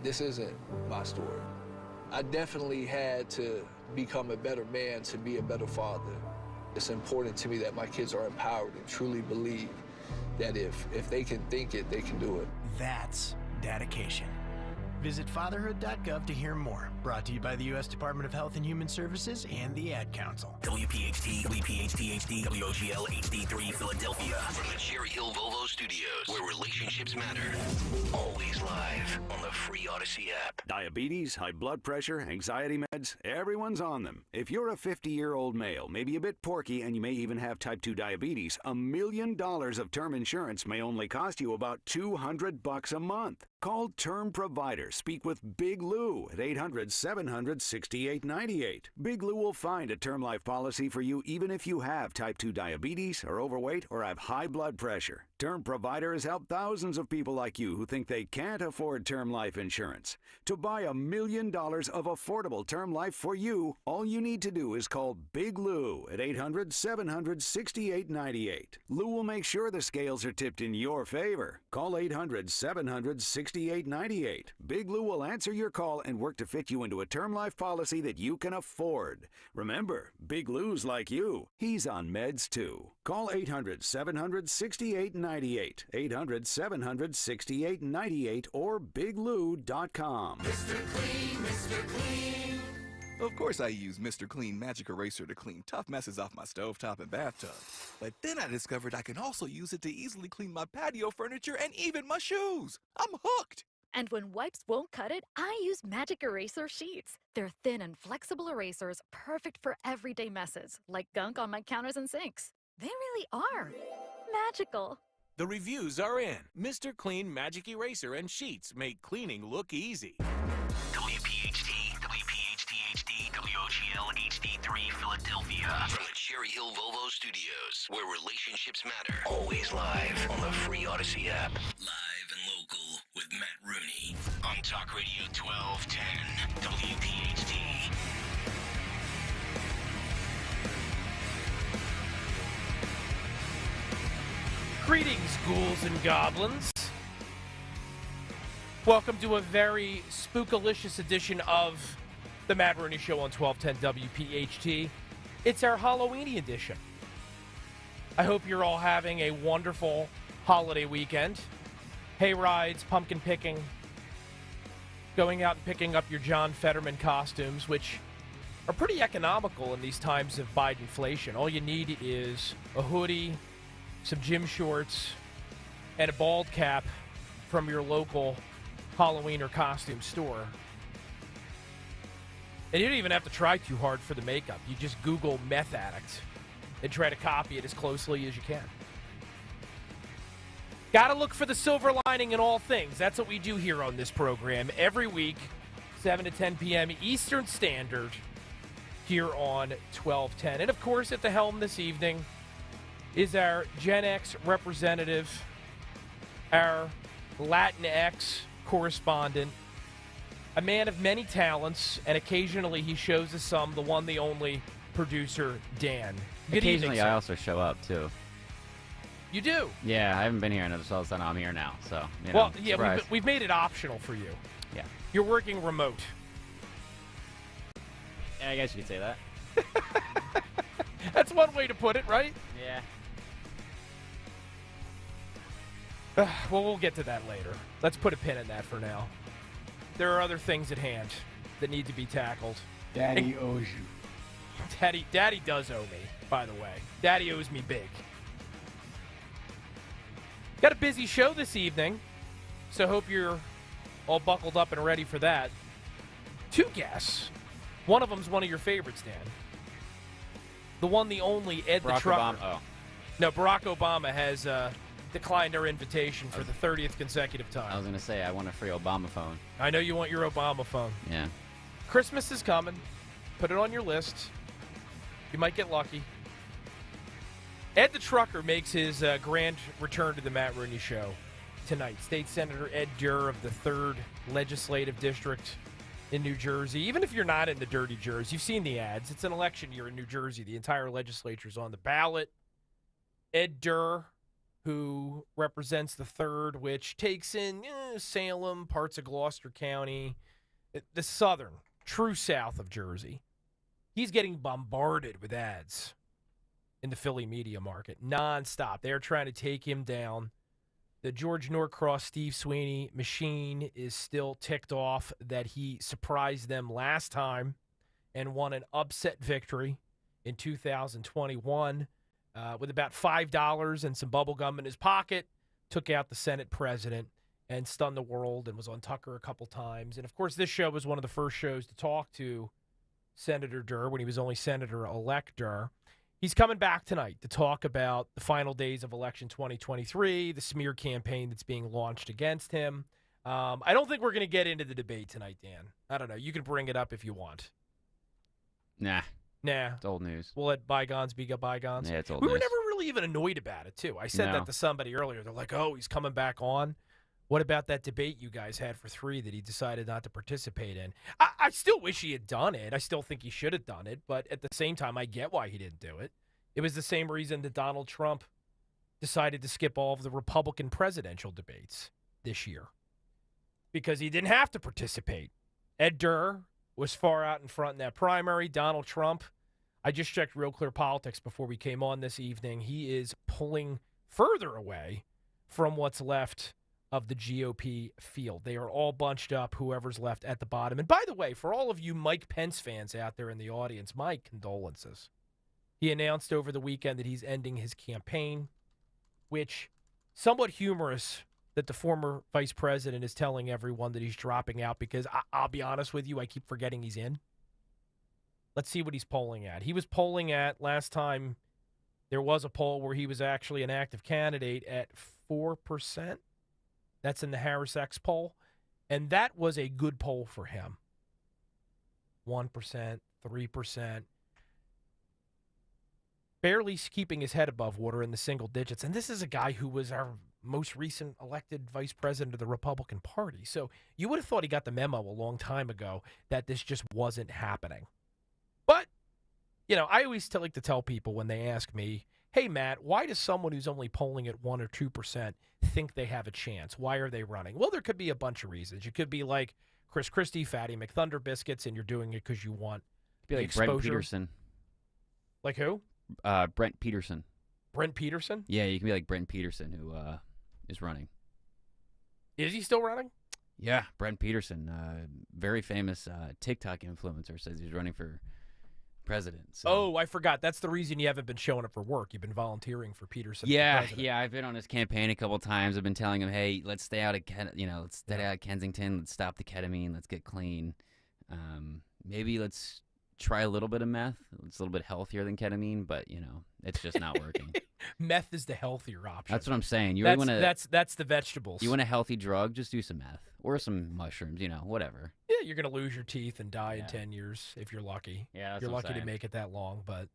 this isn't my story. I definitely had to become a better man to be a better father. It's important to me that my kids are empowered and truly believe that if they can think it, they can do it. That's dedication. Visit fatherhood.gov to hear more. Brought to you by the U.S. Department of Health and Human Services and the Ad Council. WPHT, WPHT-HD, WOGL HD3 Philadelphia. From the Cherry Hill Volvo Studios, where relationships matter. Always live on the free Odyssey app. Diabetes, high blood pressure, anxiety meds, everyone's on them. If you're a 50-year-old male, maybe a bit porky, and you may even have type 2 diabetes, $1 million of term insurance may only cost you about $200 a month. Call Term Provider. Speak with Big Lou at 800-700-6898. Big Lou will find a term life policy for you even if you have type 2 diabetes, are overweight, or have high blood pressure. Term Provider has helped thousands of people like you who think they can't afford term life insurance. To buy $1 million of affordable term life for you, all you need to do is call Big Lou at 800-700-6898. Lou will make sure the scales are tipped in your favor. Call 800-700-6898. Big Lou will answer your call and work to fit you into a term life policy that you can afford. Remember, Big Lou's like you. He's on meds too. Call 800-700-6898. 800-700-6898 or biglou.com. Mr. Clean, Mr. Clean. Of course I use Mr. Clean Magic Eraser to clean tough messes off my stovetop and bathtub. But then I discovered I can also use it to easily clean my patio furniture and even my shoes. I'm hooked. And when wipes won't cut it, I use Magic Eraser Sheets. They're thin and flexible erasers, perfect for everyday messes, like gunk on my counters and sinks. They really are magical. The reviews are in. Mr. Clean Magic Eraser and Sheets make cleaning look easy. WPHT, WPHT-HD, WOGL HD3 Philadelphia. From the Cherry Hill Volvo Studios, where relationships matter. Always live on the free Odyssey app. Live and local with Matt Rooney. On Talk Radio 1210, WPHT. Greetings, ghouls and goblins. Welcome to a very spookalicious edition of the Matt Rooney Show on 1210 WPHT. It's our Halloweeny edition. I hope you're all having a wonderful holiday weekend. Hay rides, pumpkin picking, going out and picking up your John Fetterman costumes, which are pretty economical in these times of Bidenflation. All you need is a hoodie, some gym shorts, and a bald cap from your local Halloween or costume store. And you don't even have to try too hard for the makeup. You just Google meth addict and try to copy it as closely as you can. Gotta look for the silver lining in all things. That's what we do here on this program every week, 7 to 10 p.m. Eastern Standard, here on 1210. And of course, at the helm this evening is our Gen X representative, our Latinx correspondent, a man of many talents, and occasionally he shows us some, the one, the only producer, Dan. Good Occasionally evening, I also show up, too. You do? Yeah, I haven't been here, and all of a sudden I'm here now, so, you know, well, yeah, surprise. we've made it optional for you. Yeah. You're working remote. Yeah, I guess you could say that. That's one way to put it, right? Yeah. Well, we'll get to that later. Let's put a pin in that for now. There are other things at hand that need to be tackled. Daddy owes you. Daddy does owe me, by the way. Daddy owes me big. Got a busy show this evening, so hope you're all buckled up and ready for that. Two guests. One of them's one of your favorites, Dan. The one, the only, Ed the Trucker. Obama. Oh. No, Barack Obama has declined our invitation for the 30th consecutive time. I was going to say, I want a free Obama phone. I know you want your Obama phone. Yeah. Christmas is coming. Put it on your list. You might get lucky. Ed the Trucker makes his grand return to the Matt Rooney Show tonight. State Senator Ed Durr of the 3rd Legislative District in New Jersey. Even if you're not in the dirty Jersey, you've seen the ads. It's an election year in New Jersey. The entire legislature's on the ballot. Ed Durr, who represents the 3rd, which takes in Salem, parts of Gloucester County, the southern, true south of Jersey. He's getting bombarded with ads in the Philly media market nonstop. They're trying to take him down. The George Norcross, Steve Sweeney machine is still ticked off that he surprised them last time and won an upset victory in 2021 with about $5 and some bubble gum in his pocket, took out the Senate president and stunned the world and was on Tucker a couple times. And, of course, this show was one of the first shows to talk to Senator Durr when he was only Senator-elect Durr. He's coming back tonight to talk about the final days of election 2023, the smear campaign that's being launched against him. I don't think we're going to get into the debate tonight, Dan. I don't know. You can bring it up if you want. Nah. Nah. It's old news. We'll let bygones be bygones. Yeah, it's old We news. were never really even annoyed about it, too. I said that to somebody earlier. They're like, oh, he's coming back on. What about that debate you guys had for 3 that he decided not to participate in? I still wish he had done it. I still think he should have done it. But at the same time, I get why he didn't do it. It was the same reason that Donald Trump decided to skip all of the Republican presidential debates this year. Because he didn't have to participate. Ed Durr was far out in front in that primary. Donald Trump, I just checked Real Clear Politics before we came on this evening. He is pulling further away from what's left of the GOP field. They are all bunched up, whoever's left at the bottom. And by the way, for all of you Mike Pence fans out there in the audience, my condolences. He announced over the weekend that he's ending his campaign, which somewhat humorous that the former vice president is telling everyone that he's dropping out because I'll be honest with you, I keep forgetting he's in. Let's see what he's polling at. He was polling at, last time there was a poll where he was actually an active candidate, at 4%. That's in the Harris X poll. And that was a good poll for him. 1%, 3%. Barely keeping his head above water in the single digits. And this is a guy who was our most recent elected vice president of the Republican Party. So you would have thought he got the memo a long time ago that this just wasn't happening. But, I always like to tell people when they ask me, hey, Matt, why does someone who's only polling at 1 or 2% think they have a chance? Why are they running? Well, there could be a bunch of reasons. You could be like Chris Christie, Fatty McThunder Biscuits, and you're doing it because you want Be like exposure. Brent Peterson. Like who? Brent Peterson. Brent Peterson? Yeah, you can be like Brent Peterson, who is running. Is he still running? Yeah, Brent Peterson, very famous TikTok influencer, says he's running for president. So. Oh, I forgot. That's the reason you haven't been showing up for work. You've been volunteering for Peterson. Yeah, I've been on his campaign a couple times. I've been telling him, hey, let's stay out of let's stay out of Kensington. Let's stop the ketamine. Let's get clean. Maybe let's try a little bit of meth. It's a little bit healthier than ketamine, but it's just not working. Meth is the healthier option. That's what I'm saying. That's the vegetables. You want a healthy drug? Just do some meth or some mushrooms. Whatever. Yeah, you're gonna lose your teeth and die in 10 years if you're lucky. Yeah, that's you're what I'm lucky to saying. make it that long, but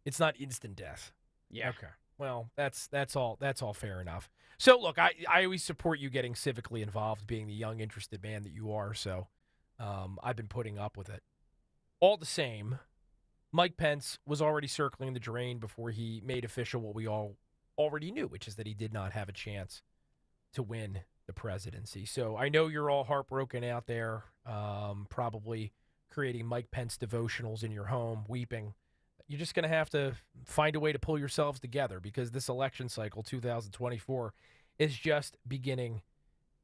it's not instant death. Yeah. Okay. Well, that's all fair enough. So look, I always support you getting civically involved, being the young, interested man that you are. So I've been putting up with it. All the same, Mike Pence was already circling the drain before he made official what we all already knew, which is that he did not have a chance to win the presidency. So I know you're all heartbroken out there, probably creating Mike Pence devotionals in your home, weeping. You're just going to have to find a way to pull yourselves together because this election cycle, 2024, is just beginning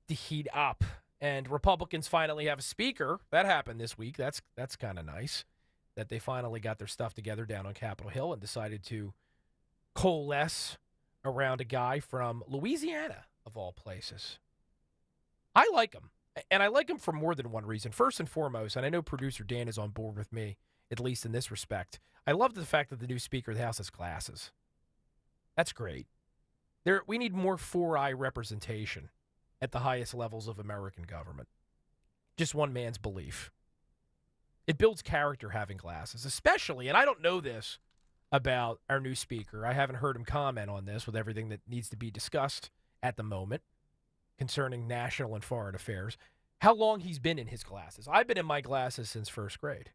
to heat up. And Republicans finally have a speaker. That happened this week. That's kind of nice that they finally got their stuff together down on Capitol Hill and decided to coalesce around a guy from Louisiana, of all places. I like him, and I like him for more than one reason. First and foremost, and I know producer Dan is on board with me, at least in this respect, I love the fact that the new Speaker of the House has glasses. That's great. We need more four-eye representation at the highest levels of American government. Just one man's belief. It builds character having glasses, especially, and I don't know this about our new speaker. I haven't heard him comment on this with everything that needs to be discussed at the moment concerning national and foreign affairs, how long he's been in his glasses. I've been in my glasses since first grade.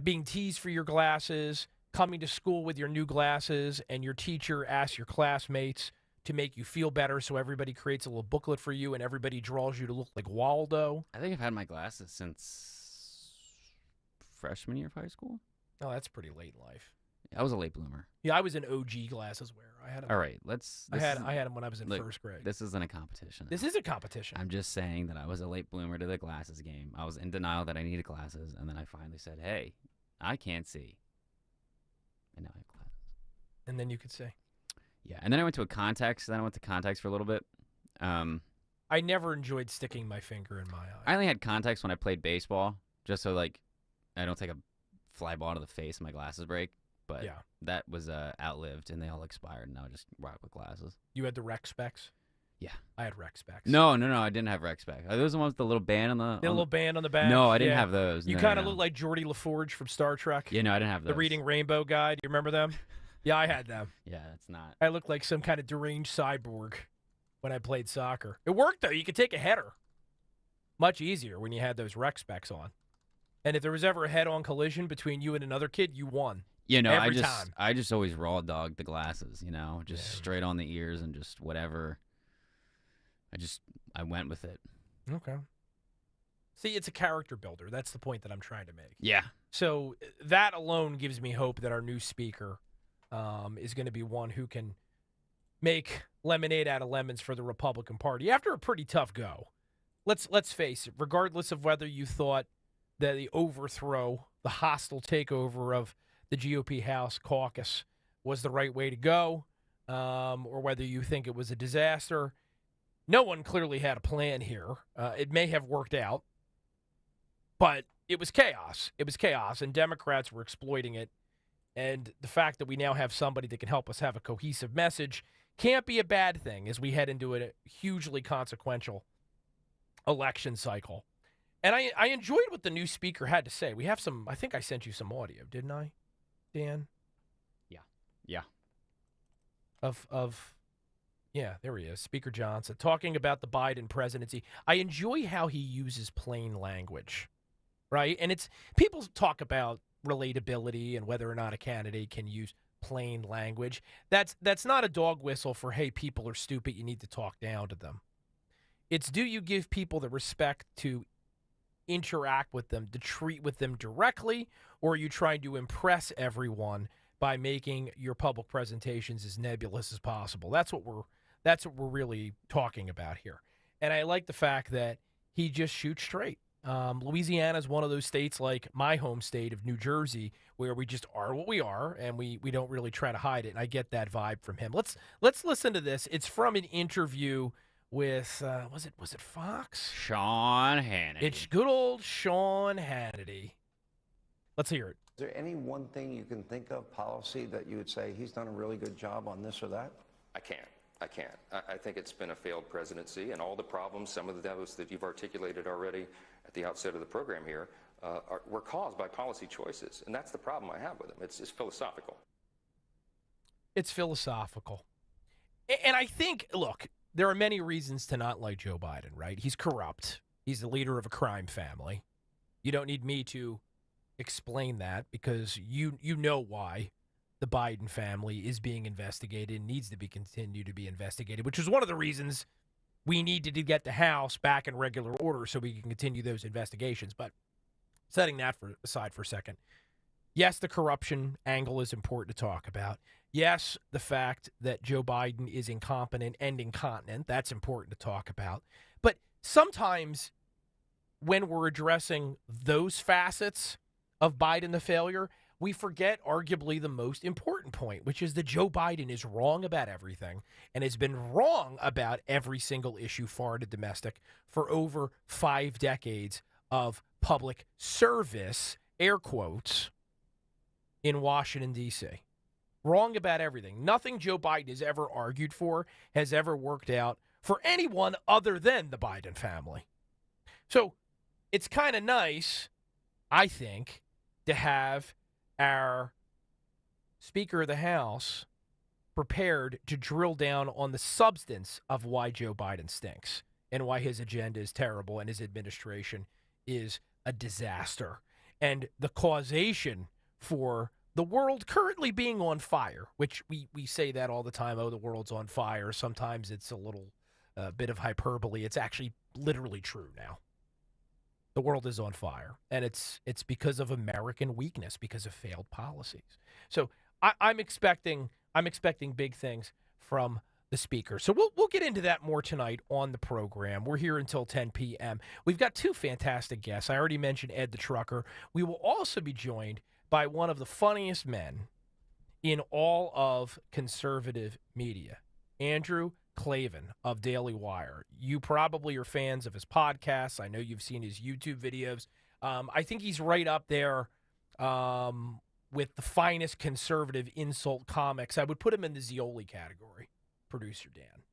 Being teased for your glasses, coming to school with your new glasses and your teacher asks your classmates to make you feel better, so everybody creates a little booklet for you and everybody draws you to look like Waldo? I think I've had my glasses since freshman year of high school. Oh, that's pretty late in life. I was a late bloomer. Yeah, I was an OG glasses wearer. I had them. All right, I had them when I was in first grade. This isn't a competition. This is a competition. I'm just saying that I was a late bloomer to the glasses game. I was in denial that I needed glasses, and then I finally said, hey, I can't see. And now I have glasses. And then you could see. Yeah, and then I went to a contacts. Then I went to contacts for a little bit. I never enjoyed sticking my finger in my eye. I only had contacts when I played baseball, just so, like, I don't take a fly ball to the face and my glasses break. But yeah, that was outlived, and they all expired, and now I just rock with glasses. You had the rec specs? Yeah. I had rec specs. No, I didn't have rec specs. Are those the ones with the little band on the... The little band on the back? No, I didn't have those. You kind of look like Geordie LaForge from Star Trek. Yeah, no, I didn't have those. The Reading Rainbow guy. Do you remember them? Yeah, I had them. Yeah, that's not... I looked like some kind of deranged cyborg when I played soccer. It worked, though. You could take a header. Much easier when you had those rec specs on. And if there was ever a head-on collision between you and another kid, you won. You know, every time. I just always raw dogged the glasses, you know, just straight on the ears and just whatever. I went with it. Okay. See, it's a character builder. That's the point that I'm trying to make. Yeah. So that alone gives me hope that our new speaker is going to be one who can make lemonade out of lemons for the Republican Party after a pretty tough go. Let's face it, regardless of whether you thought that the overthrow, the hostile takeover of the GOP House caucus was the right way to go, or whether you think it was a disaster. No one clearly had a plan here. It may have worked out, but it was chaos. It was chaos, and Democrats were exploiting it. And the fact that we now have somebody that can help us have a cohesive message can't be a bad thing as we head into a hugely consequential election cycle. And I enjoyed what the new speaker had to say. We have some, I think I sent you some audio, didn't I, Dan? Yeah. Yeah, there he is, Speaker Johnson, talking about the Biden presidency. I enjoy how he uses plain language, right? And it's, people talk about relatability and whether or not a candidate can use plain language. That's not a dog whistle for, hey, people are stupid, you need to talk down to them. It's, do you give people the respect to interact with them, to treat with them directly, or are you trying to impress everyone by making your public presentations as nebulous as possible? That's what we're really talking about here. And I like the fact that he just shoots straight. Louisiana is one of those states like my home state of New Jersey where we just are what we are, and we don't really try to hide it. And I get that vibe from him. Let's listen to this. It's from an interview with was it Fox? Sean Hannity. It's good old Sean Hannity. Let's hear it. Is there any one thing you can think of, policy, that you would say he's done a really good job on this or that? I can't. I think it's been a failed presidency, and all the problems, some of those that you've articulated already at the outset of the program here, were caused by policy choices. And that's the problem I have with him. It's philosophical. It's philosophical. And I think, look, there are many reasons to not like Joe Biden, right? He's corrupt. He's the leader of a crime family. You don't need me to explain that because you know why the Biden family is being investigated and needs to be continued to be investigated, which is one of the reasons we needed to get the House back in regular order so we can continue those investigations. But setting that aside for a second, yes, the corruption angle is important to talk about. Yes, the fact that Joe Biden is incompetent and incontinent, that's important to talk about. But sometimes when we're addressing those facets of Biden the failure, we forget arguably the most important point, which is that Joe Biden is wrong about everything and has been wrong about every single issue, foreign and domestic, for over 5 decades of public service, air quotes, in Washington, D.C. Wrong about everything. Nothing Joe Biden has ever argued for has ever worked out for anyone other than the Biden family. So it's kind of nice, I think, to have our Speaker of the House prepared to drill down on the substance of why Joe Biden stinks and why his agenda is terrible and his administration is a disaster. And the causation for the world currently being on fire, which we say that all the time, oh, the world's on fire. Sometimes it's a little bit of hyperbole. It's actually literally true now. The world is on fire, and it's because of American weakness, because of failed policies. So I'm expecting big things from the speaker. So we'll get into that more tonight on the program. We're here until 10 p.m. We've got two fantastic guests. I already mentioned Ed the Trucker. We will also be joined by one of the funniest men in all of conservative media, Andrew Klavan of Daily Wire. You probably are fans of his podcasts. I know you've seen his YouTube videos. I think he's right up there with the finest conservative insult comics. I would put him in the Zioli category. Producer Dan.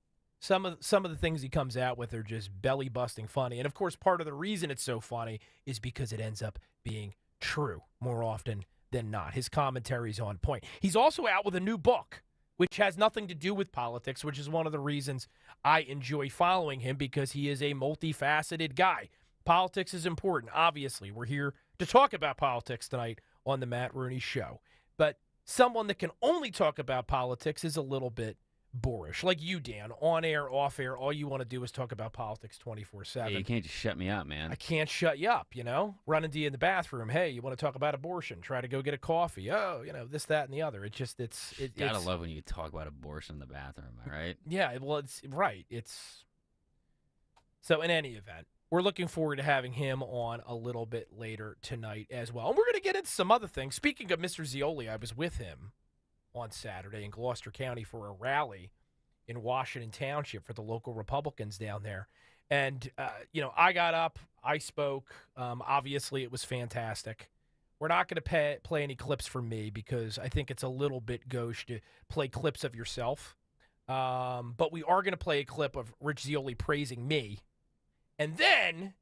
Some of the things he comes out with are just belly busting funny. And of course, part of the reason it's so funny is because it ends up being true more often than not. His commentary's on point. He's also out with a new book, which has nothing to do with politics, which is one of the reasons I enjoy following him, because he is a multifaceted guy. Politics is important, obviously. We're here to talk about politics tonight on the Matt Rooney Show. But someone that can only talk about politics is a little bit boorish. Like you, Dan, on air, off air, all you want to do is talk about politics 24/7. Yeah, you can't just shut me up, man. I can't shut you up, Run into you in the bathroom. Hey, you want to talk about abortion? Try to go get a coffee. Oh, this, that, and the other. It's gotta love when you talk about abortion in the bathroom, all right? Yeah, well, it's right. So in any event, we're looking forward to having him on a little bit later tonight as well. And we're going to get into some other things. Speaking of Mr. Zioli, I was with him on Saturday in Gloucester County for a rally in Washington Township for the local Republicans down there. And, I got up, I spoke. Obviously, it was fantastic. We're not going to play any clips from me because I think it's a little bit gauche to play clips of yourself. But we are going to play a clip of Rich Zioli praising me. And then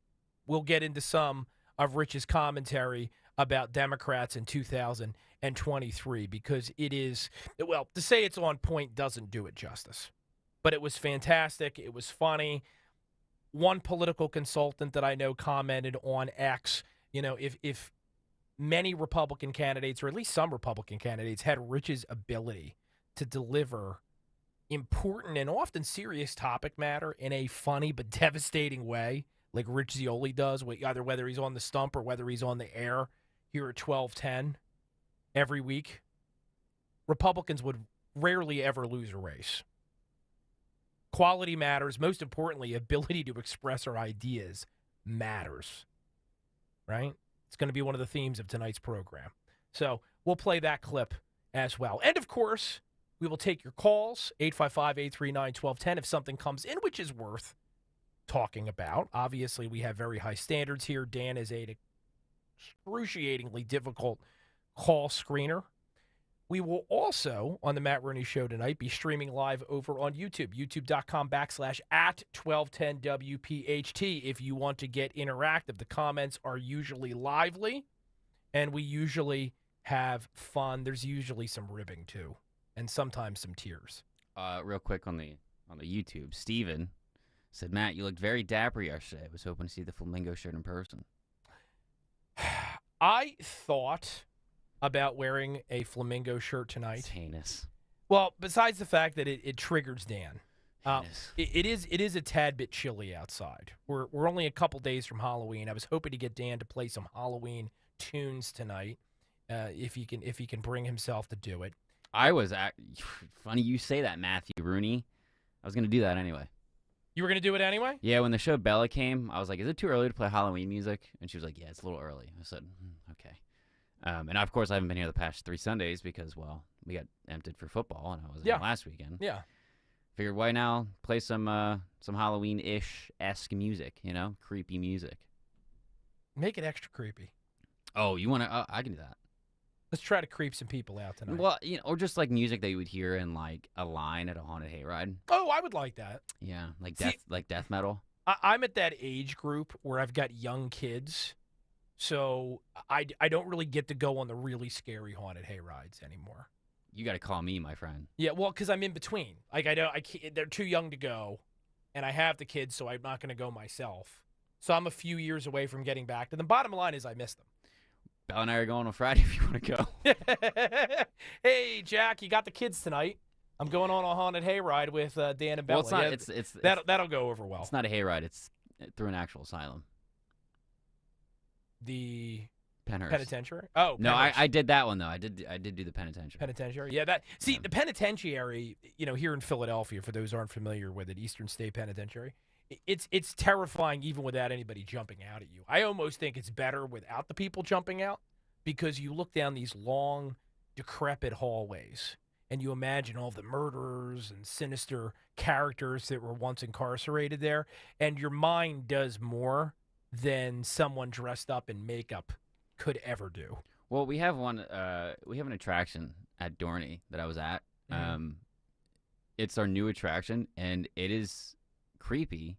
we'll get into some of Rich's commentary about Democrats in 2023, because it is, well, to say it's on point doesn't do it justice. But it was fantastic. It was funny. One political consultant that I know commented on X, if many Republican candidates, or at least some Republican candidates, had Rich's ability to deliver important and often serious topic matter in a funny but devastating way, like Rich Zioli does, either whether he's on the stump or whether he's on the air here at 12:10 every week, Republicans would rarely ever lose a race. Quality matters. Most importantly, ability to express our ideas matters, right? It's going to be one of the themes of tonight's program. So we'll play that clip as well. And, of course, we will take your calls, 855-839-1210, if something comes in which is worth talking about. Obviously, we have very high standards here. Dan is an excruciatingly difficult call screener. We will also, on the Matt Rooney Show tonight, be streaming live over on YouTube, youtube.com/@1210WPHT. If you want to get interactive, the comments are usually lively, and we usually have fun. There's usually some ribbing, too, and sometimes some tears. Real quick on the YouTube, Steven said, Matt, you looked very dapper yesterday. I was hoping to see the flamingo shirt in person. I thought about wearing a flamingo shirt tonight. It's heinous. Well, besides the fact that it triggers Dan, it is a tad bit chilly outside. We're only a couple days from Halloween. I was hoping to get Dan to play some Halloween tunes tonight, if he can bring himself to do it. Funny you say that, Matthew Rooney. I was going to do that anyway. You were going to do it anyway? Yeah, when the show Bella came, I was like, is it too early to play Halloween music? And she was like, yeah, it's a little early. I said, okay. And, of course, I haven't been here the past 3 Sundays because, well, we got emptied for football, and I wasn't here last weekend. Yeah. Figured why now play some Halloween-ish-esque music, creepy music. Make it extra creepy. Oh, you want to? I can do that. Let's try to creep some people out tonight. Well, or just like music that you would hear in like a line at a haunted hayride. Oh, I would like that. Yeah, like death metal. I'm at that age group where I've got young kids, so I don't really get to go on the really scary haunted hayrides anymore. You got to call me, my friend. Yeah, well, because I'm in between. Like they're too young to go, and I have the kids, so I'm not going to go myself. So I'm a few years away from getting back to them. Bottom line is I miss them. Belle and I are going on Friday if you want to go. Hey, Jack, you got the kids tonight. I'm going on a haunted hayride with Dan and Bella. Well, it's not. That'll go over well. It's not a hayride. It's through an actual asylum. The Penhurst. Penitentiary? Oh, no, Penhurst. I did that one though. I did do the penitentiary. Penitentiary? Yeah, the penitentiary, here in Philadelphia, for those who aren't familiar with it, Eastern State Penitentiary, it's terrifying even without anybody jumping out at you. I almost think it's better without the people jumping out, because you look down these long, decrepit hallways and you imagine all the murderers and sinister characters that were once incarcerated there, and your mind does more than someone dressed up in makeup could ever do. Well, we have one. We have an attraction at Dorney that I was at. It's our new attraction, and it is creepy,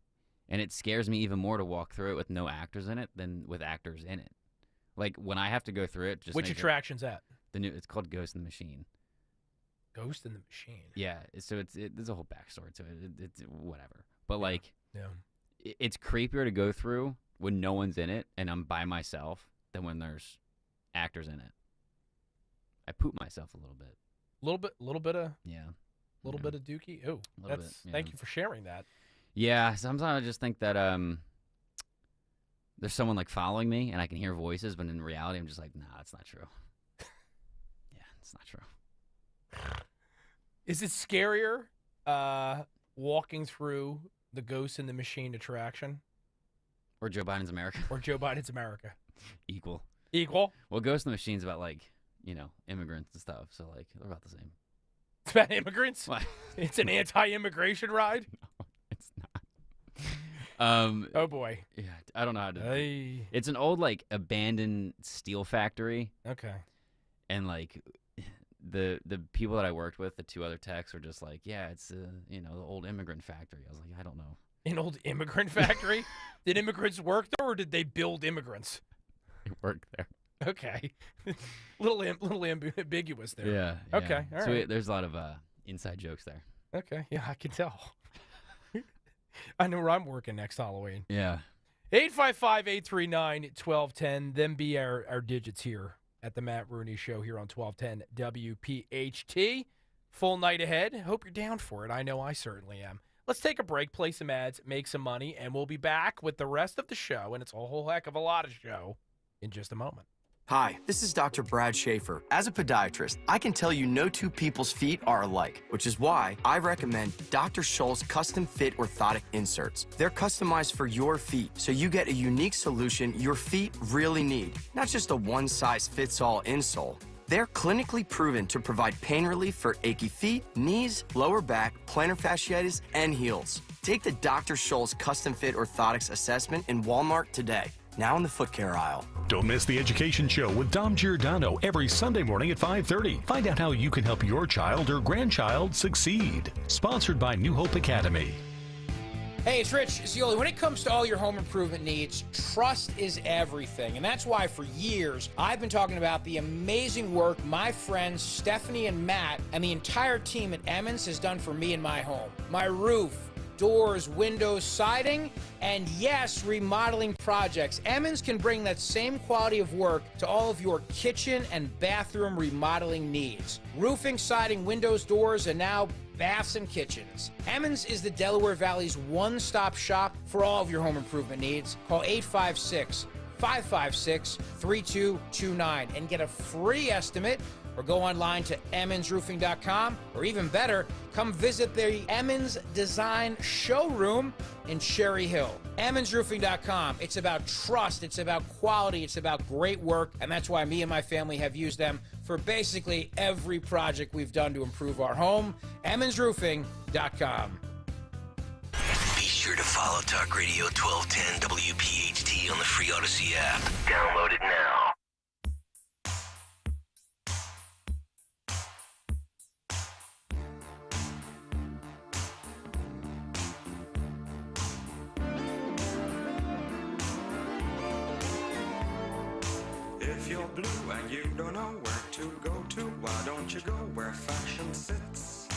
and it scares me even more to walk through it with no actors in it than with actors in it. Like when I have to go through it, just which attraction's that? It's called Ghost in the Machine. Ghost in the Machine. Yeah, so there's a whole backstory to it. It's whatever, but yeah. It's creepier to go through when no one's in it and I'm by myself than when there's actors in it. I poop myself a little bit. Little bit of little bit of dookie. Oh, thank you for sharing that. Yeah, sometimes I just think that there's someone like following me and I can hear voices, but in reality I'm just like, nah, it's not true. Yeah, it's not true. Is it scarier walking through the Ghost in the Machine attraction? Or Joe Biden's America? Or Joe Biden's America? Equal. Well, Ghost in the Machine's about, like, immigrants and stuff, so, like, they're about the same. It's about immigrants? What? It's an anti-immigration ride? No, it's not. Oh, boy. Yeah, I don't know how to... It's an old, like, abandoned steel factory. Okay. And, like... The people that I worked with, the two other techs, were just like, yeah, it's the old immigrant factory. I was like, I don't know. An old immigrant factory? Did immigrants work there, or did they build immigrants? They worked there. Okay, little ambiguous there. Yeah. Okay. All right. There's a lot of inside jokes there. Okay. Yeah, I can tell. I know where I'm working next Halloween. Yeah. 855-839-1210. Them be our digits here at the Matt Rooney Show here on 1210 WPHT. Full night ahead. Hope you're down for it. I know I certainly am. Let's take a break, play some ads, make some money, and we'll be back with the rest of the show, and it's a whole heck of a lot of show, in just a moment. Hi, this is Dr. Brad Schaefer. As a podiatrist, I can tell you no two people's feet are alike, which is why I recommend Dr. Scholl's custom fit orthotic inserts. They're customized for your feet, so you get a unique solution your feet really need, not just a one-size-fits-all insole. They're clinically proven to provide pain relief for achy feet, knees, lower back, plantar fasciitis, and heels. Take the Dr. Scholl's custom fit orthotics assessment in Walmart today. Now in the foot care aisle. Don't miss the Education Show with Dom Giordano every Sunday morning at 5:30. Find out how you can help your child or grandchild succeed. Sponsored by New Hope Academy. Hey, it's Rich Zioli. When it comes to all your home improvement needs, trust is everything. And that's why for years, I've been talking about the amazing work my friends Stephanie and Matt and the entire team at Emmons has done for me and my home. My roof, doors, windows, siding, and yes, remodeling projects. Emmons can bring that same quality of work to all of your kitchen and bathroom remodeling needs. Roofing, siding, windows, doors, and now baths and kitchens. Emmons is the Delaware Valley's one-stop shop for all of your home improvement needs. Call 856-556-3229 and get a free estimate, or go online to emmonsroofing.com, or even better, come visit the Emmons Design Showroom in Cherry Hill. emmonsroofing.com. It's about trust, it's about quality, it's about great work, and that's why me and my family have used them for basically every project we've done to improve our home. emmonsroofing.com. Be sure to follow Talk Radio 1210 WPHT on the free Odyssey app. Download it now. If you're blue and you don't know where to go to, why don't you go where fashion sits?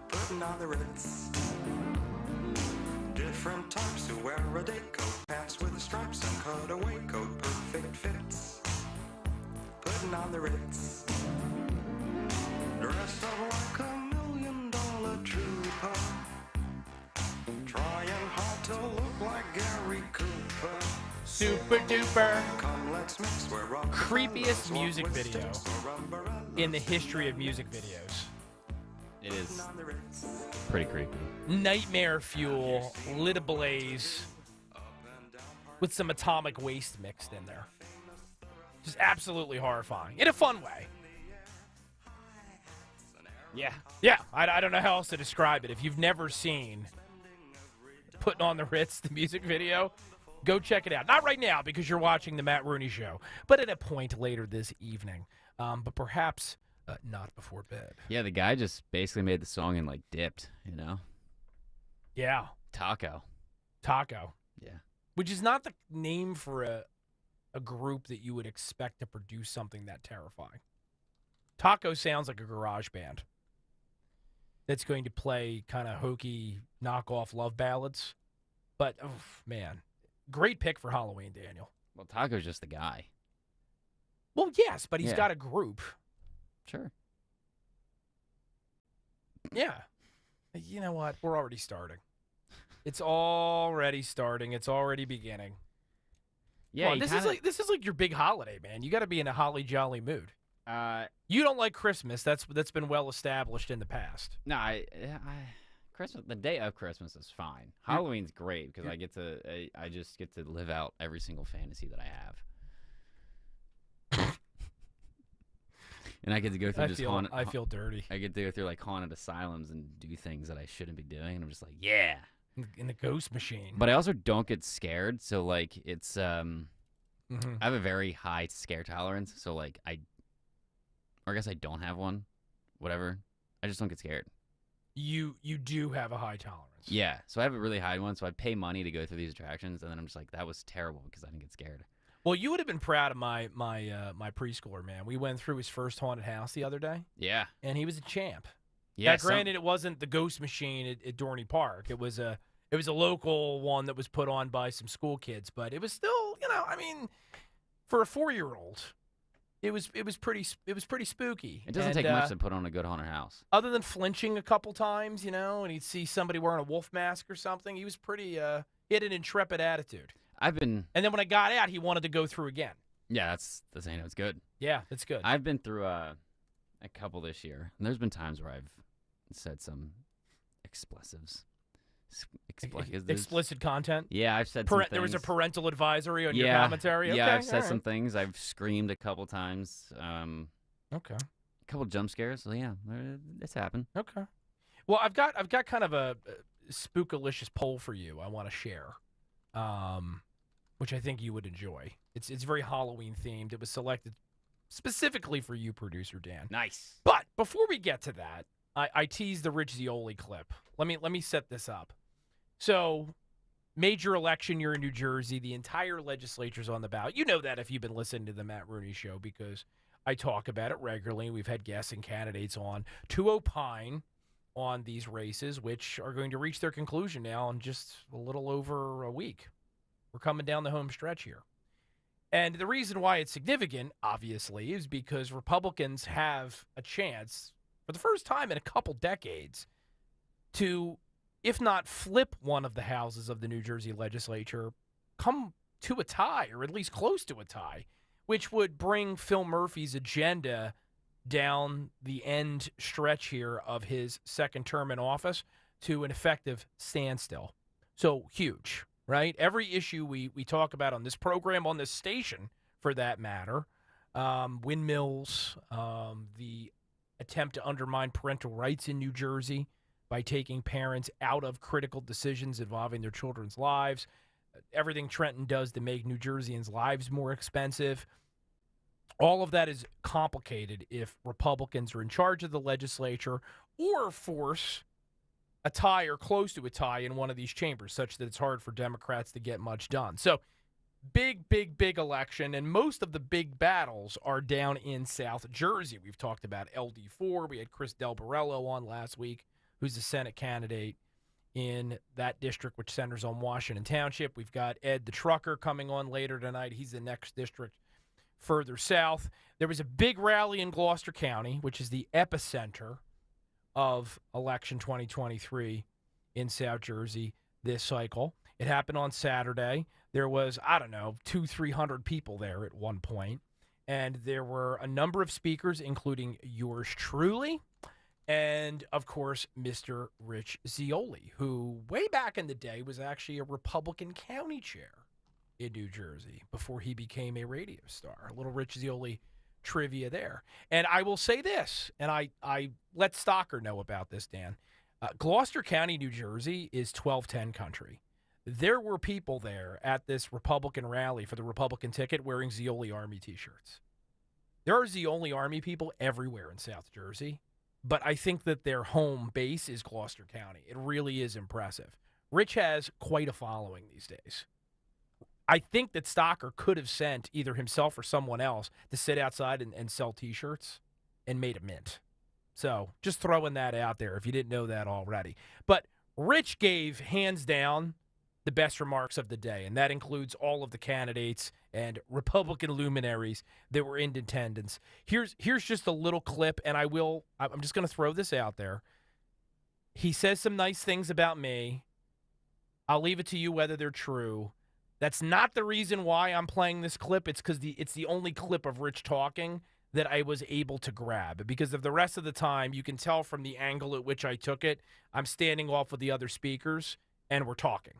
Putting on the Ritz. Different types who wear a day coat, pants with stripes and cutaway coat, perfect fits. the Ritz. Dressed up like $1 million trooper, trying hard to look like Gary Cooper. Super duper. Come, let's mix, we're Creepiest music video in the history of music videos. It is pretty creepy. Nightmare fuel lit ablaze with some atomic waste mixed in there. Just absolutely horrifying in a fun way. Yeah. I don't know how else to describe it. If you've never seen Putting on the Ritz, the music video, go check it out. Not right now because you're watching the Matt Rooney Show, but at a point later this evening. But perhaps not before bed. Yeah, the guy just basically made the song and, like, dipped, you know? Yeah. Taco. Yeah. Which is not the name for a group that you would expect to produce something that terrifying. Taco sounds like a garage band that's going to play kind of hokey knockoff love ballads. But, oh, man, great pick for Halloween, Daniel. Well, Taco's just the guy. Well, yes, but he's got a group. Sure. Yeah. You know what? We're already starting. It's already starting. It's already beginning. Yeah, this is like your big holiday, man. You got to be in a holly jolly mood. You don't like Christmas. That's been well established in the past. No, Christmas. The day of Christmas is fine. Halloween's great because I just get to live out every single fantasy that I have. And I get to go through I feel dirty. I get to go through like haunted asylums and do things that I shouldn't be doing. And I'm just like, yeah. In the ghost machine. But I also don't get scared. So like it's I have a very high scare tolerance. So like I guess I don't have one. Whatever. I just don't get scared. You do have a high tolerance. Yeah. So I have a really high one. So I pay money to go through these attractions, and then I'm just like, that was terrible because I didn't get scared. Well, you would have been proud of my preschooler, man. We went through his first haunted house the other day. Yeah. And he was a champ. Yeah. Now, granted, it wasn't the ghost machine at Dorney Park. It was a local one that was put on by some school kids, but it was still, for a 4-year-old, it was pretty spooky. It doesn't take much to put on a good haunted house. Other than flinching a couple times, and he'd see somebody wearing a wolf mask or something. He was pretty. He had an intrepid attitude. And then when I got out, he wanted to go through again. Yeah, that's saying it's good. Yeah, it's good. I've been through a couple this year, and there's been times where I've said some expletives. Explicit content? Yeah, I've said some things. There was a parental advisory on your commentary? Yeah, okay, I've said some things. I've screamed a couple times. Okay. A couple jump scares. So yeah, it's happened. Okay. Well, I've got kind of a spookalicious poll for you I want to share, which I think you would enjoy. It's very Halloween themed. It was selected specifically for you, producer Dan. Nice. But before we get to that, I teased the Rich Zeoli clip. Let me set this up. So, major election year in New Jersey. The entire legislature's on the ballot. You know that if you've been listening to the Matt Rooney Show because I talk about it regularly. We've had guests and candidates on to opine on these races, which are going to reach their conclusion now in just a little over a week. We're coming down the home stretch here. And the reason why it's significant, obviously, is because Republicans have a chance for the first time in a couple decades to, if not flip one of the houses of the New Jersey legislature, come to a tie, or at least close to a tie, which would bring Phil Murphy's agenda down the end stretch here of his second term in office to an effective standstill. So huge, right? Every issue we talk about on this program, on this station, for that matter, windmills, the attempt to undermine parental rights in New Jersey by taking parents out of critical decisions involving their children's lives, everything Trenton does to make New Jerseyans' lives more expensive. All of that is complicated if Republicans are in charge of the legislature or force a tie or close to a tie in one of these chambers, such that it's hard for Democrats to get much done. So big election, and most of the big battles are down in South Jersey. We've talked about LD4. We had Chris Del Borello on last week, who's a Senate candidate in that district, which centers on Washington Township. We've got Ed the Trucker coming on later tonight. He's the next district further south. There was a big rally in Gloucester County, which is the epicenter of election 2023 in South Jersey this cycle. It happened on Saturday. There was, 200-300 people there at one point. And there were a number of speakers, including yours truly, and, of course, Mr. Rich Zeoli, who way back in the day was actually a Republican county chair in New Jersey before he became a radio star. A little Rich Zeoli trivia there. And I will say this, and I let Stocker know about this, Dan. Gloucester County, New Jersey is 1210 country. There were people there at this Republican rally for the Republican ticket wearing Zeoli Army T-shirts. There are Zeoli Army people everywhere in South Jersey, but I think that their home base is Gloucester County. It really is impressive. Rich has quite a following these days. I think that Stocker could have sent either himself or someone else to sit outside and sell T-shirts and made a mint. So just throwing that out there if you didn't know that already. But Rich gave, hands down, the best remarks of the day, and that includes all of the candidates and Republican luminaries that were in attendance. Here's just a little clip, and I'm just going to throw this out there. He says some nice things about me. I'll leave it to you whether they're true. That's not the reason why I'm playing this clip. It's because it's the only clip of Rich talking that I was able to grab. Because of the rest of the time, you can tell from the angle at which I took it, I'm standing off with the other speakers, and we're talking.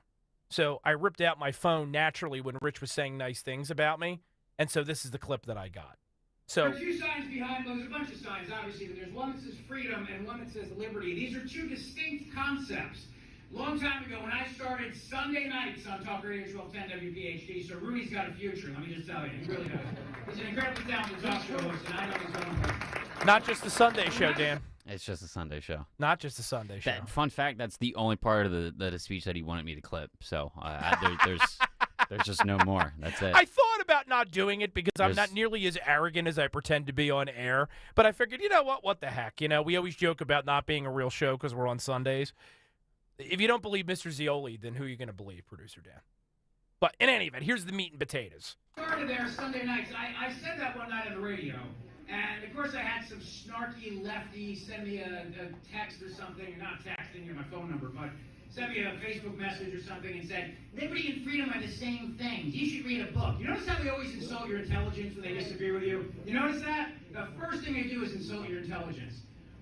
So I ripped out my phone naturally when Rich was saying nice things about me, and so this is the clip that I got. So there are two signs behind, well, there's a bunch of signs, obviously, but there's one that says freedom and one that says liberty. These are two distinct concepts. Long time ago, when I started Sunday nights on Talk Radio 1210 WPHT, so Rooney's got a future, let me just tell you. He really does. He's an incredibly talented talk show host, and I know he's going to. Not just the Sunday show, Dan. It's just a Sunday show. Not just a Sunday show. Fun fact, that's the only part of the speech that he wanted me to clip. So there's just no more. That's it. I thought about not doing it because I'm not nearly as arrogant as I pretend to be on air. But I figured, you know what? What the heck? You know, we always joke about not being a real show because we're on Sundays. If you don't believe Mr. Zeoli, then who are you going to believe, Producer Dan? But in any event, here's the meat and potatoes. Started there Sunday nights. I said that one night on the radio. And, of course, I had some snarky lefty send me a text or something. Not texting, my phone number, but send me a Facebook message or something and said, liberty and freedom are the same things. You should read a book. You notice how they always insult your intelligence when they disagree with you? You notice that? The first thing they do is insult your intelligence.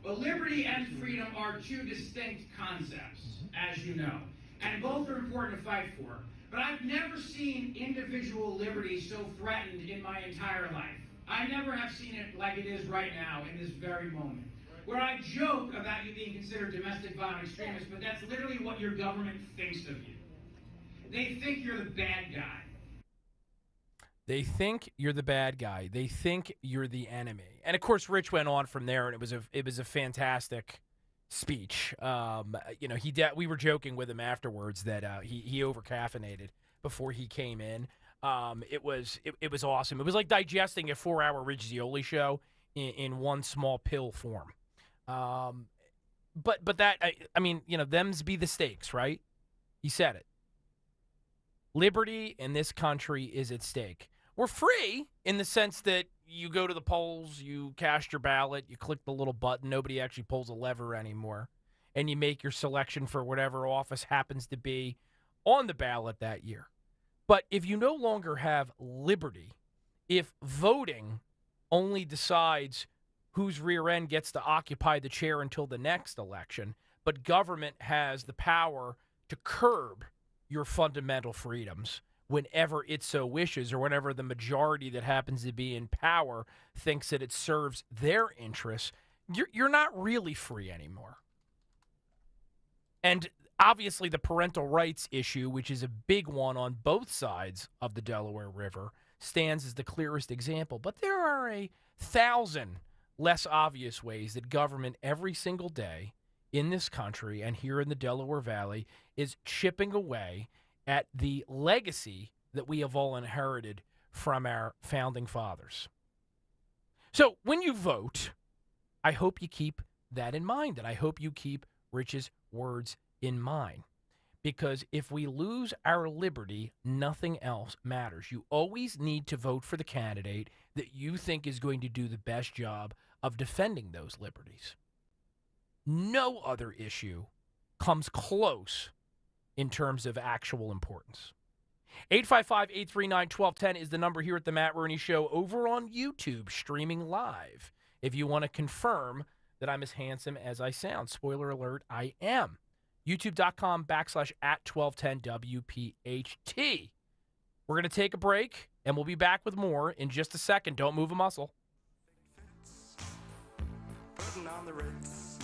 Well, liberty and freedom are two distinct concepts, as you know. And both are important to fight for. But I've never seen individual liberty so threatened in my entire life. I never have seen it like it is right now in this very moment. Where I joke about you being considered domestic violent extremists, but that's literally what your government thinks of you. They think you're the bad guy. They think you're the bad guy. They think you're the enemy. And of course, Rich went on from there, and it was a fantastic speech. We were joking with him afterwards that he over-caffeinated before he came in. It was awesome. It was like digesting a 4-hour Rich Zeoli show in one small pill form. But that, them's be the stakes, right? He said it. Liberty in this country is at stake. We're free in the sense that you go to the polls, you cast your ballot, you click the little button, nobody actually pulls a lever anymore, and you make your selection for whatever office happens to be on the ballot that year. But if you no longer have liberty, if voting only decides whose rear end gets to occupy the chair until the next election, but government has the power to curb your fundamental freedoms whenever it so wishes, or whenever the majority that happens to be in power thinks that it serves their interests, you're not really free anymore. And obviously the parental rights issue, which is a big one on both sides of the Delaware River, stands as the clearest example. But there are 1,000 less obvious ways that government every single day in this country and here in the Delaware Valley is chipping away at the legacy that we have all inherited from our founding fathers. So when you vote, I hope you keep that in mind, and I hope you keep Rich's words in mind. Because if we lose our liberty, nothing else matters. You always need to vote for the candidate that you think is going to do the best job of defending those liberties. No other issue comes close in terms of actual importance. 855-839-1210 is the number here at the Matt Rooney Show over on YouTube, streaming live. If you want to confirm that I'm as handsome as I sound. Spoiler alert, I am. YouTube.com/@1210WPHT. We're going to take a break, and we'll be back with more in just a second. Don't move a muscle. Putting on the Ritz.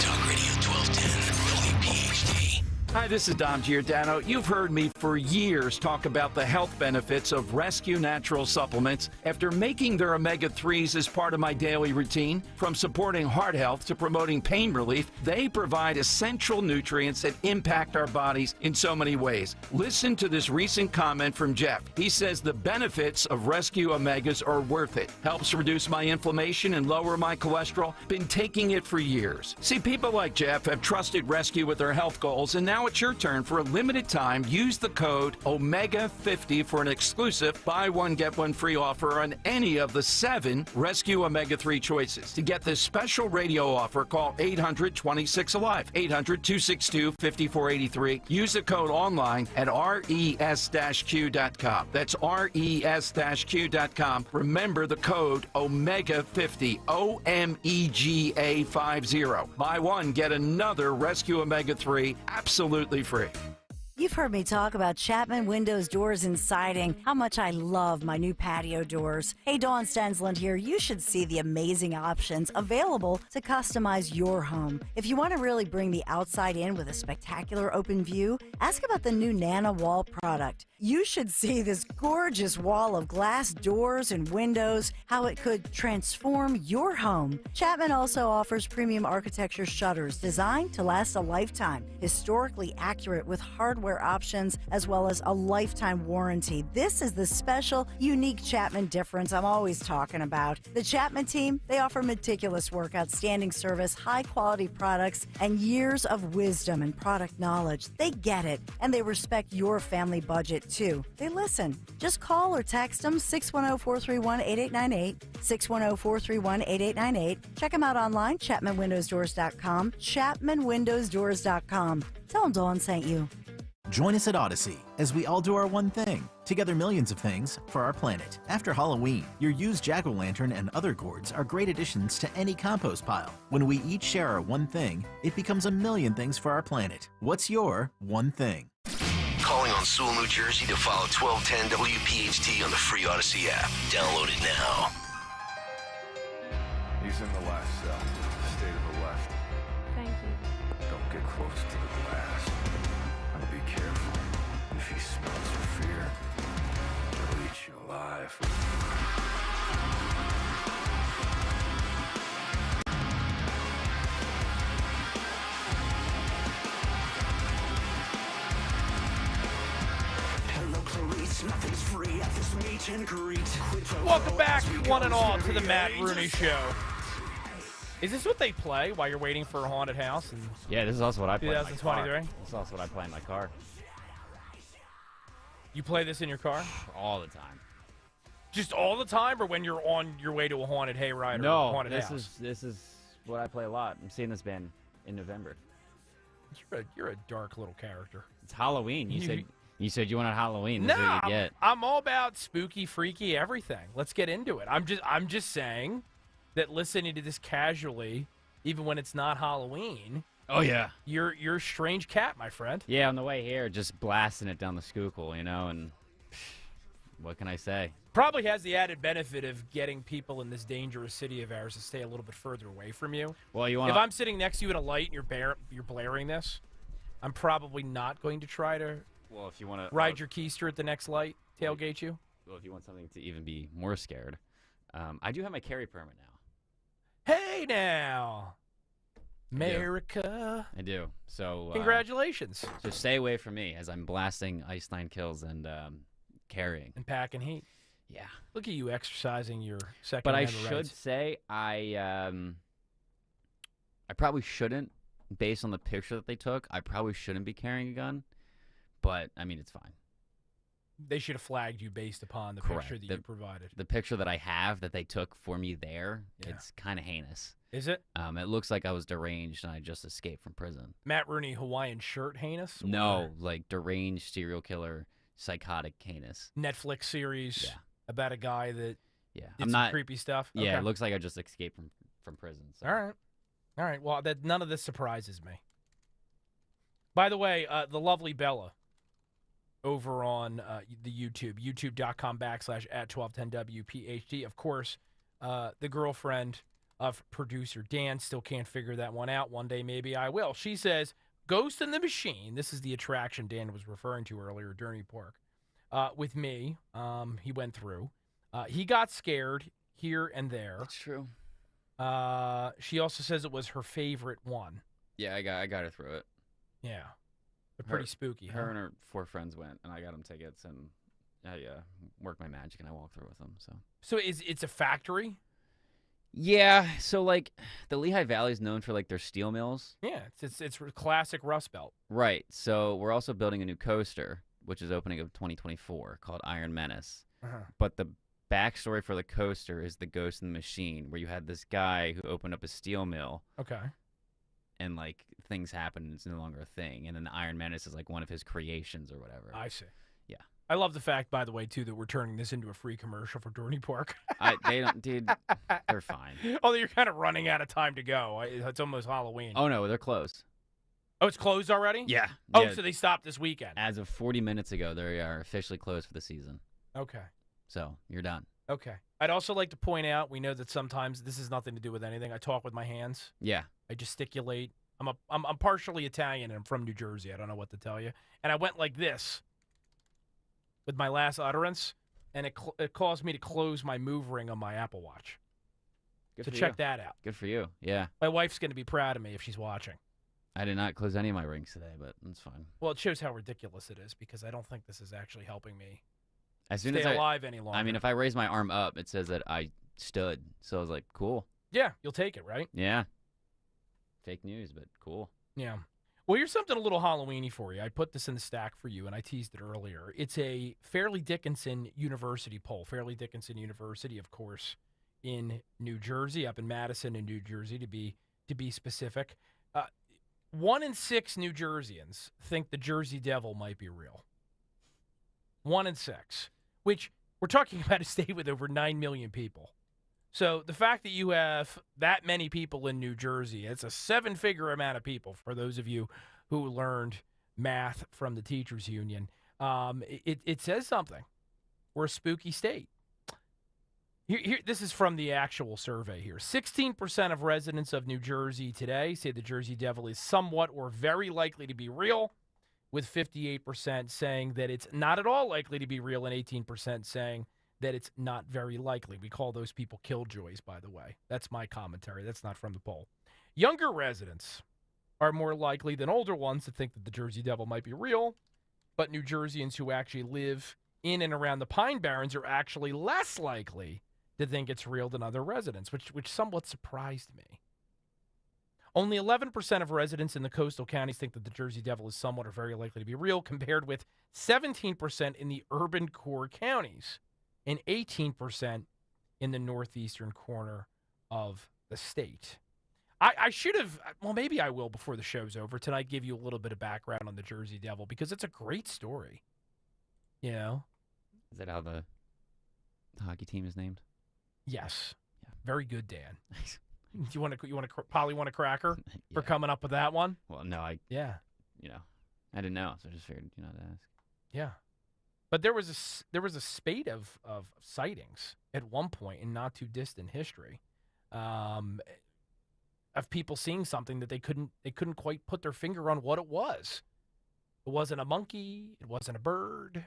Talk Radio 1210 WPHT. Hi, this is Dom Giordano. You've heard me for years talk about the health benefits of Rescue Natural Supplements. After making their omega-3s as part of my daily routine, from supporting heart health to promoting pain relief, they provide essential nutrients that impact our bodies in so many ways. Listen to this recent comment from Jeff. He says the benefits of Rescue Omegas are worth it. Helps reduce my inflammation and lower my cholesterol. Been taking it for years. See, people like Jeff have trusted Rescue with their health goals, and now it's your turn. For a limited time, use the code OMEGA50 for an exclusive buy one, get one free offer on any of the 7 Rescue Omega-3 choices. To get this special radio offer, call 800-26-ALIVE, 800-262-5483. Use the code online at res-q.com. That's res-q.com. Remember the code OMEGA50, OMEGA50. Buy one, get another Rescue Omega-3 absolutely free. You've heard me talk about Chapman Windows, Doors, and Siding, how much I love my new patio doors. Hey, Dawn Stensland here. You should see the amazing options available to customize your home. If you want to really bring the outside in with a spectacular open view, ask about the new Nana Wall product. You should see this gorgeous wall of glass doors and windows, how it could transform your home. Chapman also offers premium architecture shutters designed to last a lifetime, historically accurate with hardware options, as well as a lifetime warranty. This is the special, unique Chapman difference I'm always talking about. The Chapman team, they offer meticulous work, outstanding service, high-quality products, and years of wisdom and product knowledge. They get it, and they respect your family budget, too. They listen. Just call or text them 610-431-8898, 610-431-8898. Check them out online, ChapmanWindowsDoors.com, ChapmanWindowsDoors.com. Tell them Dawn sent you. Join us at Odyssey as we all do our one thing. Together millions of things for our planet. After Halloween, your used jack-o'-lantern and other gourds are great additions to any compost pile. When we each share our one thing, it becomes a million things for our planet. What's your one thing? Calling on Sewell, New Jersey to follow 1210 WPHT on the free Odyssey app. Download it now. He's in the last cell. Stay to the left. Thank you. Don't get close to the glass. And be careful. If he smells your fear, he'll eat you alive. Nothing's free at this meet and greet. Welcome back, one and all, to the Matt Rooney Show. Is this what they play while you're waiting for a haunted house? Yeah, this is also what I play in my 2023? car. This is also what I play in my car. You play this in your car? All the time. Just all the time, or when you're on your way to a haunted hayride or a haunted house? This is what I play a lot. I'm seeing this band in November. You're a dark little character. It's Halloween. You said you went on Halloween. This is what you get. I'm all about spooky, freaky, everything. Let's get into it. I'm just saying that listening to this casually, even when it's not Halloween. Oh yeah, you're a strange cat, my friend. Yeah, on the way here, just blasting it down the Schuylkill, and what can I say? Probably has the added benefit of getting people in this dangerous city of ours to stay a little bit further away from you. Well, if I'm sitting next to you at a light and you're blaring this, I'm probably not going to try to. Well, if you want to ride your keister at the next light, tailgate you. Well, if you want something to even be more scared, I do have my carry permit now. Hey now, America. I do. So congratulations. So stay away from me as I'm blasting Ice Nine Kills and carrying and packing heat. Yeah. Look at you exercising your Second But I Amendment should rights. say I probably shouldn't based on the picture that they took, I probably shouldn't be carrying a gun. But, I mean, it's fine. They should have flagged you based upon the Correct. picture that you provided. The picture that I have that they took for me there, it's kind of heinous. Is it? It looks like I was deranged and I just escaped from prison. Matt Rooney Hawaiian shirt heinous? No, like deranged serial killer, psychotic heinous. Netflix series about a guy that did I'm some not creepy stuff? Yeah, Okay. it looks like I just escaped from prison. So. All right. Well, none of this surprises me. By the way, the lovely Bella over on the youtube.com/@1210WPHD. Of course, the girlfriend of producer Dan still can't figure that one out. One day, maybe I will. She says, Ghost in the Machine. This is the attraction Dan was referring to earlier, Durning Park. With me, he went through. He got scared here and there. That's true. She also says it was her favorite one. Yeah, I got her through it. Yeah. They're pretty spooky, Her huh? and her 4 friends went, and I got them tickets, and I worked my magic, and I walked through with them. So it's a factory? Yeah, so like the Lehigh Valley is known for like their steel mills. Yeah, it's classic Rust Belt. Right. So we're also building a new coaster, which is opening of 2024, called Iron Menace. Uh-huh. But the backstory for the coaster is the Ghost in the Machine, where you had this guy who opened up a steel mill. Okay. And like things happen, and it's no longer a thing. And then the Iron Menace is like one of his creations or whatever. I see. Yeah. I love the fact, by the way, too, that we're turning this into a free commercial for Durning Park. They don't, dude. They're fine. Although you're kind of running out of time to go. It's almost Halloween. Oh no, they're closed. Oh, it's closed already? Yeah. Oh, yeah. so they stopped this weekend. As of 40 minutes ago, they are officially closed for the season. Okay. So you're done. Okay. I'd also like to point out, we know that sometimes this has nothing to do with anything. I talk with my hands. Yeah. I gesticulate. I'm partially Italian and I'm from New Jersey. I don't know what to tell you. And I went like this with my last utterance, and it caused me to close my move ring on my Apple Watch. Good So for check you. that out. Good for you. Yeah. My wife's going to be proud of me if she's watching. I did not close any of my rings today, but that's fine. Well, it shows how ridiculous it is because I don't think this is actually helping me As soon stay as I, alive any longer. I mean, if I raise my arm up, it says that I stood. So I was like, cool. Yeah, you'll take it, right? Yeah. Fake news, but cool. Yeah. Well, here's something a little Halloween-y for you. I put this in the stack for you, and I teased it earlier. It's a Fairleigh Dickinson University poll. Fairleigh Dickinson University, of course, in New Jersey, up in Madison in New Jersey, to be specific. 1 in 6 New Jerseyans think the Jersey Devil might be real. 1 in 6, which we're talking about a state with over 9 million people. So the fact that you have that many people in New Jersey, it's a 7-figure amount of people for those of you who learned math from the teachers union. It says something. We're a spooky state. Here, this is from the actual survey here. 16% of residents of New Jersey today say the Jersey Devil is somewhat or very likely to be real, with 58% saying that it's not at all likely to be real and 18% saying that it's not very likely. We call those people killjoys, by the way. That's my commentary. That's not from the poll. Younger residents are more likely than older ones to think that the Jersey Devil might be real, but New Jerseyans who actually live in and around the Pine Barrens are actually less likely to think it's real than other residents, which somewhat surprised me. Only 11% of residents in the coastal counties think that the Jersey Devil is somewhat or very likely to be real, compared with 17% in the urban core counties and 18% in the northeastern corner of the state. I should have, well, maybe I will before the show's over tonight, give you a little bit of background on the Jersey Devil, because it's a great story. You know? Is that how the hockey team is named? Yes. Yeah. Very good, Dan. Do you want to Polly want a cracker for coming up with that one? Well, no, I didn't know, so I just figured to ask. Yeah. But there was a spate of sightings at one point in not too distant history, of people seeing something that they couldn't quite put their finger on what it was. It wasn't a monkey. It wasn't a bird.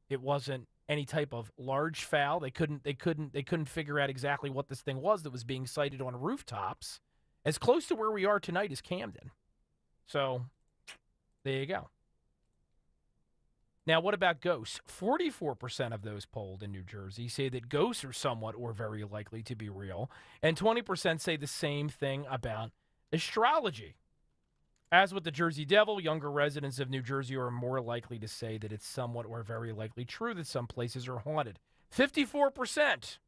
It wasn't any type of large fowl. They couldn't figure out exactly what this thing was that was being sighted on rooftops as close to where we are tonight as Camden. So there you go. Now, what about ghosts? 44% of those polled in New Jersey say that ghosts are somewhat or very likely to be real, and 20% say the same thing about Astrology. As with the Jersey Devil, younger residents of New Jersey are more likely to say that it's somewhat or very likely true that some places are haunted. 54%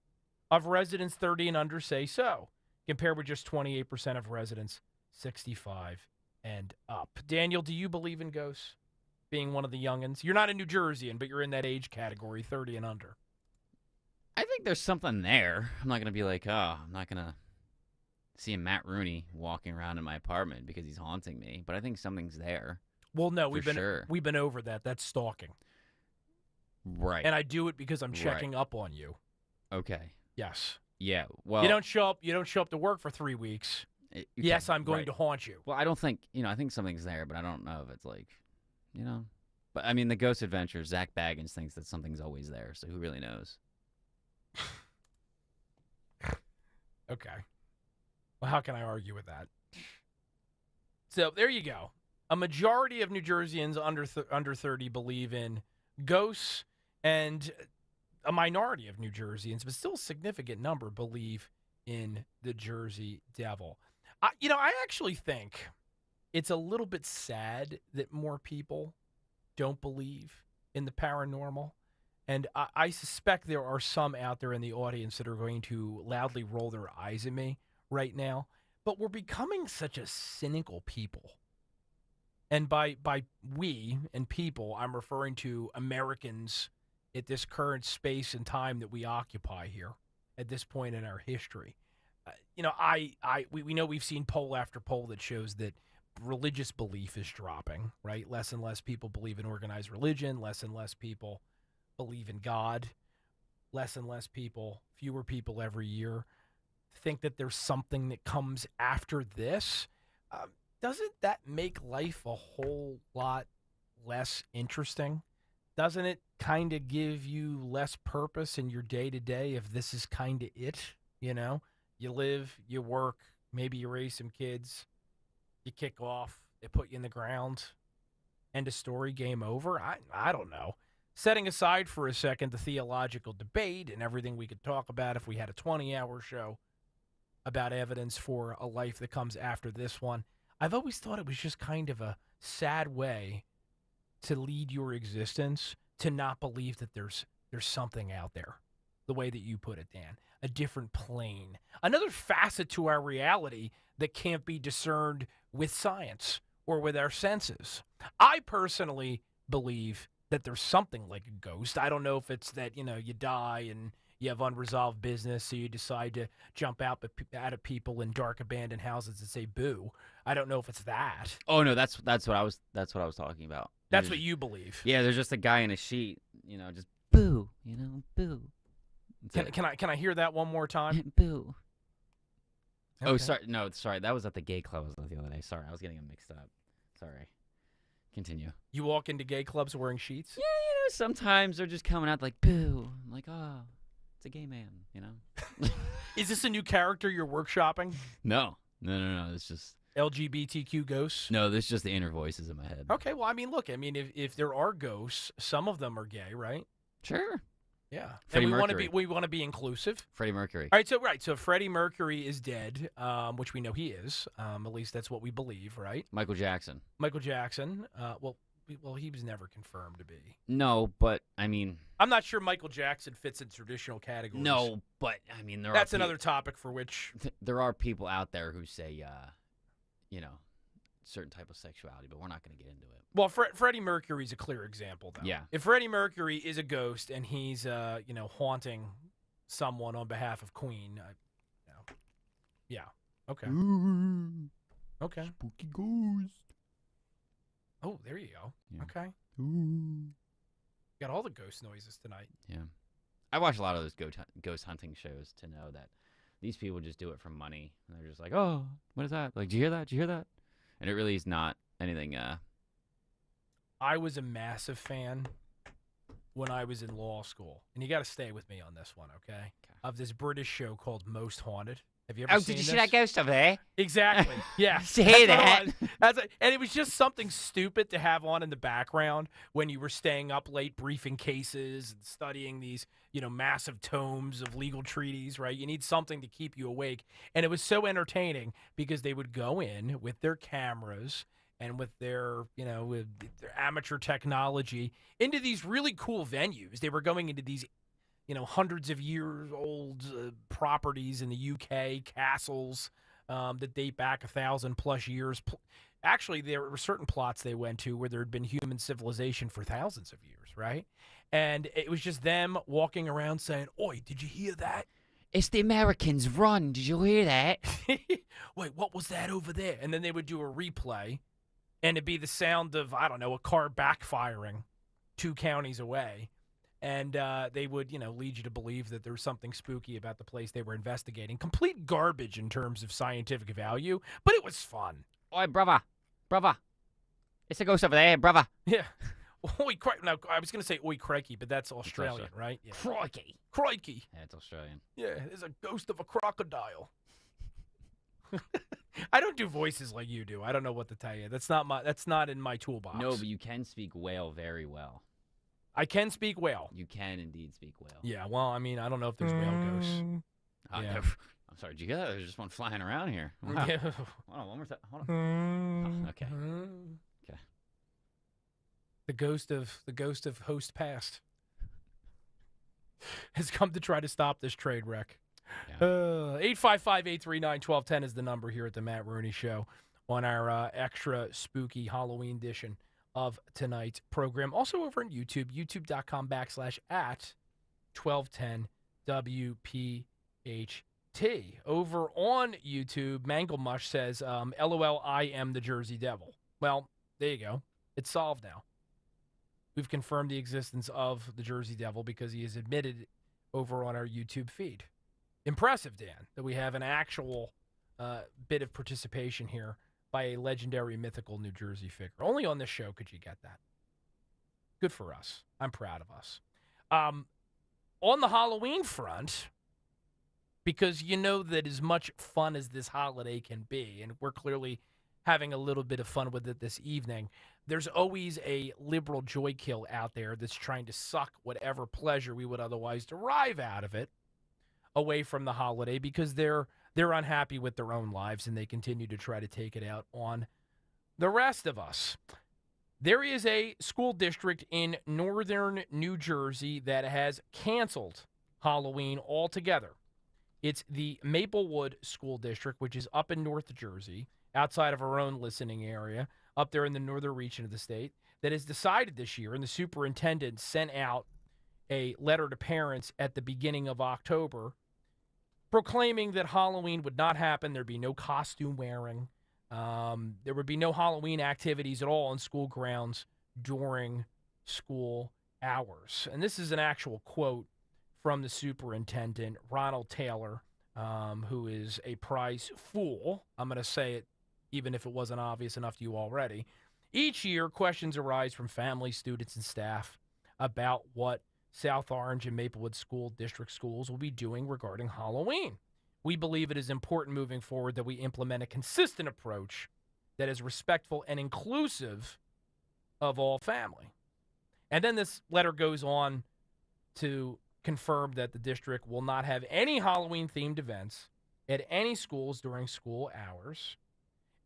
of residents 30 and under say so, compared with just 28% of residents 65 and up. Daniel, do you believe in ghosts? Being one of the youngins. You're not a New Jerseyan, but you're in that age category, 30 and under. I think there's something there. I'm not going to be like, oh, I'm not going to see a Matt Rooney walking around in my apartment because he's haunting me. But I think something's there. Well, no, we've sure. been over that. That's stalking. Right. And I do it because I'm checking up on you. Okay. Yes. Yeah. Well, you don't show up to work for 3 weeks. Yes, I'm going to haunt you. Well, I don't think, I think something's there, but I don't know if it's like, But, I mean, the Ghost Adventure, Zach Baggins thinks that something's always there, so who really knows? Okay. Well, how can I argue with that? So, there you go. A majority of New Jerseyans under 30 believe in ghosts, and a minority of New Jerseyans, but still a significant number, believe in the Jersey Devil. I actually think it's a little bit sad that more people don't believe in the paranormal. And I suspect there are some out there in the audience that are going to loudly roll their eyes at me right now. But we're becoming such a cynical people. And by we and people, I'm referring to Americans at this current space and time that we occupy here at this point in our history. We know we've seen poll after poll that shows that religious belief is dropping, right? Less and less people believe in organized religion. Less and less people believe in God. Less and less people, fewer people every year, think that there's something that comes after this. Doesn't that make life a whole lot less interesting? Doesn't it kind of give you less purpose in your day-to-day if this is kind of it, You live, you work, maybe you raise some kids, you kick off, they put you in the ground, end of story, game over? I don't know. Setting aside for a second the theological debate and everything we could talk about if we had a 20-hour show about evidence for a life that comes after this one, I've always thought it was just kind of a sad way to lead your existence, to not believe that there's something out there, the way that you put it, Dan. A different plane, another facet to our reality that can't be discerned with science or with our senses. I personally believe that there's something like a ghost. I don't know if it's that, you die and you have unresolved business, so you decide to jump out at people in dark abandoned houses and say boo. I don't know if it's that. Oh no, that's what I was talking about. That's what you believe. Yeah, there's just a guy in a sheet, just boo, boo. Can I hear that one more time? Boo. Okay. Oh, sorry. That was at the gay club the other day. Sorry, I was getting them mixed up. Sorry. Continue. You walk into gay clubs wearing sheets? Yeah, sometimes they're just coming out like boo. I'm like, oh, it's a gay man, Is this a new character you're workshopping? No. It's just LGBTQ ghosts? No, this is just the inner voices in my head. Okay, well, if there are ghosts, some of them are gay, right? Sure. Yeah, Freddie and Mercury. we want to be inclusive. Freddie Mercury. All right, so Freddie Mercury is dead, which we know he is. At least that's what we believe, right? Michael Jackson. Well, he was never confirmed to be. No, but I'm not sure Michael Jackson fits in traditional categories. No, but that's another topic for which there are people out there who say, certain type of sexuality, but we're not going to get into it. Well, Freddie Mercury's a clear example, though. Yeah. If Freddie Mercury is a ghost and he's, haunting someone on behalf of Queen, yeah, okay. Ooh, okay. Spooky ghost. Oh, there you go. Yeah. Okay. Ooh. Got all the ghost noises tonight. Yeah. I watch a lot of those ghost hunting shows to know that these people just do it for money. And they're just like, oh, what is that? Like, did you hear that? Did you hear that? And it really is not anything. I was a massive fan when I was in law school. And you got to stay with me on this one, okay? Of this British show called Most Haunted. Have you ever seen did you this? see that ghost over there? Exactly. Yeah. See that? That's what it was. Yeah. See That's what it that? was. And it was just something stupid to have on in the background when you were staying up late briefing cases and studying these, massive tomes of legal treaties, right? You need something to keep you awake. And it was so entertaining because they would go in with their cameras and with their, with their amateur technology into these really cool venues. They were going into these hundreds of years old properties in the UK, castles that date back 1,000+ years. Actually, there were certain plots they went to where there had been human civilization for thousands of years, right? And it was just them walking around saying, "Oi, did you hear that? It's the Americans. Run. Did you hear that? Wait, what was that over there?" And then they would do a replay, and it'd be the sound of, I don't know, a car backfiring 2 counties away. And they would, lead you to believe that there was something spooky about the place they were investigating. Complete garbage in terms of scientific value, but it was fun. Oi, brother. It's a ghost over there, brother. Yeah. Oi, crikey. Now, I was going to say oi, crikey, but that's Australian, right? Yeah. Crikey. Crikey. Yeah, it's Australian. Yeah, there's a ghost of a crocodile. I don't do voices like you do. I don't know what to tell you. That's not in my toolbox. No, but you can speak whale very well. I can speak whale. You can indeed speak whale. Yeah, well, I mean, I don't know if there's whale ghosts. Yeah. I'm sorry, did you get that? There's just one flying around here. Wow. Yeah. Hold on, one more time. Hold on. Oh, okay. Okay. The ghost of host past has come to try to stop this trade wreck. 855-839-1210 is the number here at the Matt Rooney Show on our extra spooky Halloween edition of tonight's program. Also over on YouTube, youtube.com/@1210WPHT. Over on YouTube, Manglemush says, LOL, I am the Jersey Devil. Well, there you go. It's solved now. We've confirmed the existence of the Jersey Devil because he is admitted over on our YouTube feed. Impressive, Dan, that we have an actual bit of participation here by a legendary mythical New Jersey figure. Only on this show could you get that. Good for us. I'm proud of us. On the Halloween front, because you know that as much fun as this holiday can be, and we're clearly having a little bit of fun with it this evening, there's always a liberal joy kill out there that's trying to suck whatever pleasure we would otherwise derive out of it away from the holiday because they're unhappy with their own lives and they continue to try to take it out on the rest of us. There is a school district in northern New Jersey that has canceled Halloween altogether. It's the Maplewood School District, which is up in North Jersey, outside of our own listening area, up there in the northern region of the state, that has decided this year, and the superintendent sent out a letter to parents at the beginning of October proclaiming that Halloween would not happen. There'd be no costume wearing. There would be no Halloween activities at all on school grounds during school hours. And this is an actual quote from the superintendent, Ronald Taylor, who is a prize fool. I'm going to say it even if it wasn't obvious enough to you already. Each year, questions arise from families, students, and staff about what South Orange and Maplewood School District schools will be doing regarding Halloween. We believe it is important moving forward that we implement a consistent approach that is respectful and inclusive of all family. And then this letter goes on to confirm that the district will not have any Halloween-themed events at any schools during school hours,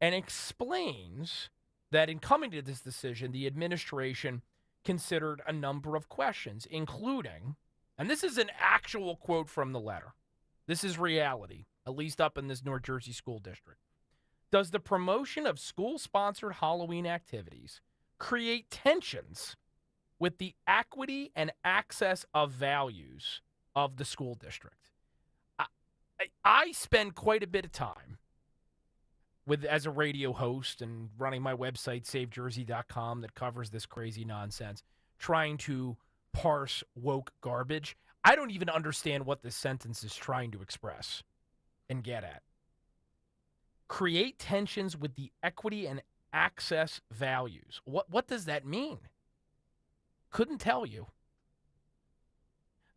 and explains that in coming to this decision, the administration considered a number of questions, including, and this is an actual quote from the letter, this is reality, at least up in this North Jersey school district. Does the promotion of school-sponsored Halloween activities create tensions with the equity and access of values of the school district? I spend quite a bit of time as a radio host and running my website, SaveJersey.com, that covers this crazy nonsense, trying to parse woke garbage. I don't even understand what this sentence is trying to express and get at. Create tensions with the equity and access values. What does that mean? Couldn't tell you.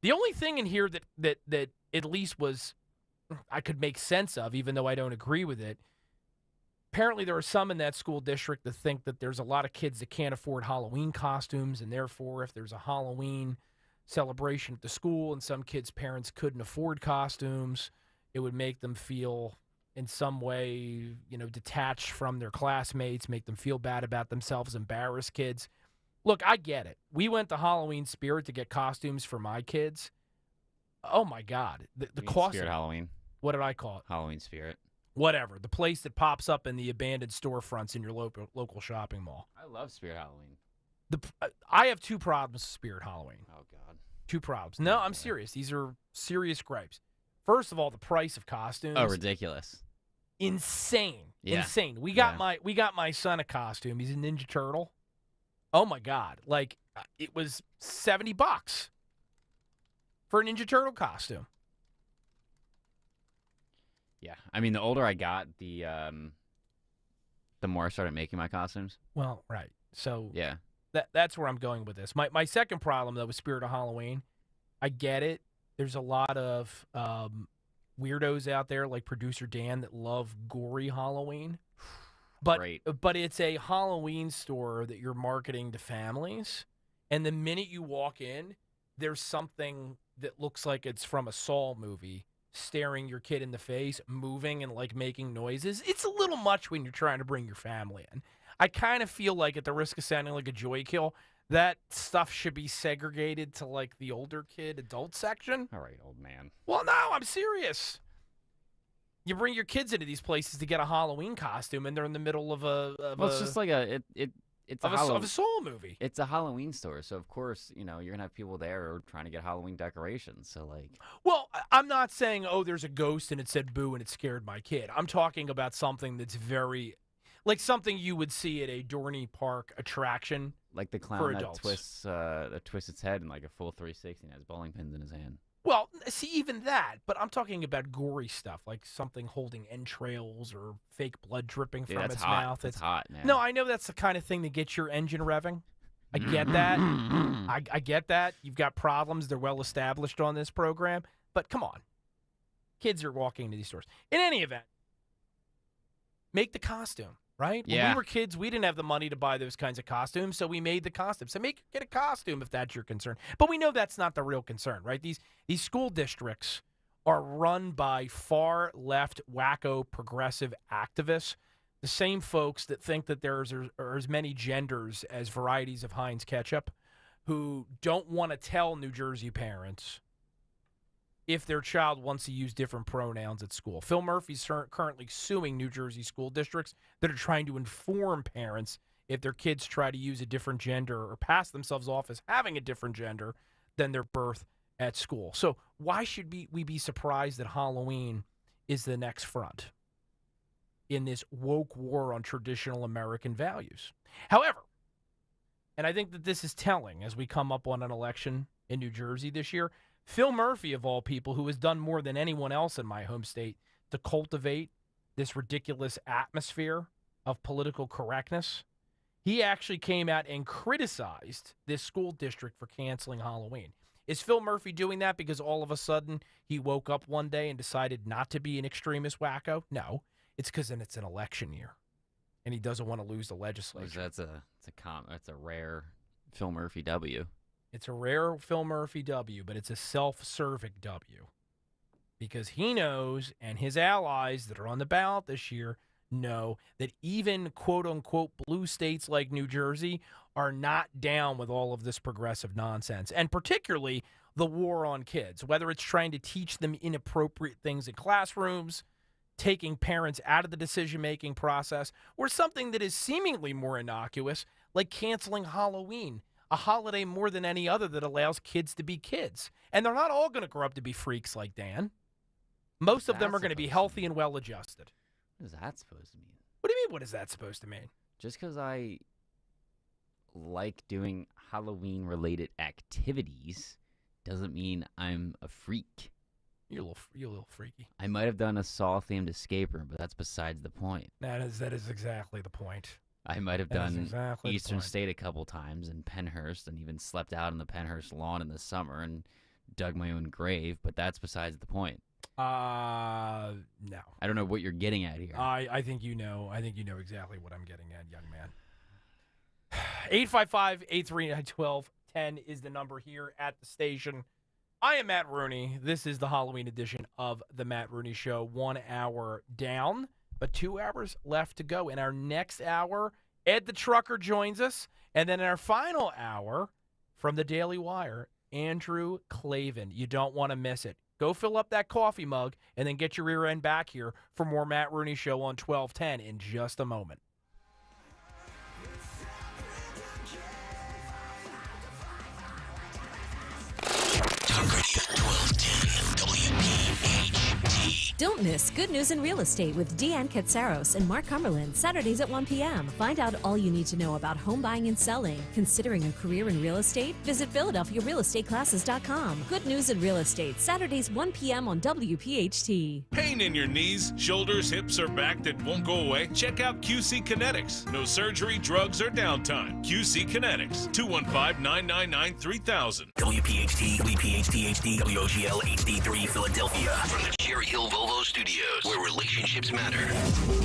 The only thing in here that at least was I could make sense of, even though I don't agree with it. Apparently, there are some in that school district that think that there's a lot of kids that can't afford Halloween costumes, and therefore, if there's a Halloween celebration at the school and some kids' parents couldn't afford costumes, it would make them feel in some way, detached from their classmates, make them feel bad about themselves, embarrass kids. Look, I get it. We went to Halloween Spirit to get costumes for my kids. Oh, my God. The cost. Spirit Halloween. What did I call it? Halloween Spirit. Whatever. The place that pops up in the abandoned storefronts in your local shopping mall. I love Spirit Halloween. I have two problems with Spirit Halloween. Oh, God. Two problems. No, I'm serious. These are serious gripes. First of all, the price of costumes. Oh, ridiculous. Insane. Yeah. Insane. We got my son a costume. He's a Ninja Turtle. Oh, my God. Like, it was $70 for a Ninja Turtle costume. Yeah, I mean, the older I got, the more I started making my costumes. Well, right. So yeah, that's where I'm going with this. My second problem, though, with Spirit of Halloween, I get it. There's a lot of weirdos out there like producer Dan that love gory Halloween. But it's a Halloween store that you're marketing to families. And the minute you walk in, there's something that looks like it's from a Saw movie staring your kid in the face, moving and like making noises. It's a little much when you're trying to bring your family in. I kind of feel like, at the risk of sounding like a joy kill, that stuff should be segregated to like the older kid adult section. All right, old man. Well, no, I'm serious. You bring your kids into these places to get a Halloween costume, and they're in the middle of it's just like it's a Saw movie. It's a Halloween store, so of course, you're gonna have people there trying to get Halloween decorations. So like, well, I'm not saying, oh, there's a ghost and it said boo and it scared my kid. I'm talking about something that's very, like something you would see at a Dorney Park attraction, like the clown that twists its head in like a full 360 and has bowling pins in his hand. Well, see, even that, but I'm talking about gory stuff, like something holding entrails or fake blood dripping from its mouth. It's hot, man. No, I know that's the kind of thing that gets your engine revving. I get that. I get that. You've got problems. They're well established on this program. But come on. Kids are walking into these stores. In any event, make the costume, right? Yeah. When we were kids, we didn't have the money to buy those kinds of costumes, so we made the costume. So get a costume if that's your concern. But we know that's not the real concern, right? These school districts are run by far left, wacko, progressive activists, the same folks that think that there are as many genders as varieties of Heinz ketchup, who don't want to tell New Jersey parents if their child wants to use different pronouns at school. Phil Murphy's currently suing New Jersey school districts that are trying to inform parents if their kids try to use a different gender or pass themselves off as having a different gender than their birth at school. So why should we be surprised that Halloween is the next front in this woke war on traditional American values? However, and I think that this is telling as we come up on an election in New Jersey this year, Phil Murphy, of all people, who has done more than anyone else in my home state to cultivate this ridiculous atmosphere of political correctness, he actually came out and criticized this school district for canceling Halloween. Is Phil Murphy doing that because all of a sudden he woke up one day and decided not to be an extremist wacko? No. It's because then it's an election year, and he doesn't want to lose the legislature. That's a rare Phil Murphy W. It's a rare Phil Murphy W, but it's a self-serving W, because he knows, and his allies that are on the ballot this year know, that even quote-unquote blue states like New Jersey are not down with all of this progressive nonsense, and particularly the war on kids, whether it's trying to teach them inappropriate things in classrooms, taking parents out of the decision-making process, or something that is seemingly more innocuous, like canceling Halloween, a holiday more than any other that allows kids to be kids. And they're not all going to grow up to be freaks like Dan. Most of them are going to be healthy and well-adjusted. What is that supposed to mean? What do you mean, what is that supposed to mean? Just because I like doing Halloween-related activities doesn't mean I'm a freak. You're a little freaky. I might have done a Saw-themed escape room, but that's besides the point. That is exactly the point. I might have done Eastern State a couple times and Pennhurst, and even slept out on the Pennhurst lawn in the summer and dug my own grave, but that's besides the point. No. I don't know what you're getting at here. I think you know. I think you know exactly what I'm getting at, young man. 855-839-1210 is the number here at the station. I am Matt Rooney. This is the Halloween edition of the Matt Rooney Show. 1 hour down, but 2 hours left to go. In our next hour, Ed the Trucker joins us. And then in our final hour, from the Daily Wire, Andrew Klavan. You don't want to miss it. Go fill up that coffee mug and then get your rear end back here for more Matt Rooney Show on 1210 in just a moment. Talk Radio 1210 WPHT. Don't miss Good News in Real Estate with Deanne Katsaros and Mark Cumberland, Saturdays at 1 p.m. Find out all you need to know about home buying and selling. Considering a career in real estate? Visit PhiladelphiaRealEstateClasses.com. Good News in Real Estate, Saturdays 1 p.m. on WPHT. Pain in your knees, shoulders, hips, or back that won't go away? Check out QC Kinetics. No surgery, drugs, or downtime. QC Kinetics, 215-999-3000. WPHT, WPHT HD, WOGL HD3 Philadelphia. From the Cherry Hill Volvo Studios, where relationships matter.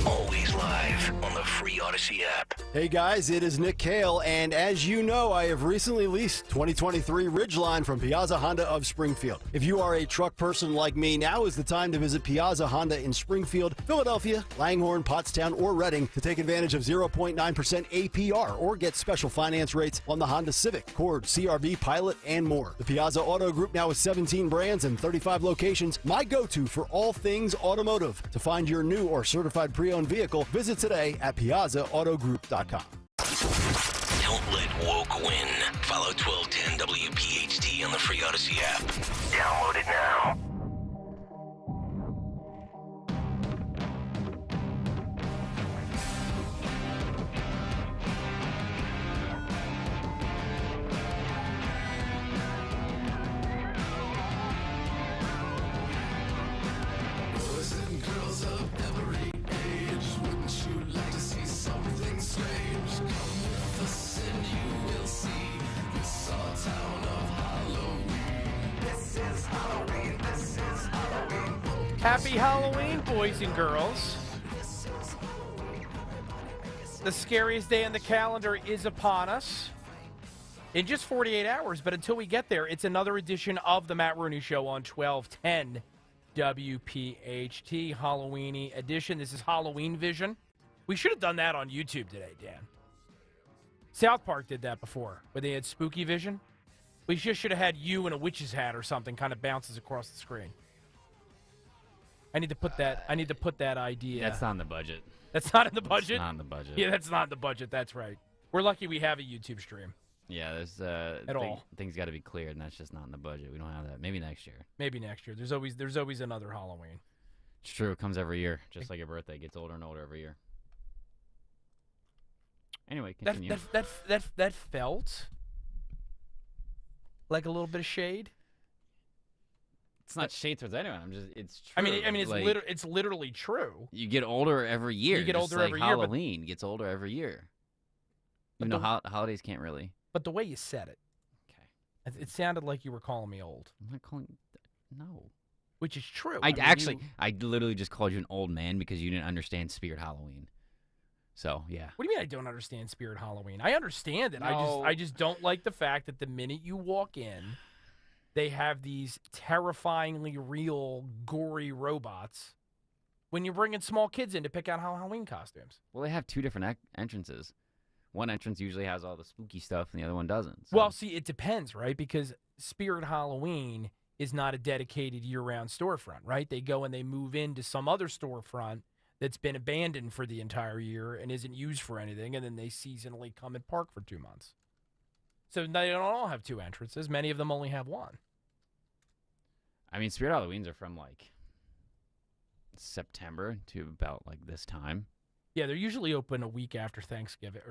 Always live on the free Odyssey app. Hey guys, it is Nick Cale, and as you know, I have recently leased 2023 Ridgeline from Piazza Honda of Springfield. If you are a truck person like me, now is the time to visit Piazza Honda in Springfield, Philadelphia, Langhorne, Pottstown, or Reading to take advantage of 0.9% APR or get special finance rates on the Honda Civic, Accord, CR-V, Pilot, and more. The Piazza Auto Group now with 17 brands and 35 locations, my go-to for all things automotive. To find your new or certified pre-owned vehicle, visit today at piazzaautogroup.com. Don't let woke win. Follow 1210 WPHT on the free Odyssey app. Download it now. Boys and girls of every age, wouldn't you like to see something strange? Come with us and you will see this our town of Halloween. This is Halloween, this is Halloween. Happy Halloween, boys and girls. The scariest day on the calendar is upon us in just 48 hours, but until we get there, it's another edition of the Matt Rooney Show on 1210 WPHT, Halloweeny edition. This is Halloween Vision. We should have done that on YouTube today, Dan. South Park did that before, where they had Spooky Vision. We just should have had you in a witch's hat or something kind of bounces across the screen. I need to put that idea. That's not in the budget. That's not in the budget? It's not in the budget. Yeah, that's not in the budget. That's right. We're lucky we have a YouTube stream. Yeah, there's things got to be cleared, and that's just not in the budget. We don't have that. Maybe next year. Maybe next year. There's always another Halloween. It's true. It comes every year, just like your birthday. It gets older and older every year. Anyway, continue. That felt like a little bit of shade. It's not shade towards anyone. It's true. I mean, it's literally true. You get older every year. You get just older like every year. Halloween gets older every year. Even though holidays can't really. But the way you said it, okay, it sounded like you were calling me old. I'm not calling. No. Which is true. I literally just called you an old man because you didn't understand Spirit Halloween. So yeah. What do you mean I don't understand Spirit Halloween? I understand it. No. I just don't like the fact that the minute you walk in, they have these terrifyingly real, gory robots. When you're bringing small kids in to pick out Halloween costumes. Well, they have two different entrances. One entrance usually has all the spooky stuff, and the other one doesn't. So. Well, see, it depends, right? Because Spirit Halloween is not a dedicated year-round storefront, right? They go and they move into some other storefront that's been abandoned for the entire year and isn't used for anything, and then they seasonally come and park for 2 months. So they don't all have two entrances. Many of them only have one. I mean, Spirit Halloweens are from, like, September to about, like, this time. Yeah, they're usually open a week after Thanksgiving,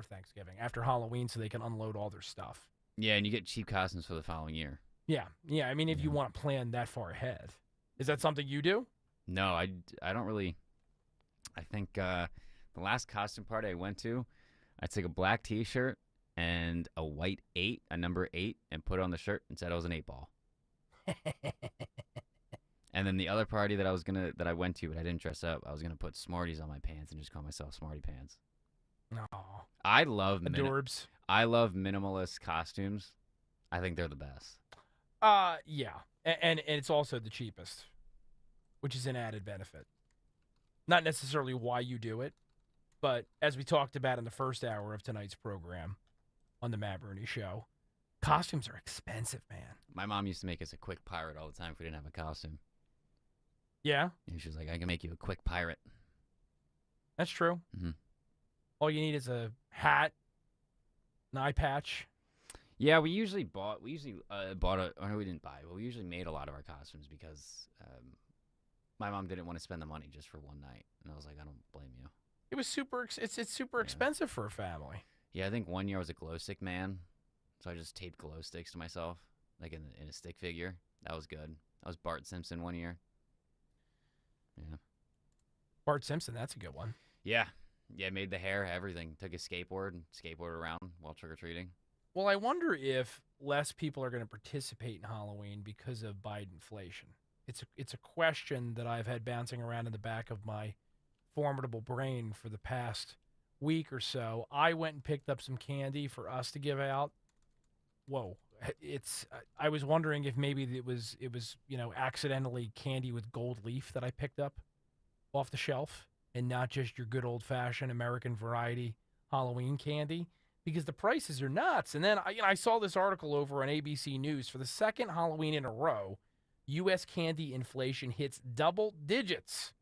after Halloween, so they can unload all their stuff. Yeah, and you get cheap costumes for the following year. Yeah. I mean, if you want to plan that far ahead. Is that something you do? No, I don't really. I think the last costume party I went to, I took a black T-shirt and a white 8, a number 8, and put it on the shirt and said I was an 8 ball. And then the other party that I went to, but I didn't dress up, I was gonna put Smarties on my pants and just call myself Smarty Pants. No. I love Adorbs. I love minimalist costumes. I think they're the best. Yeah, and it's also the cheapest, which is an added benefit. Not necessarily why you do it, but as we talked about in the first hour of tonight's program on the Matt Rooney Show, costumes are expensive, man. My mom used to make us a quick pirate all the time if we didn't have a costume. Yeah? And she was like, I can make you a quick pirate. That's true. Mm-hmm. All you need is a hat, an eye patch. Yeah, we usually bought or no, we didn't buy, but we usually made a lot of our costumes because my mom didn't want to spend the money just for one night. And I was like, I don't blame you. It was it's super expensive for a family. Yeah, I think one year I was a glow stick man. So I just taped glow sticks to myself, like in a stick figure. That was good. I was Bart Simpson one year. Yeah. Bart Simpson, that's a good one. Yeah. Yeah, made the hair, everything. Took a skateboard and skateboarded around while trick-or-treating. Well, I wonder if less people are going to participate in Halloween because of Bidenflation. It's a question that I've had bouncing around in the back of my formidable brain for the past week or so. I went and picked up some candy for us to give out. Whoa. I was wondering if maybe it was accidentally candy with gold leaf that I picked up off the shelf and not just your good old-fashioned American variety Halloween candy, because the prices are nuts. And then I saw this article over on ABC News. For the second Halloween in a row, U.S. candy inflation hits double digits.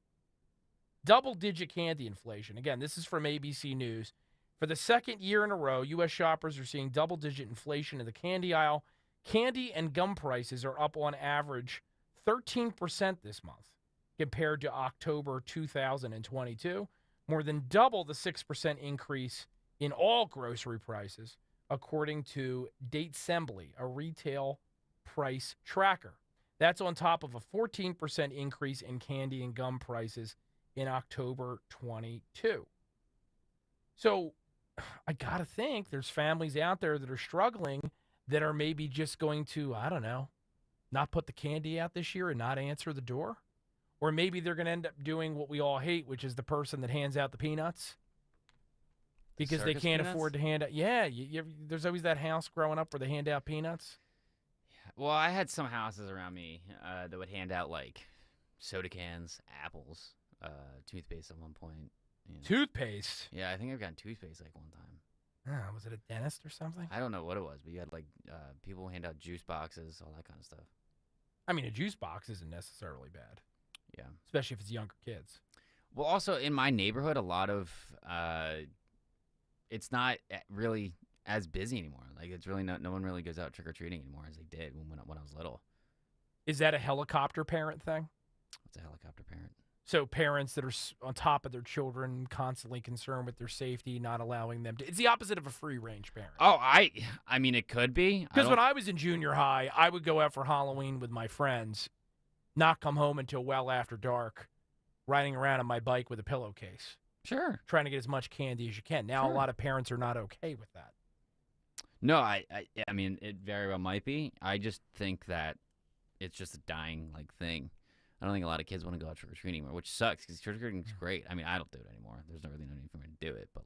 Double-digit candy inflation. Again, this is from ABC News. For the second year in a row, U.S. shoppers are seeing double-digit inflation in the candy aisle. Candy and gum prices are up on average 13% this month compared to October 2022, more than double the 6% increase in all grocery prices, according to Datesembly, a retail price tracker. That's on top of a 14% increase in candy and gum prices in October 22. So I got to think there's families out there that are struggling that are maybe just going to, I don't know, not put the candy out this year and not answer the door. Or maybe they're going to end up doing what we all hate, which is the person that hands out the peanuts because they can't afford to hand out. Yeah, there's always that house growing up where they hand out peanuts. Yeah. Well, I had some houses around me that would hand out like soda cans, apples, toothpaste at one point. You know. Toothpaste? Yeah, I think I've gotten toothpaste like one time. Was it a dentist or something? I don't know what it was, but you had like people hand out juice boxes, all that kind of stuff. I mean, a juice box isn't necessarily bad. Yeah. Especially if it's younger kids. Well, also in my neighborhood, a lot of it's not really as busy anymore. Like it's really no one really goes out trick-or-treating anymore as they did when I was little. Is that a helicopter parent thing? What's a helicopter parent? So parents that are on top of their children, constantly concerned with their safety, not allowing them to. It's the opposite of a free-range parent. Oh, I mean, it could be. Because when I was in junior high, I would go out for Halloween with my friends, not come home until well after dark, riding around on my bike with a pillowcase. Sure. Trying to get as much candy as you can. Now, a lot of parents are not okay with that. No, I mean, it very well might be. I just think that it's just a dying thing. I don't think a lot of kids want to go out trick-or-treating anymore, which sucks because trick-or-treating is great. I mean, I don't do it anymore. There's not really no need for me to do it, but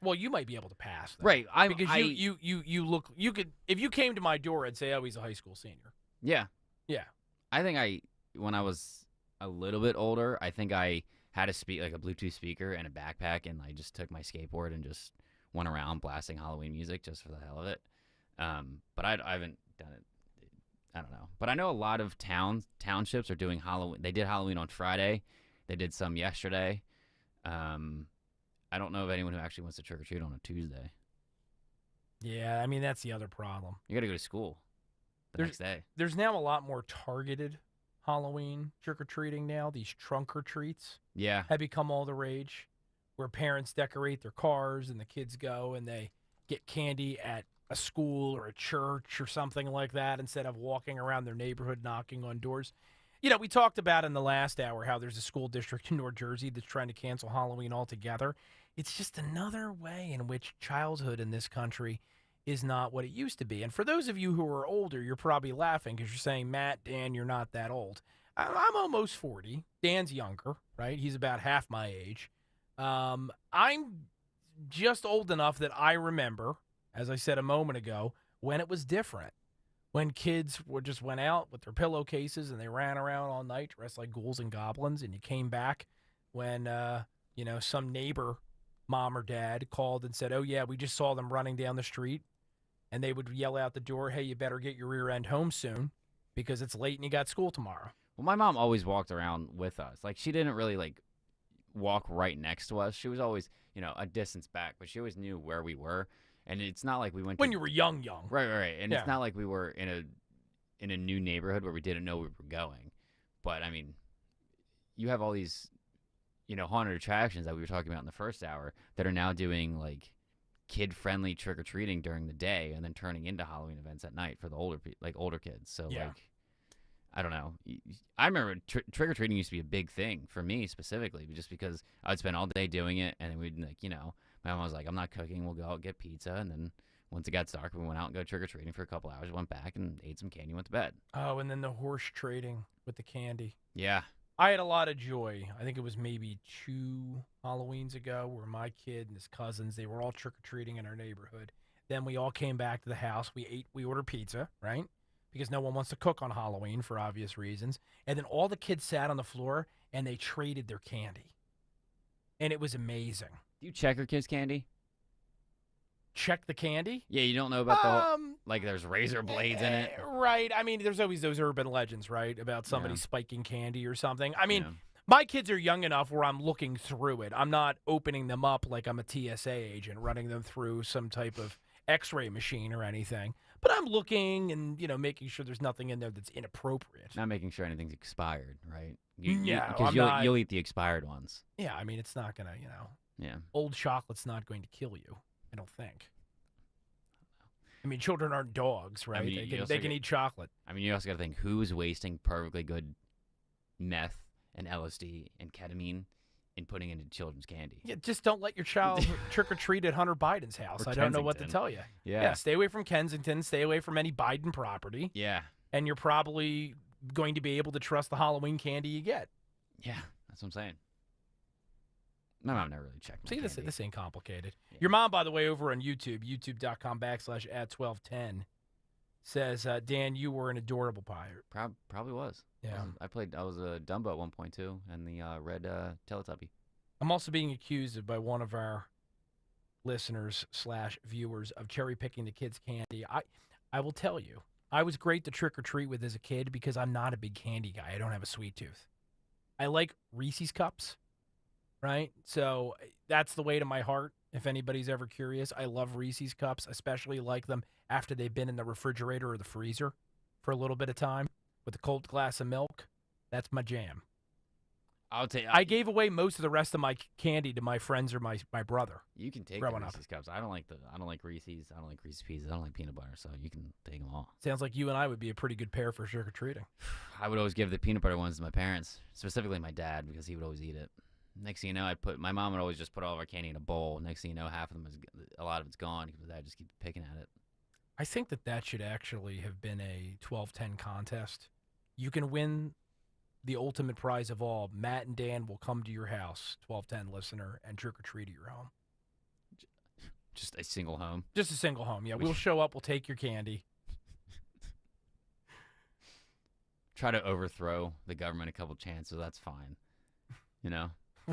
Well, you might be able to pass, though. Right. Because you look, you could, if you came to my door, I'd say, oh, he's a high school senior. Yeah. Yeah. I think when I was a little bit older, I think I had a Bluetooth speaker and a backpack, and I just took my skateboard and just went around blasting Halloween music just for the hell of it. But I haven't done it. I don't know. But I know a lot of townships are doing Halloween. They did Halloween on Friday. They did some yesterday. I don't know of anyone who actually wants to trick-or-treat on a Tuesday. Yeah, I mean, that's the other problem. You got to go to school the next day. There's now a lot more targeted Halloween trick-or-treating now. These trunk-or-treats have become all the rage, where parents decorate their cars and the kids go and they get candy at a school or a church or something like that instead of walking around their neighborhood knocking on doors. You know, we talked about in the last hour how there's a school district in North Jersey that's trying to cancel Halloween altogether. It's just another way in which childhood in this country is not what it used to be. And for those of you who are older, you're probably laughing because you're saying, Matt, Dan, you're not that old. I'm almost 40. Dan's younger, right? He's about half my age. I'm just old enough that I remember, as I said a moment ago, when it was different. When kids just went out with their pillowcases and they ran around all night dressed like ghouls and goblins, and you came back when, some neighbor, mom or dad, called and said, oh, yeah, we just saw them running down the street. And they would yell out the door, hey, you better get your rear end home soon because it's late and you got school tomorrow. Well, my mom always walked around with us. Like, she didn't really, walk right next to us. She was always, a distance back, but she always knew where we were. And it's not like we went when you were young. Right. And yeah. It's not like we were in a new neighborhood where we didn't know we were going. But, I mean, you have all these, haunted attractions that we were talking about in the first hour that are now doing, kid-friendly trick-or-treating during the day and then turning into Halloween events at night for the older kids. So, yeah. I don't know. I remember trick-or-treating used to be a big thing for me specifically, just because I would spend all day doing it, and then we'd, my mom was like, I'm not cooking, we'll go out and get pizza, and then once it got dark, we went out and go trick-or-treating for a couple hours, went back and ate some candy, went to bed. Oh, and then the horse trading with the candy. Yeah. I had a lot of joy. I think it was maybe 2 Halloweens ago where my kid and his cousins, they were all trick-or-treating in our neighborhood. Then we all came back to the house. We ordered pizza, right? Because no one wants to cook on Halloween for obvious reasons. And then all the kids sat on the floor and they traded their candy. And it was amazing. Do you check your kids' candy? Check the candy? Yeah, you don't know about the whole, there's razor blades in it. Right. I mean, there's always those urban legends, right, about somebody spiking candy or something. I mean, my kids are young enough where I'm looking through it. I'm not opening them up like I'm a TSA agent, running them through some type of X-ray machine or anything. But I'm looking and, making sure there's nothing in there that's inappropriate. Not making sure anything's expired, right? Because you'll eat the expired ones. Yeah, I mean, it's not going to, Yeah. Old chocolate's not going to kill you, I don't think. I mean, children aren't dogs, right? I mean, they can eat chocolate. I mean, you also got to think, who's wasting perfectly good meth and LSD and ketamine and putting into children's candy? Yeah, just don't let your child trick-or-treat at Hunter Biden's house. I don't know what to tell you. Yeah, stay away from Kensington. Stay away from any Biden property. Yeah. And you're probably going to be able to trust the Halloween candy you get. Yeah, that's what I'm saying. My mom never really checked. See, this ain't complicated. Yeah. Your mom, by the way, over on YouTube, youtube.com/@1210, says, Dan, you were an adorable pirate. Probably was. Yeah. I was a Dumbo at one point, too, and the red Teletubby. I'm also being accused by one of our listeners/viewers of cherry-picking the kids' candy. I will tell you, I was great to trick-or-treat with as a kid because I'm not a big candy guy. I don't have a sweet tooth. I like Reese's Cups. Right? So that's the way to my heart, if anybody's ever curious. I love Reese's Cups, especially like them after they've been in the refrigerator or the freezer for a little bit of time with a cold glass of milk. That's my jam. I'll tell you. I gave away most of the rest of my candy to my friends or my brother. You can take the Reese's Cups. I don't like Reese's. I don't like Reese's Pieces. I don't like peanut butter, so you can take them all. Sounds like you and I would be a pretty good pair for trick-or-treating. I would always give the peanut butter ones to my parents, specifically my dad, because he would always eat it. Next thing you know, my mom would always just put all of our candy in a bowl. Next thing you know, a lot of it's gone because I just keep picking at it. I think that should actually have been a 12-10 contest. You can win the ultimate prize of all. Matt and Dan will come to your house, 12-10 listener, and trick-or-treat at your home. Just a single home? Just a single home, yeah. We'll show up. We'll take your candy. Try to overthrow the government a couple chances. That's fine.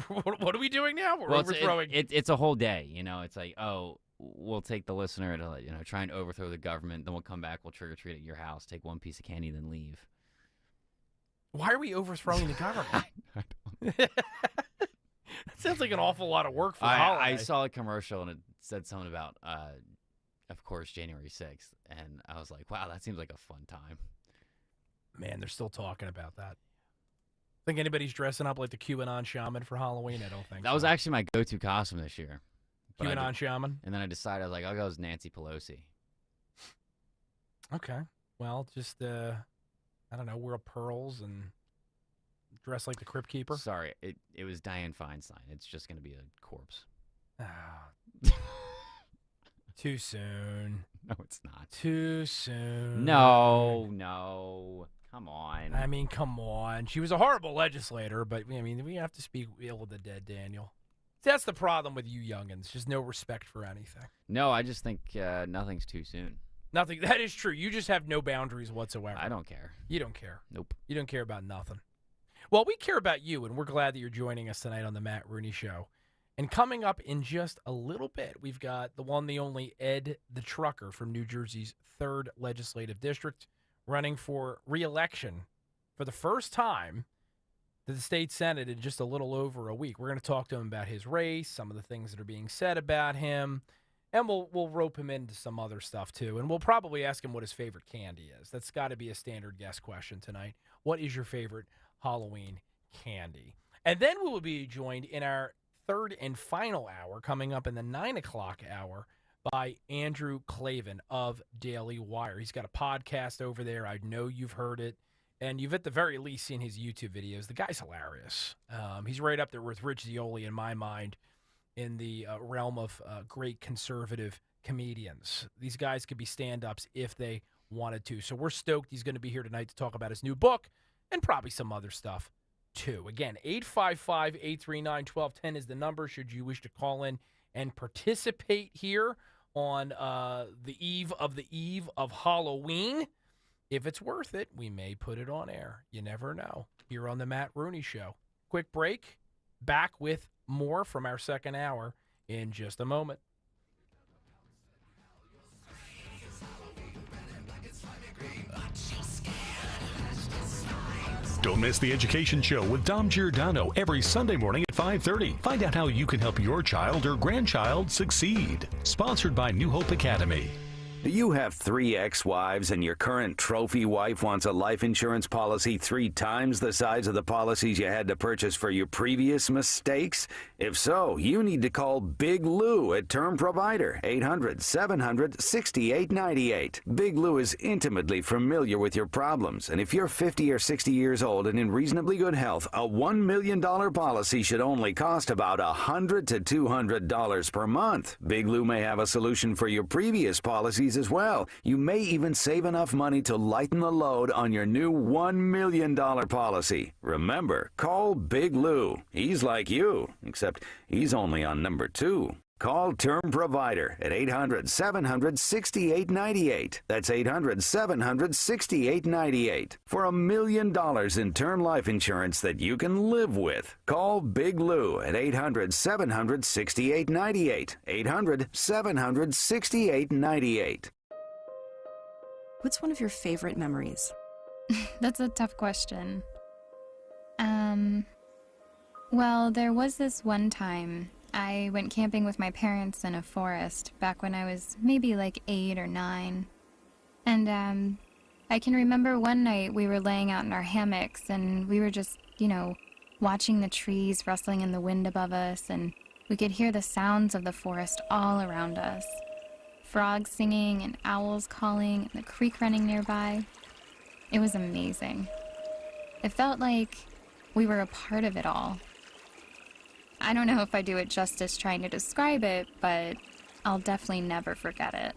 What are we doing now? We're overthrowing. It's a whole day, It's like, oh, we'll take the listener to, try and overthrow the government. Then we'll come back. We'll trick-or-treat at your house, take one piece of candy, then leave. Why are we overthrowing the government? That sounds like an awful lot of work for a holiday. I saw a commercial, and it said something about, of course, January 6th. And I was like, wow, that seems like a fun time. Man, they're still talking about that. Think anybody's dressing up like the QAnon shaman for Halloween? I don't think that was actually my go-to costume this year. QAnon shaman? And then I decided, I was like, I'll go as Nancy Pelosi. Okay. Well, just, I don't know, wear pearls and dress like the Crypt Keeper? Sorry, it was Dianne Feinstein. It's just going to be a corpse. Too soon. No, it's not. Too soon. No. Come on. I mean, come on. She was a horrible legislator, but, I mean, we have to speak ill of the dead, Daniel. That's the problem with you youngins. Just no respect for anything. No, I just think nothing's too soon. Nothing. That is true. You just have no boundaries whatsoever. I don't care. You don't care. Nope. You don't care about nothing. Well, we care about you, and we're glad that you're joining us tonight on the Matt Rooney Show. And coming up in just a little bit, we've got the one, the only Ed the Trucker from New Jersey's 3rd Legislative District running for re-election for the first time to the state Senate in just a little over a week. We're going to talk to him about his race, some of the things that are being said about him, and we'll rope him into some other stuff too. And we'll probably ask him what his favorite candy is. That's got to be a standard guest question tonight. What is your favorite Halloween candy? And then we will be joined in our third and final hour, coming up in the 9 o'clock hour, by Andrew Klavan of Daily Wire. He's got a podcast over there. I know you've heard it, and you've at the very least seen his YouTube videos. The guy's hilarious. He's right up there with Rich Zeoli in my mind in the realm of great conservative comedians. These guys could be stand-ups if they wanted to. So we're stoked he's going to be here tonight to talk about his new book and probably some other stuff too. Again, 855-839-1210 is the number should you wish to call in and participate here on the eve of Halloween. If it's worth it, we may put it on air. You never know. Here on the Matt Rooney Show. Quick break. Back with more from our second hour in just a moment. Don't miss the Education Show with Dom Giordano every Sunday morning at 5:30. Find out how you can help your child or grandchild succeed. Sponsored by New Hope Academy. Do you have 3 ex-wives and your current trophy wife wants a life insurance policy 3 times the size of the policies you had to purchase for your previous mistakes? If so, you need to call Big Lou at Term Provider, 800-700-6898. Big Lou is intimately familiar with your problems, and if you're 50 or 60 years old and in reasonably good health, a $1 million policy should only cost about $100 to $200 per month. Big Lou may have a solution for your previous policies as well. You may even save enough money to lighten the load on your new $1 million policy. Remember, call Big Lou. He's like you, except he's only on number 2. Call Term Provider at 800-700-6898. That's 800-700-6898. For $1 million in term life insurance that you can live with. Call Big Lou at 800-700-6898. 800-700-6898. What's one of your favorite memories? That's a tough question. Well, there was this one time I went camping with my parents in a forest back when I was maybe like 8 or 9. And I can remember one night we were laying out in our hammocks and we were just, watching the trees rustling in the wind above us, and we could hear the sounds of the forest all around us. Frogs singing and owls calling and the creek running nearby. It was amazing. It felt like we were a part of it all. I don't know if I do it justice trying to describe it, but I'll definitely never forget it.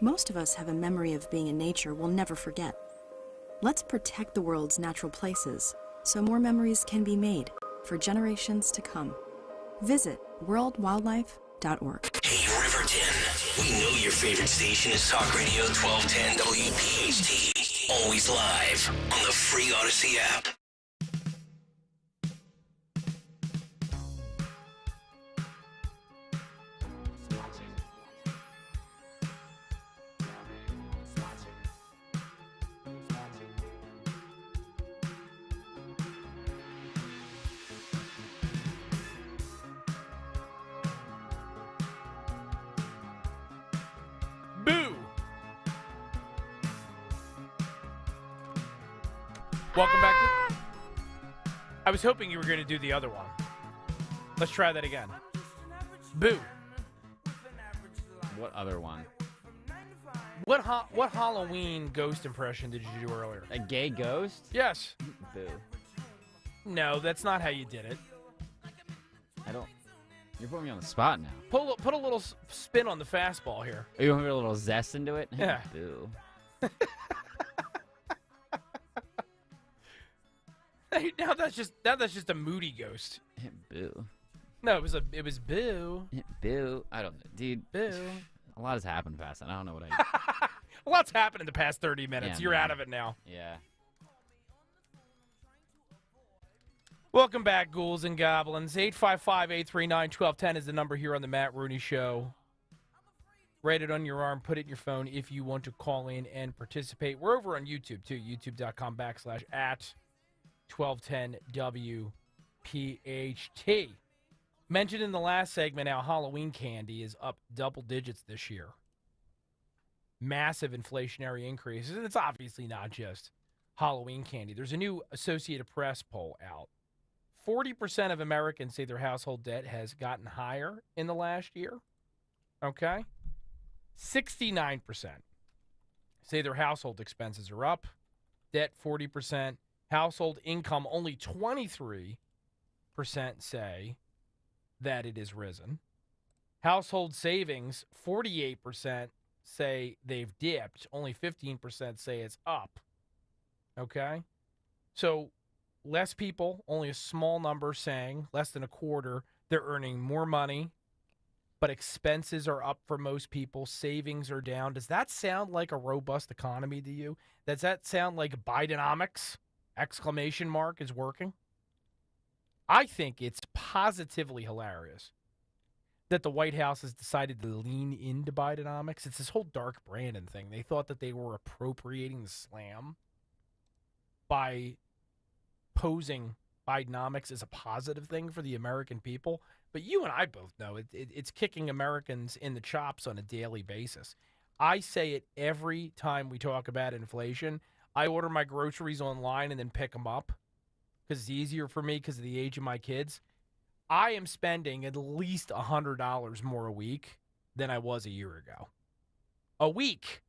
Most of us have a memory of being in nature we'll never forget. Let's protect the world's natural places so more memories can be made for generations to come. Visit worldwildlife.org. Hey, Riverton. We know your favorite station is Talk Radio 1210 WPHT. Always live on the free Odyssey app. Welcome back. I was hoping you were going to do the other one. Let's try that again. Boo. What other one? What Halloween ghost impression did you do earlier? A gay ghost? Yes. Boo. No, that's not how you did it. I don't. You're putting me on the spot now. Put a little spin on the fastball here. Are you want to put a little zest into it? Yeah. Boo. Hey, now that's just a moody ghost. Boo. No, it was boo. Boo. I don't know, dude. Boo. A lot has happened fast. I don't know what I. A lot's happened in the past 30 minutes. Yeah, You're man. out of it now. Yeah. Welcome back, ghouls and goblins. 855-839-1210 is the number here on the Matt Rooney Show. Write it on your arm. Put it in your phone if you want to call in and participate. We're over on YouTube, too. YouTube.com/@1210WPHT. Mentioned in the last segment how Halloween candy is up double digits this year. Massive inflationary increases. And it's obviously not just Halloween candy. There's a new Associated Press poll out. 40% of Americans say their household debt has gotten higher in the last year. Okay? 69% say their household expenses are up. Debt 40%. Household income only 23% say that it is risen. Household savings 48% say they've dipped. Only 15% say it's up. Okay? So less people, only a small number saying, less than a quarter, they're earning more money, but expenses are up for most people. Savings are down. Does that sound like a robust economy to you? Does that sound like Bidenomics, exclamation mark, is working? I think it's positively hilarious that the White House has decided to lean into Bidenomics. It's this whole Dark Brandon thing. They thought that they were appropriating the slam by posing Bidenomics as a positive thing for the American people. But you and I both know it's kicking Americans in the chops on a daily basis. I say it every time we talk about inflation. I order my groceries online and then pick them up because it's easier for me because of the age of my kids. I am spending at least $100 more a week than I was a year ago. A week.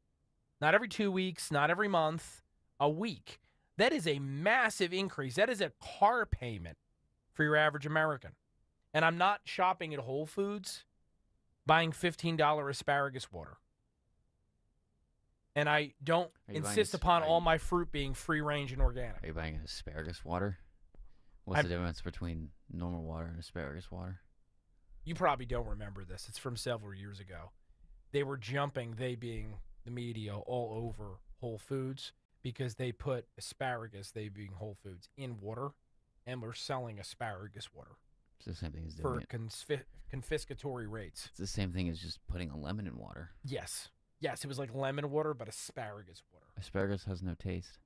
Not every 2 weeks, not every month. A week. That is a massive increase. That is a car payment for your average American. And I'm not shopping at Whole Foods buying $15 asparagus water. And I don't insist upon all my fruit being free range and organic. Are you buying asparagus water? What's the difference between normal water and asparagus water? You probably don't remember this. It's from several years ago. They were jumping, they being the media, all over Whole Foods because they put asparagus, they being Whole Foods, in water and were selling asparagus water. It's the same thing as for doing confiscatory rates. It's the same thing as just putting a lemon in water. Yes. Yes, it was like lemon water, but asparagus water. Asparagus has no taste.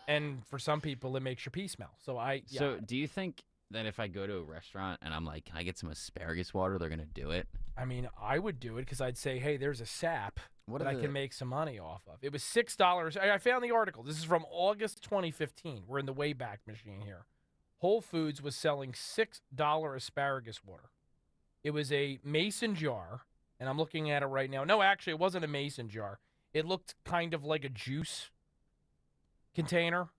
And for some people, it makes your pee smell. So So do you think that if I go to a restaurant and I'm like, can I get some asparagus water, they're going to do it? I mean, I would do it because I'd say, hey, there's a sap that I can make some money off of. It was $6. I found the article. This is from August 2015. We're in the Wayback Machine here. Whole Foods was selling $6 asparagus water. It was a mason jar, and I'm looking at it right now. No, actually, it wasn't a mason jar. It looked kind of like a juice container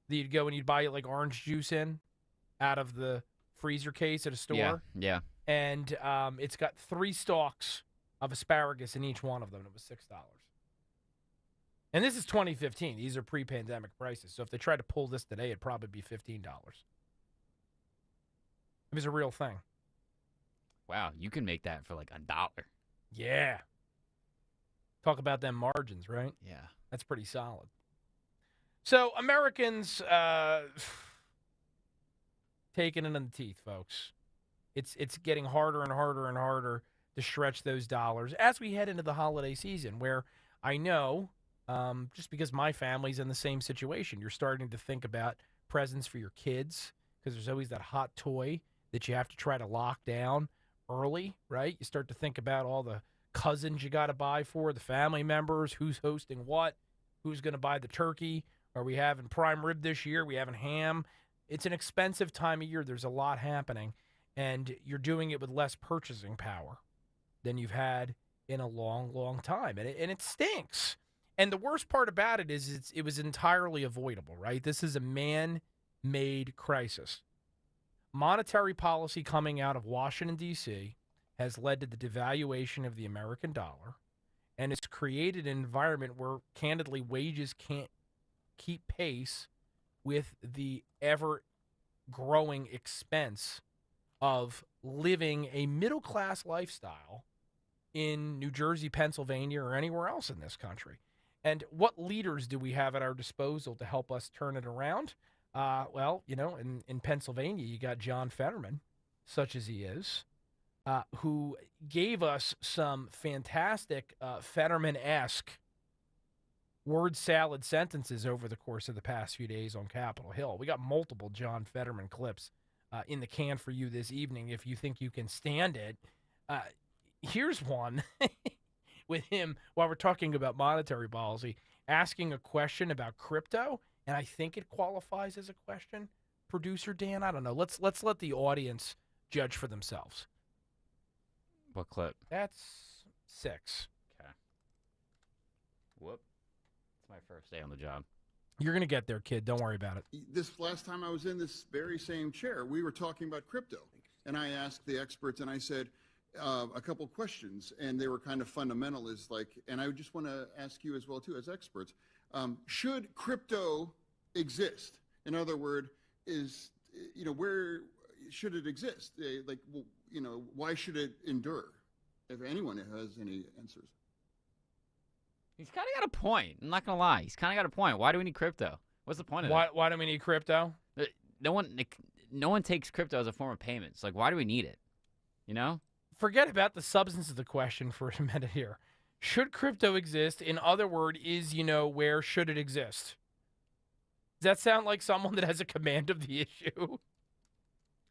that you'd go and you'd buy like orange juice in out of the freezer case at a store. Yeah. And it's got 3 stalks of asparagus in each one of them. And it was $6. And this is 2015. These are pre-pandemic prices. So if they tried to pull this today, it'd probably be $15. It was a real thing. Wow, you can make that for like $1. Yeah. Talk about them margins, right? Yeah. That's pretty solid. So Americans taking it in the teeth, folks. It's getting harder and harder and harder to stretch those dollars as we head into the holiday season, where I know, just because my family's in the same situation, you're starting to think about presents for your kids because there's always that hot toy that you have to try to lock down early, right? You start to think about all the cousins you got to buy for, the family members, who's hosting what, who's going to buy the turkey. Are we having prime rib this year? Are we having ham? It's an expensive time of year. There's a lot happening, and you're doing it with less purchasing power than you've had in a long, long time, and it stinks. And the worst part about it is it was entirely avoidable, right? This is a man-made crisis. monetary policy coming out of Washington, D.C. has led to the devaluation of the American dollar, and it's created an environment where, candidly, wages can't keep pace with the ever-growing expense of living a middle-class lifestyle in New Jersey, Pennsylvania, or anywhere else in this country. And what leaders do we have at our disposal to help us turn it around? Well, you know, in Pennsylvania, you got John Fetterman, such as he is, who gave us some fantastic Fetterman-esque word salad sentences over the course of the past few days on Capitol Hill. We got multiple John Fetterman clips in the can for you this evening if you think you can stand it. Here's one with him while we're talking about monetary policy, asking a question about crypto, and I think it qualifies as a question. Producer Dan, I don't know. Let's let the audience judge for themselves. What clip? That's 6. Okay. Whoop. It's my first day on the job. You're going to get there, kid. Don't worry about it. This last time I was in this very same chair, we were talking about crypto. And I asked the experts, and I said a couple questions, and they were kind of fundamental. Is like, and I just want to ask you as well, too, as experts. Should crypto exist? In other words, where should it exist? Why should it endure? If anyone has any answers. He's kind of got a point. I'm not going to lie. He's kind of got a point. Why do we need crypto? What's the point of it? Why do we need crypto? No one takes crypto as a form of payment. It's like, why do we need it? You know? Forget about the substance of the question for a minute here. Should crypto exist? In other words, where should it exist? Does that sound like someone that has a command of the issue?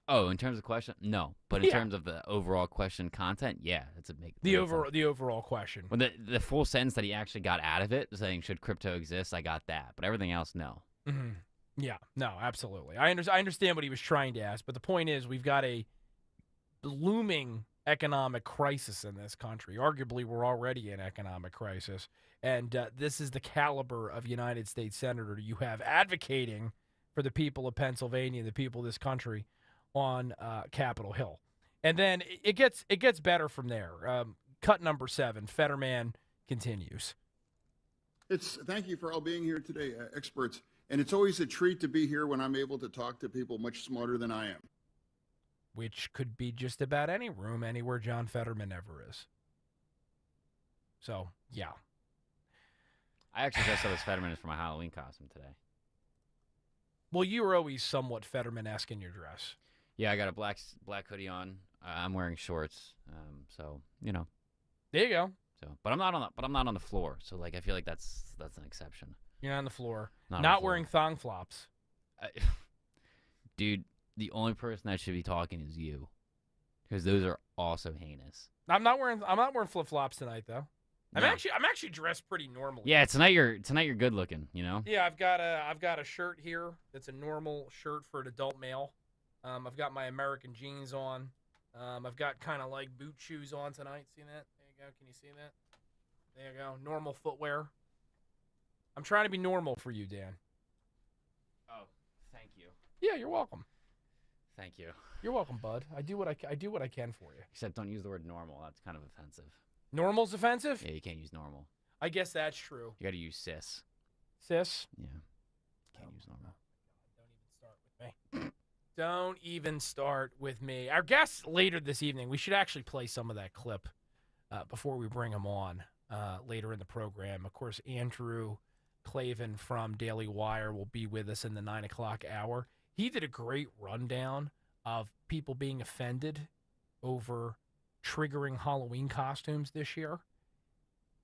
Oh, in terms of question, no. But in terms of the overall question content, yeah, that's a big. The overall question. Well, the full sentence that he actually got out of it, saying should crypto exist, I got that. But everything else, no. Mm-hmm. Yeah, no, absolutely. I understand what he was trying to ask, but the point is, we've got a looming economic crisis in this country. Arguably, we're already in economic crisis, and this is the caliber of United States Senator you have advocating for the people of Pennsylvania, the people of this country, on Capitol Hill. And then it gets better from there. Cut number 7, Fetterman continues. Thank you for all being here today, experts. And it's always a treat to be here when I'm able to talk to people much smarter than I am. Which could be just about any room, anywhere John Fetterman ever is. So, yeah. I actually dressed up as Fetterman for my Halloween costume today. Well, you were always somewhat Fetterman-esque in your dress. Yeah, I got a black hoodie on. I'm wearing shorts, so you know. There you go. So, but I'm not on the floor. So, like, I feel like that's an exception. You're on the floor. Not wearing thong flops. Dude, the only person that should be talking is you, because those are also heinous. I'm not wearing flip flops tonight, though. No. I'm actually dressed pretty normally. Yeah, tonight you're good looking. You know. Yeah, I've got a shirt here that's a normal shirt for an adult male. I've got my American jeans on. I've got kind of like boot shoes on tonight. See that? There you go. Can you see that? There you go. Normal footwear. I'm trying to be normal for you, Dan. Oh, thank you. Yeah, you're welcome. Thank you. You're welcome, bud. I do what I can for you. Except don't use the word normal. That's kind of offensive. Normal's offensive? Yeah, you can't use normal. I guess that's true. You got to use cis. Cis? Yeah. Can't use normal. Don't even start with me. Our guests later this evening, we should actually play some of that clip before we bring them on later in the program. Of course, Andrew Klavan from Daily Wire will be with us in the 9 o'clock hour. He did a great rundown of people being offended over triggering Halloween costumes this year.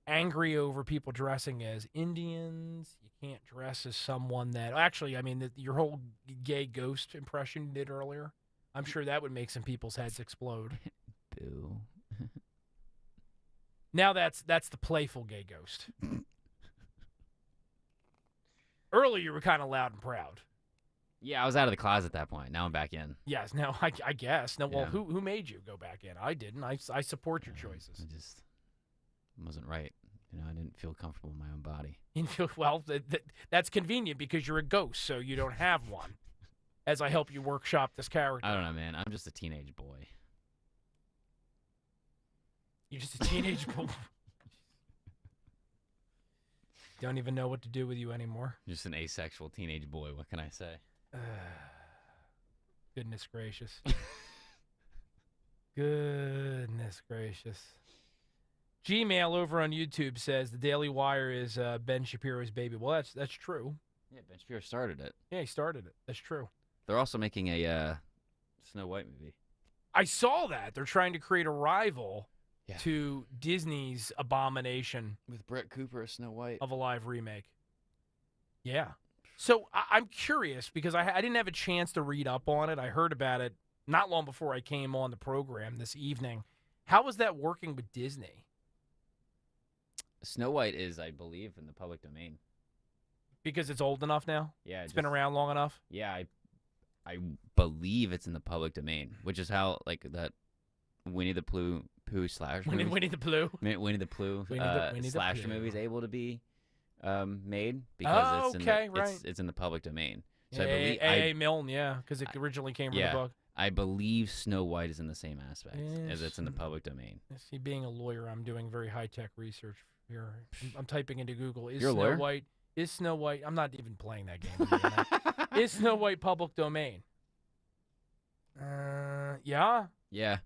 Angry over people dressing as Indians. You can't dress as someone that... Actually, I mean, your whole gay ghost impression you did earlier, I'm sure that would make some people's heads explode. Boo. Now that's the playful gay ghost. Earlier, you were kind of loud and proud. Yeah, I was out of the closet at that point. Now I'm back in. Yes, now I guess. No, well, Yeah. who made you go back in? I didn't. I support your choices. I just wasn't right. You know, I didn't feel comfortable in my own body. Well, that's convenient because you're a ghost, so you don't have one. as I help you workshop this character. I don't know, man. I'm just a teenage boy. You're just a teenage boy. Don't even know what to do with you anymore. Just an asexual teenage boy. What can I say? Goodness gracious. Goodness gracious. Gmail over on YouTube says the Daily Wire is Ben Shapiro's baby. Well, that's true. Yeah, Ben Shapiro started it. Yeah, he started it. That's true. They're also making a Snow White movie. I saw that. They're trying to create a rival to Disney's abomination. With Brett Cooper as Snow White. Of a live remake. Yeah. So I'm curious because I didn't have a chance to read up on it. I heard about it not long before I came on the program this evening. How is that working with Disney? Snow White is, I believe, in the public domain. Because it's old enough now? Yeah. It's been around long enough? Yeah, I believe it's in the public domain, which is how, like, that Winnie the Pooh slash Winnie the Pooh. Winnie the Pooh slasher movie is able to be made Oh, because okay, right. it's in the public domain. So Yeah, I believe A.A. Milne, yeah, because it originally came from the book. I believe Snow White is in the same aspect as it's in the public domain. See, being a lawyer, I'm doing very high-tech research here. I'm typing into Google, You're a lawyer? Is Snow White, I'm not even playing that game. Is Snow White public domain? Yeah. Yeah.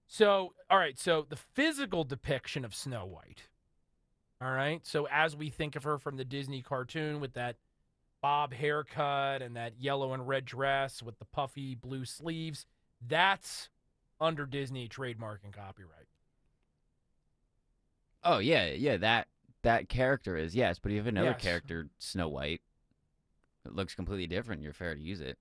So, all right, so the physical depiction of Snow White, all right? So as we think of her from the Disney cartoon with that bob haircut and that yellow and red dress with the puffy blue sleeves, that's under Disney trademark and copyright. Oh, yeah, that character is, yes, but if you have another Yes. character, Snow White, it looks completely different, you're fair to use it.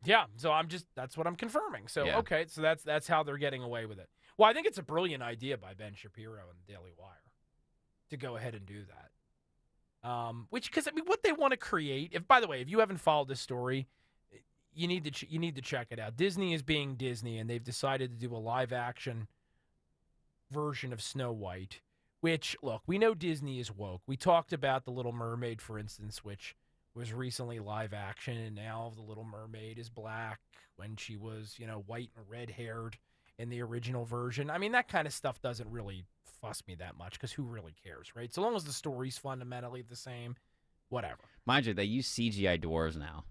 Yeah, so that's what I'm confirming. So, Yeah. okay, so that's how they're getting away with it. Well, I think it's a brilliant idea by Ben Shapiro and the Daily Wire to go ahead and do that. Because I mean, what they want to create. If, by the way, if you haven't followed this story, you need to check it out. Disney is being Disney, and they've decided to do a live action version of Snow White. Which, look, we know Disney is woke. We talked about The Little Mermaid, for instance, which was recently live action, and now The Little Mermaid is black when she was, white and red-haired in the original version. I mean, that kind of stuff doesn't really fuss me that much because who really cares, right? So long as the story's fundamentally the same, whatever. Mind you, they use CGI dwarves now.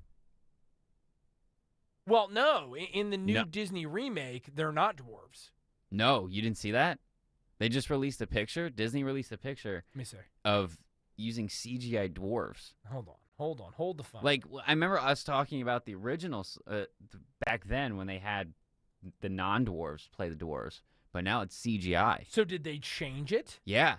Well, no. In the new Disney remake, they're not dwarves. No, you didn't see that? They just released a picture. Disney released a picture Let me see. of using CGI dwarves. Hold the phone. Like, I remember us talking about the originals back then when they had the non-dwarves play the dwarves, but now it's CGI. So did they change it? Yeah.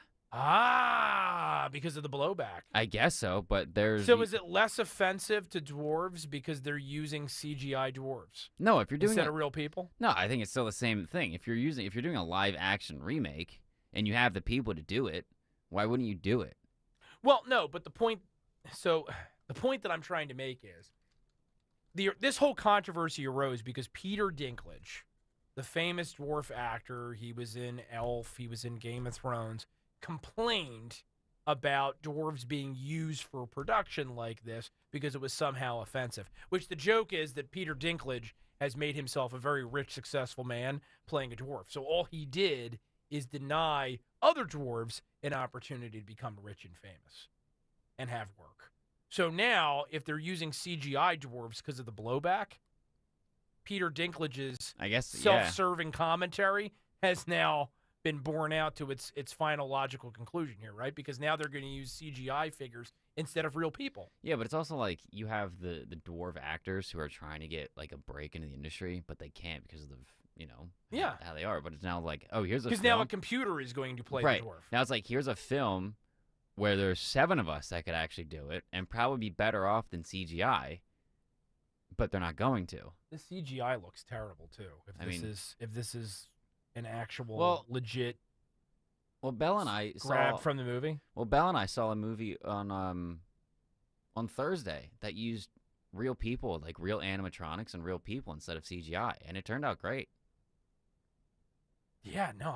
Because of the blowback. I guess so, but there's... So is it less offensive to dwarves because they're using CGI dwarves? No, if you're doing instead of real people? No, I think it's still the same thing. If you're doing a live action remake and you have the people to do it, why wouldn't you do it? Well, no, but the point that I'm trying to make is this whole controversy arose because Peter Dinklage, the famous dwarf actor, he was in Elf, he was in Game of Thrones, complained about dwarves being used for production like this because it was somehow offensive, which the joke is that Peter Dinklage has made himself a very rich, successful man playing a dwarf. So all he did is deny other dwarves an opportunity to become rich and famous and have work. So now, if they're using CGI dwarves because of the blowback, Peter Dinklage's self-serving commentary has now been borne out to its final logical conclusion here, right? Because now they're going to use CGI figures instead of real people. Yeah, but it's also like you have the dwarf actors who are trying to get like a break into the industry, but they can't because of how they are. But it's now like, oh, here's a film. Because now a computer is going to play the dwarf. Now it's like, here's a film where there's 7 of us that could actually do it and probably be better off than CGI, but they're not going to. The CGI looks terrible too. If this is an actual legit. Well, Belle and I grab from the movie. Well, Belle and I saw a movie on Thursday that used real people, like real animatronics and real people instead of CGI, and it turned out great. Yeah, no,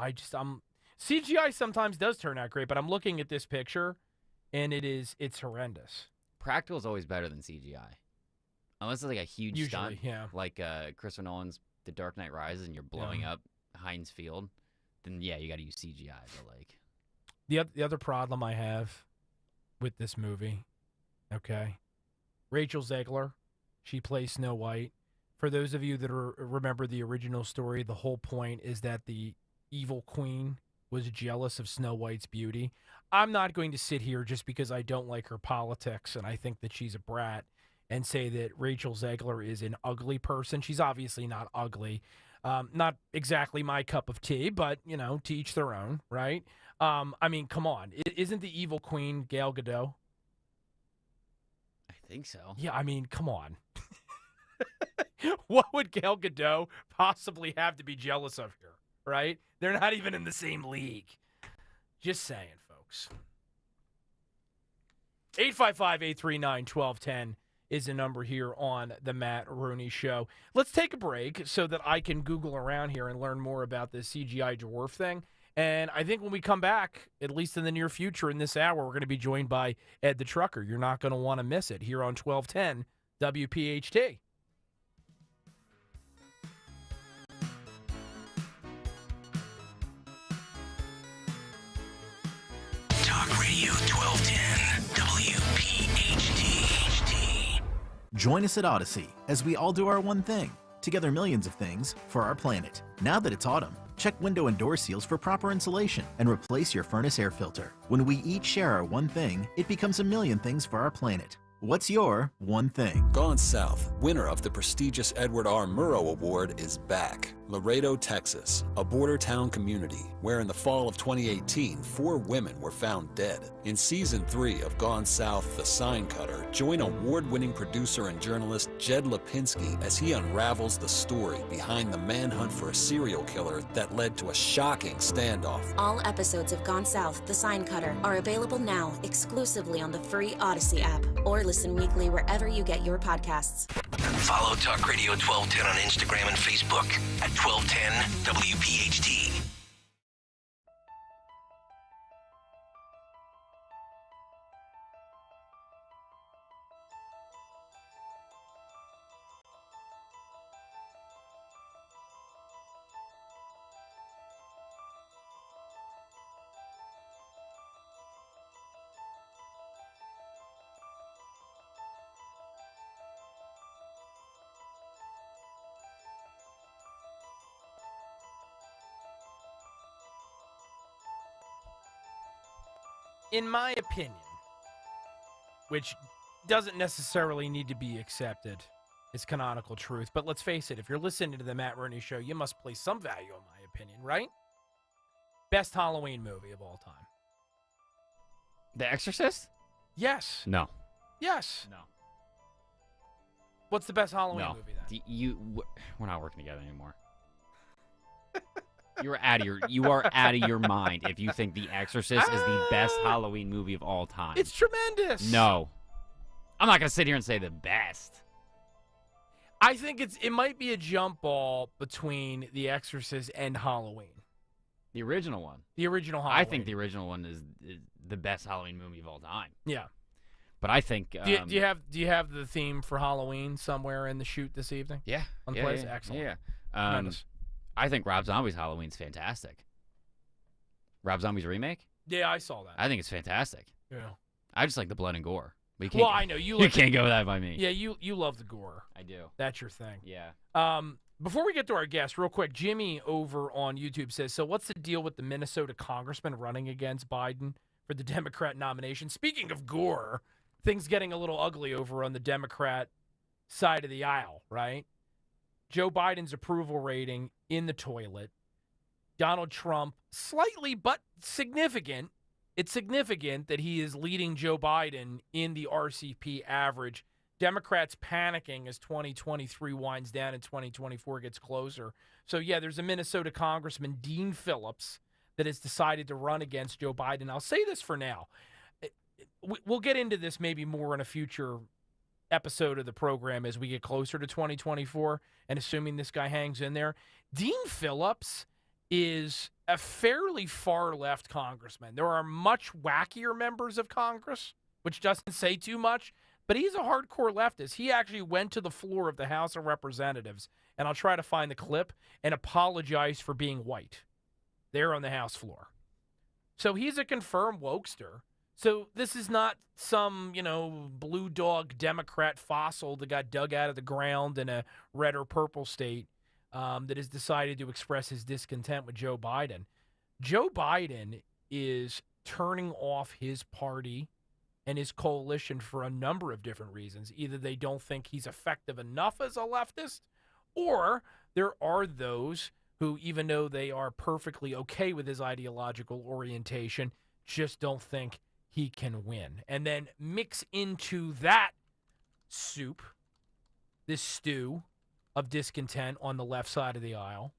CGI sometimes does turn out great, but I'm looking at this picture, and it's horrendous. Practical is always better than CGI, Unless it's like a huge Usually, stunt, yeah. like Christopher Nolan's The Dark Knight Rises, and you're blowing up Heinz Field, then yeah, you got to use CGI. But like the other problem I have with this movie, okay, Rachel Zegler, she plays Snow White. For those of you that remember the original story, the whole point is that the evil queen was jealous of Snow White's beauty. I'm not going to sit here just because I don't like her politics and I think that she's a brat and say that Rachel Zegler is an ugly person. She's obviously not ugly. Not exactly my cup of tea, but, you know, to each their own, right? I mean, come on. Isn't the evil queen Gal Gadot? I think so. Yeah, I mean, come on. What would Gal Gadot possibly have to be jealous of here, right? They're not even in the same league. Just saying, folks. 855-839-1210 is the number here on the Matt Rooney Show. Let's take a break so that I can Google around here and learn more about this CGI dwarf thing. And I think when we come back, at least in the near future in this hour, we're going to be joined by Ed the Trucker. You're not going to want to miss it here on 1210 WPHT. Talk Radio 1210 WPHT. Join us at Odyssey as we all do our one thing. Together millions of things for our planet. Now that it's autumn, check window and door seals for proper insulation and replace your furnace air filter. When we each share our one thing, it becomes a million things for our planet. What's your one thing? Gone South, winner of the prestigious Edward R. Murrow Award, is back. Laredo, Texas, a border town community where in the fall of 2018, 4 women were found dead. In Season 3 of Gone South, The Sign Cutter, join award-winning producer and journalist Jed Lipinski as he unravels the story behind the manhunt for a serial killer that led to a shocking standoff. All episodes of Gone South, The Sign Cutter are available now exclusively on the free Odyssey app or listen weekly wherever you get your podcasts. Follow Talk Radio 1210 on Instagram and Facebook at 1210 WPHT. In my opinion, which doesn't necessarily need to be accepted as canonical truth, but let's face it, if you're listening to the Matt Rooney Show, you must place some value on my opinion, right? Best Halloween movie of all time. The Exorcist? Yes. No. Yes. No. What's the best Halloween No. movie then? We're not working together anymore. You are out of your mind if you think The Exorcist is the best Halloween movie of all time. It's tremendous. No. I'm not going to sit here and say the best. I think it might be a jump ball between The Exorcist and Halloween. The original one. The original Halloween. I think the original one is the best Halloween movie of all time. Yeah. But I think Do you have the theme for Halloween somewhere in the shoot this evening? Yeah. On the yeah, place? yeah, Excellent. Yeah. Tremendous. I think Rob Zombie's Halloween's fantastic. Rob Zombie's remake? Yeah, I saw that. I think it's fantastic. Yeah. I just like the blood and gore. But you can't Well, I know you. You can't go with that by me. Yeah, you love the gore. I do. That's your thing. Yeah. Before we get to our guest, real quick, Jimmy over on YouTube says, so what's the deal with the Minnesota congressman running against Biden for the Democrat nomination? Speaking of gore, things getting a little ugly over on the Democrat side of the aisle, right? Joe Biden's approval rating in the toilet. Donald Trump, slightly but significant. It's significant that he is leading Joe Biden in the RCP average. Democrats panicking as 2023 winds down and 2024 gets closer. So, yeah, there's a Minnesota Congressman, Dean Phillips, that has decided to run against Joe Biden. I'll say this for now. We'll get into this maybe more in a future episode of the program as we get closer to 2024, and assuming this guy hangs in there. Dean Phillips is a fairly far-left congressman. There are much wackier members of Congress, which doesn't say too much, but he's a hardcore leftist. He actually went to the floor of the House of Representatives, and I'll try to find the clip, and apologize for being white there on the House floor. So he's a confirmed wokester. So this is not some, blue dog Democrat fossil that got dug out of the ground in a red or purple state that has decided to express his discontent with Joe Biden. Joe Biden is turning off his party and his coalition for a number of different reasons. Either they don't think he's effective enough as a leftist, or there are those who, even though they are perfectly okay with his ideological orientation, just don't think he can win. And then mix into that soup, this stew of discontent on the left side of the aisle,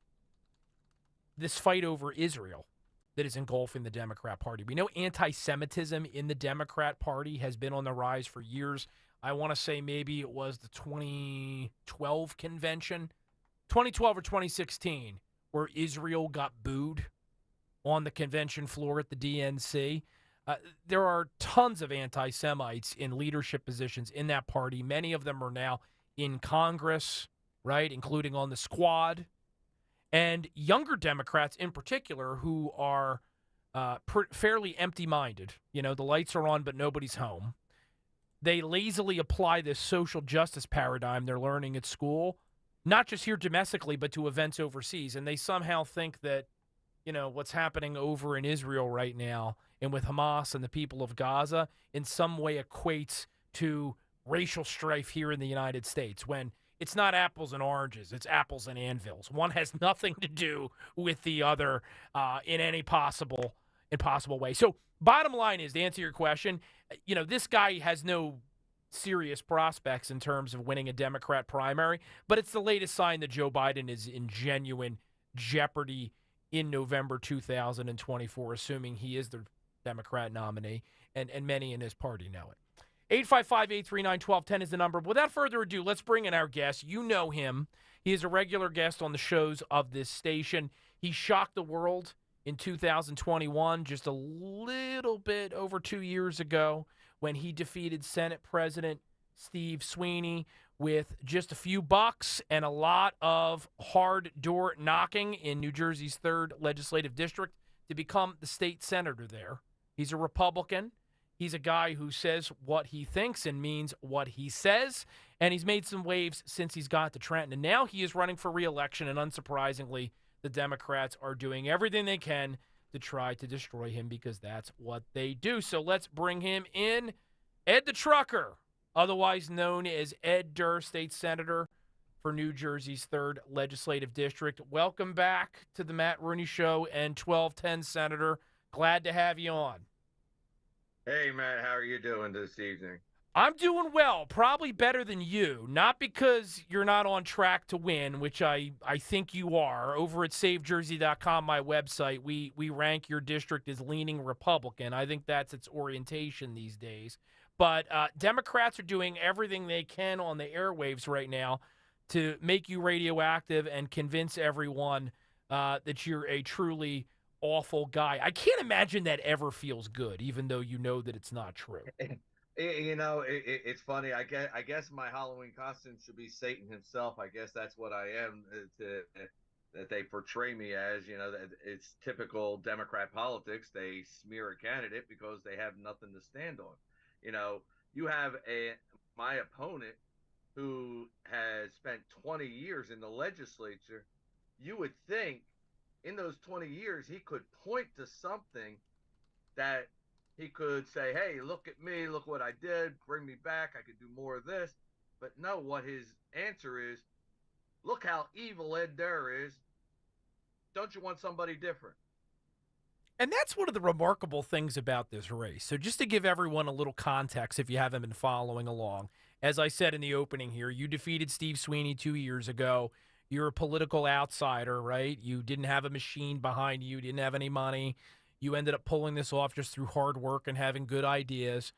this fight over Israel that is engulfing the Democrat Party. We know anti-Semitism in the Democrat Party has been on the rise for years. I want to say maybe it was the 2012 convention, 2012 or 2016, where Israel got booed on the convention floor at the DNC. There are tons of anti-Semites in leadership positions in that party. Many of them are now in Congress, right, including on the squad. And younger Democrats in particular who are fairly empty-minded. The lights are on, but nobody's home. They lazily apply this social justice paradigm they're learning at school, not just here domestically, but to events overseas. And they somehow think that, what's happening over in Israel right now and with Hamas and the people of Gaza in some way equates to racial strife here in the United States, when it's not apples and oranges, it's apples and anvils. One has nothing to do with the other in any impossible way. So bottom line is, to answer your question, this guy has no serious prospects in terms of winning a Democrat primary, but it's the latest sign that Joe Biden is in genuine jeopardy in November 2024, assuming he is the Democrat nominee, and many in his party know it. 855-839-1210 is the number. Without further ado, let's bring in our guest. You know him. He is a regular guest on the shows of this station. He shocked the world in 2021, just a little bit over 2 years ago, when he defeated Senate President Steve Sweeney with just a few bucks and a lot of hard door knocking in New Jersey's 3rd legislative district to become the state senator there. He's a Republican. He's a guy who says what he thinks and means what he says, and he's made some waves since he's got to Trenton. And now he is running for re-election, and unsurprisingly, the Democrats are doing everything they can to try to destroy him, because that's what they do. So let's bring him in. Ed the Trucker, otherwise known as Ed Durr, state senator for New Jersey's 3rd legislative district. Welcome back to the Matt Rooney Show and 1210, Senator. Glad to have you on. Hey, Matt, how are you doing this evening? I'm doing well, probably better than you. Not because you're not on track to win, which I think you are. Over at SaveJersey.com, my website, we rank your district as leaning Republican. I think that's its orientation these days. But Democrats are doing everything they can on the airwaves right now to make you radioactive and convince everyone that you're a truly awful guy. I can't imagine that ever feels good, even though you know that it's not true. It's funny. I guess my Halloween costume should be Satan himself. I guess that's what I am, that they portray me as. That it's typical Democrat politics. They smear a candidate because they have nothing to stand on. You have my opponent who has spent 20 years in the legislature. You would think in those 20 years, he could point to something that he could say, hey, look at me, look what I did, bring me back, I could do more of this. But no, what his answer is, look how evil Ed Durr is. Don't you want somebody different? And that's one of the remarkable things about this race. So just to give everyone a little context, if you haven't been following along, as I said in the opening here, you defeated Steve Sweeney 2 years ago. You're a political outsider, right? You didn't have a machine behind you. You didn't have any money. You ended up pulling this off just through hard work and having good ideas.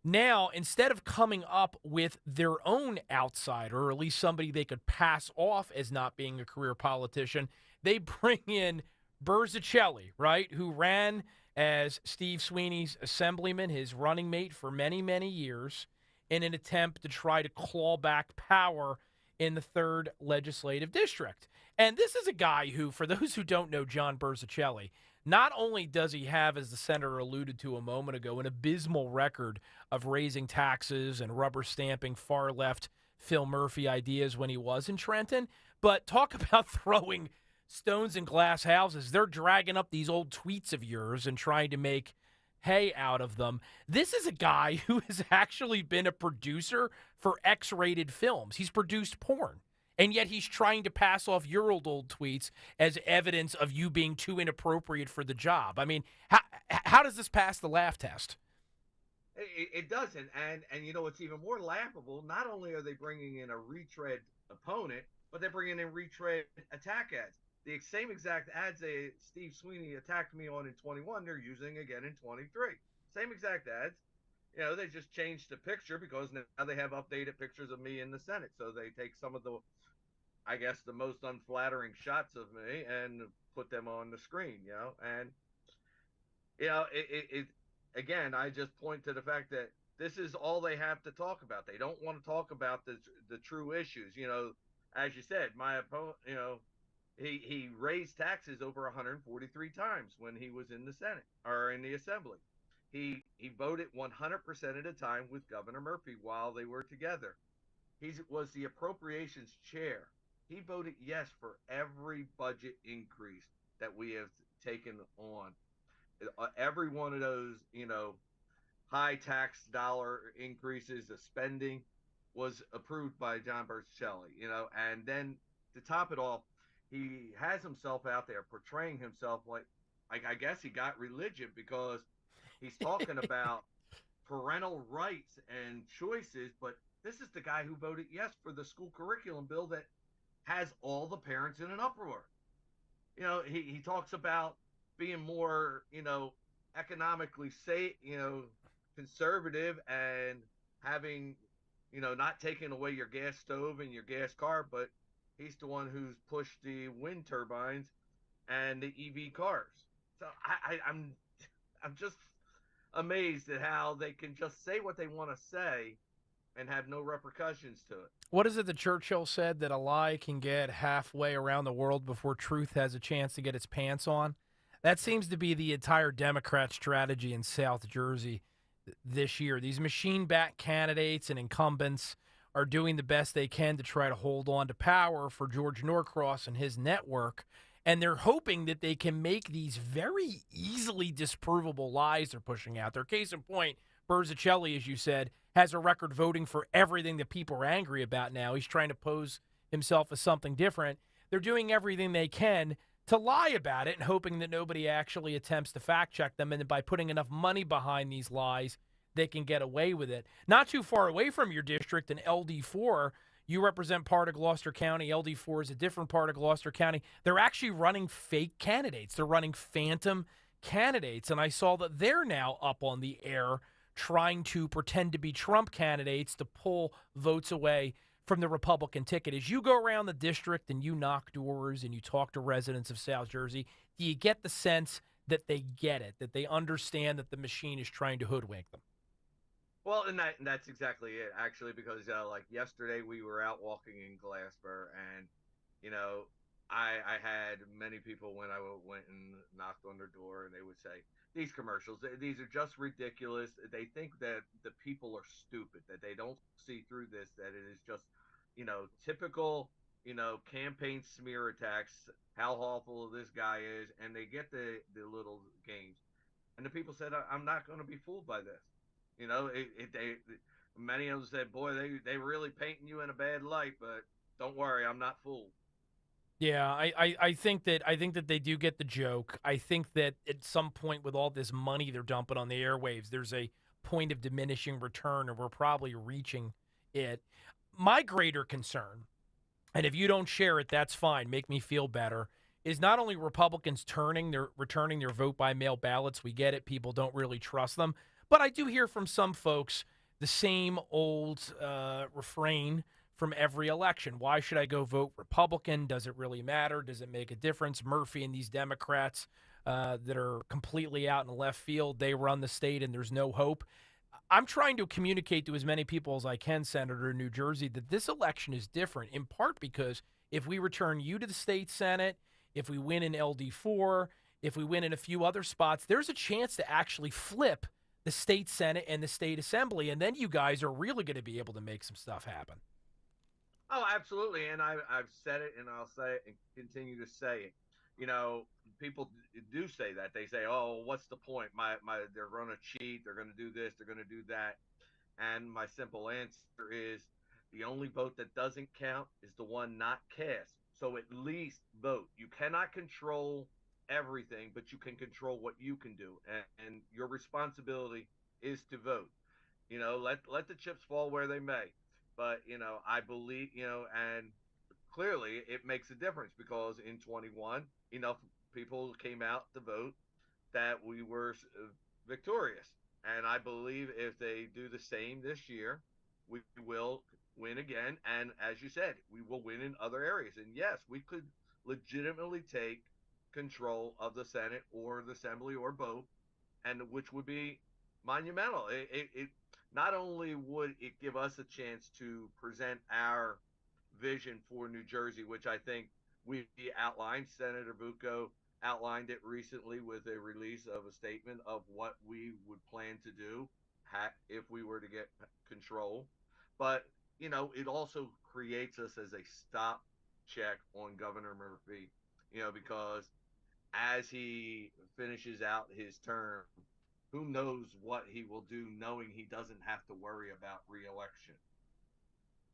Now, instead of coming up with their own outsider, or at least somebody they could pass off as not being a career politician, they bring in Berzicelli, right, who ran as Steve Sweeney's assemblyman, his running mate for many, many years. in an attempt to try to claw back power in the 3rd legislative district. And this is a guy who, for those who don't know John Berzicelli, not only does he have, as the senator alluded to a moment ago, an abysmal record of raising taxes and rubber stamping far-left Phil Murphy ideas when he was in Trenton, but talk about throwing stones in glass houses. They're dragging up these old tweets of yours and trying to make hay out of them. This is a guy who has actually been a producer for X-rated films. He's produced porn. And yet he's trying to pass off your old tweets as evidence of you being too inappropriate for the job. I mean, how does this pass the laugh test? It doesn't. And you know, what's even more laughable, not only are they bringing in a retread opponent, but they're bringing in retread attack ads. The same exact ads that Steve Sweeney attacked me on in 21, they're using again in 23. Same exact ads. You know, they just changed the picture because now they have updated pictures of me in the Senate. So they take some of the, I guess, the most unflattering shots of me and put them on the screen, you know. And, you know, again, I just point to the fact that this is all they have to talk about. They don't want to talk about the true issues. You know, as you said, my opponent, you know, he raised taxes over 143 times when he was in the Senate or in the Assembly. He voted 100% of the time with Governor Murphy while they were together. He was the appropriations chair. He voted yes for every budget increase that we have taken on. Every one of those, you know, high tax dollar increases, the spending was approved by John Berzicelli, you know. And then to top it off, he has himself out there portraying himself like I guess he got religion, because he's talking about parental rights and choices, but this is the guy who voted yes for the school curriculum bill that has all the parents in an uproar. You know, he talks about being more, you know, economically safe, you know, conservative, and having, you know, not taking away your gas stove and your gas car, but he's the one who's pushed the wind turbines and the EV cars. So I'm just amazed at how they can just say what they want to say and have no repercussions to it. What is it that Churchill said, that a lie can get halfway around the world before truth has a chance to get its pants on? That seems to be the entire Democrat strategy in South Jersey this year. These machine-backed candidates and incumbents are doing the best they can to try to hold on to power for George Norcross and his network, and they're hoping that they can make these very easily disprovable lies they're pushing out there. Case in point, Berzicelli, as you said, has a record voting for everything that people are angry about now. He's trying to pose himself as something different. They're doing everything they can to lie about it and hoping that nobody actually attempts to fact check them, and by putting enough money behind these lies, they can get away with it. Not too far away from your district in LD4, you represent part of Gloucester County. LD4 is a different part of Gloucester County. They're actually running fake candidates. They're running phantom candidates, and I saw that they're now up on the air trying to pretend to be Trump candidates to pull votes away from the Republican ticket. As you go around the district and you knock doors and you talk to residents of South Jersey, do you get the sense that they get it, that they understand that the machine is trying to hoodwink them? Well, and that's exactly it, actually, because like yesterday we were out walking in Glasper, and you know, I had many people when I went and knocked on their door, and they would say, these commercials, these are just ridiculous. They think that the people are stupid, that they don't see through this, that it is just, you know, typical, you know, campaign smear attacks, how awful this guy is, and they get the little games. And the people said, I'm not going to be fooled by this. You know, many of them said, boy, they really painting you in a bad light, but don't worry, I'm not fooled. Yeah, I think that they do get the joke. I think that at some point with all this money they're dumping on the airwaves, there's a point of diminishing return, and we're probably reaching it. My greater concern, and if you don't share it, that's fine, make me feel better, is not only Republicans returning their vote by mail ballots. We get it, people don't really trust them. But I do hear from some folks the same old refrain from every election. Why should I go vote Republican? Does it really matter? Does it make a difference? Murphy and these Democrats that are completely out in left field, they run the state and there's no hope. I'm trying to communicate to as many people as I can, Senator, in New Jersey, that this election is different, in part because if we return you to the state Senate, if we win in LD4, if we win in a few other spots, there's a chance to actually flip the state Senate and the state Assembly, and then you guys are really going to be able to make some stuff happen. Oh, absolutely. And I've said it, and I'll say it and continue to say it. You know, people do say that. They say, "Oh, what's the point? They're going to cheat. They're going to do this. They're going to do that." And my simple answer is, the only vote that doesn't count is the one not cast. So at least vote. You cannot control everything, but you can control what you can do, and your responsibility is to vote. You know, let the chips fall where they may. But I believe, and clearly it makes a difference because in 21, enough people came out to vote that we were victorious. And I believe if they do the same this year, we will win again. And as you said, we will win in other areas. And yes, we could legitimately take control of the Senate or the Assembly or both, and which would be monumental. It not only would it give us a chance to present our vision for New Jersey, which I think we outlined. Senator Bucco outlined it recently with a release of a statement of what we would plan to do if we were to get control. But, it also creates us as a stop check on Governor Murphy, because as he finishes out his term, who knows what he will do knowing he doesn't have to worry about reelection.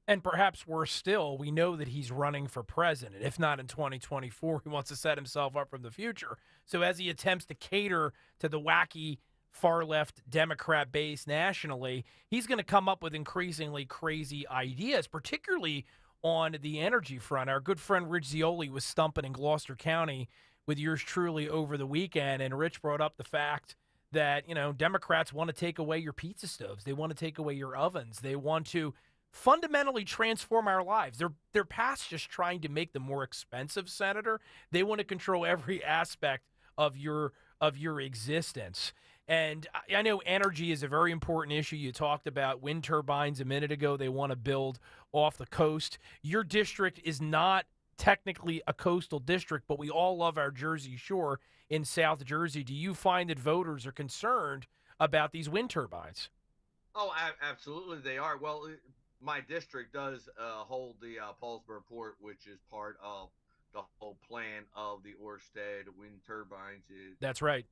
And perhaps worse still, we know that he's running for president. If not in 2024, he wants to set himself up for the future. So as he attempts to cater to the wacky far-left Democrat base nationally, he's going to come up with increasingly crazy ideas, particularly on the energy front. Our good friend Rich Zioli was stumping in Gloucester County with yours truly over the weekend, and Rich brought up the fact that, Democrats want to take away your pizza stoves. They want to take away your ovens. They want to fundamentally transform our lives. They're past just trying to make them more expensive, Senator. They want to control every aspect of your existence. And I know energy is a very important issue. You talked about wind turbines a minute ago. They want to build off the coast. Your district is not technically a coastal district, but we all love our Jersey Shore in South Jersey. Do you find that voters are concerned about these wind turbines? Oh, absolutely they are. Well, my district does hold the Paulsboro Port, which is part of the whole plan of the Orsted wind turbines. That's right.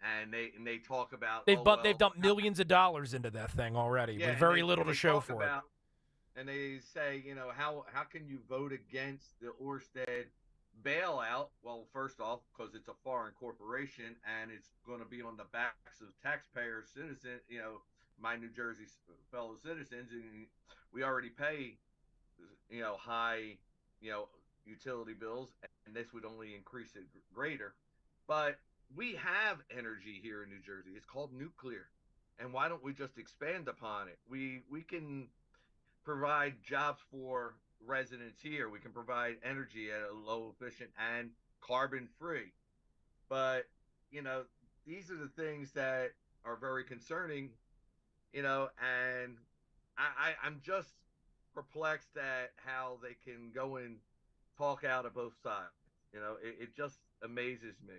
And they talk about they've dumped millions of dollars into that thing already with very little to show for it. And they say, how can you vote against the Orsted bailout? Well, first off, because it's a foreign corporation and it's going to be on the backs of taxpayer citizens, my New Jersey fellow citizens, and we already pay, high, utility bills, and this would only increase it greater. But we have energy here in New Jersey. It's called nuclear. And why don't we just expand upon it? We can provide jobs for residents here. We can provide energy at a low efficient and carbon free. But, these are the things that are very concerning, and I'm just perplexed at how they can go and talk out of both sides. It just amazes me.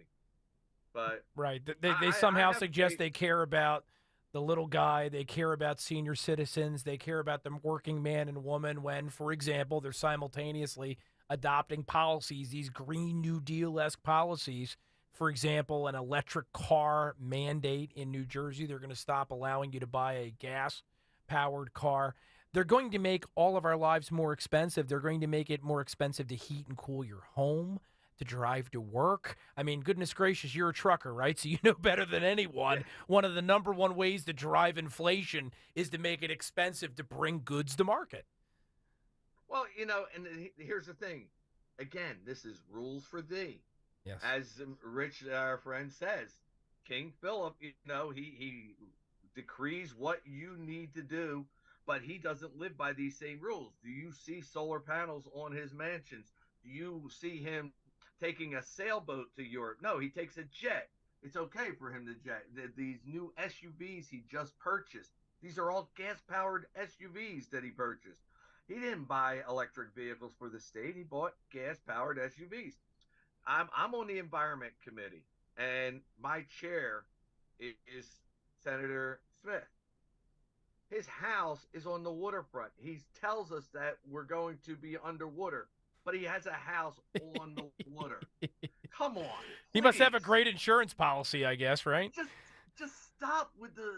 But right, they somehow suggest they care about the little guy, they care about senior citizens, they care about the working man and woman when, for example, they're simultaneously adopting policies, these Green New Deal-esque policies. For example, an electric car mandate in New Jersey. They're going to stop allowing you to buy a gas-powered car. They're going to make all of our lives more expensive. They're going to make it more expensive to heat and cool your home, to drive to work. I mean, goodness gracious, you're a trucker, right? So you know better than anyone. Yeah. One of the number one ways to drive inflation is to make it expensive to bring goods to market. Well, and here's the thing. Again, this is rules for thee. Yes. As Rich, our friend, says, King Philip, he decrees what you need to do, but he doesn't live by these same rules. Do you see solar panels on his mansions? Do you see him taking a sailboat to Europe? No, he takes a jet. It's okay for him to jet. These new SUVs he just purchased, These are all gas-powered SUVs that he purchased. He didn't buy electric vehicles for the state. He bought gas-powered SUVs. I'm on the Environment Committee, and my chair is Senator Smith. His house is on the waterfront. He tells us that we're going to be underwater, but he has a house on the water. Come on. He must have a great insurance policy, I guess, right? Just stop with the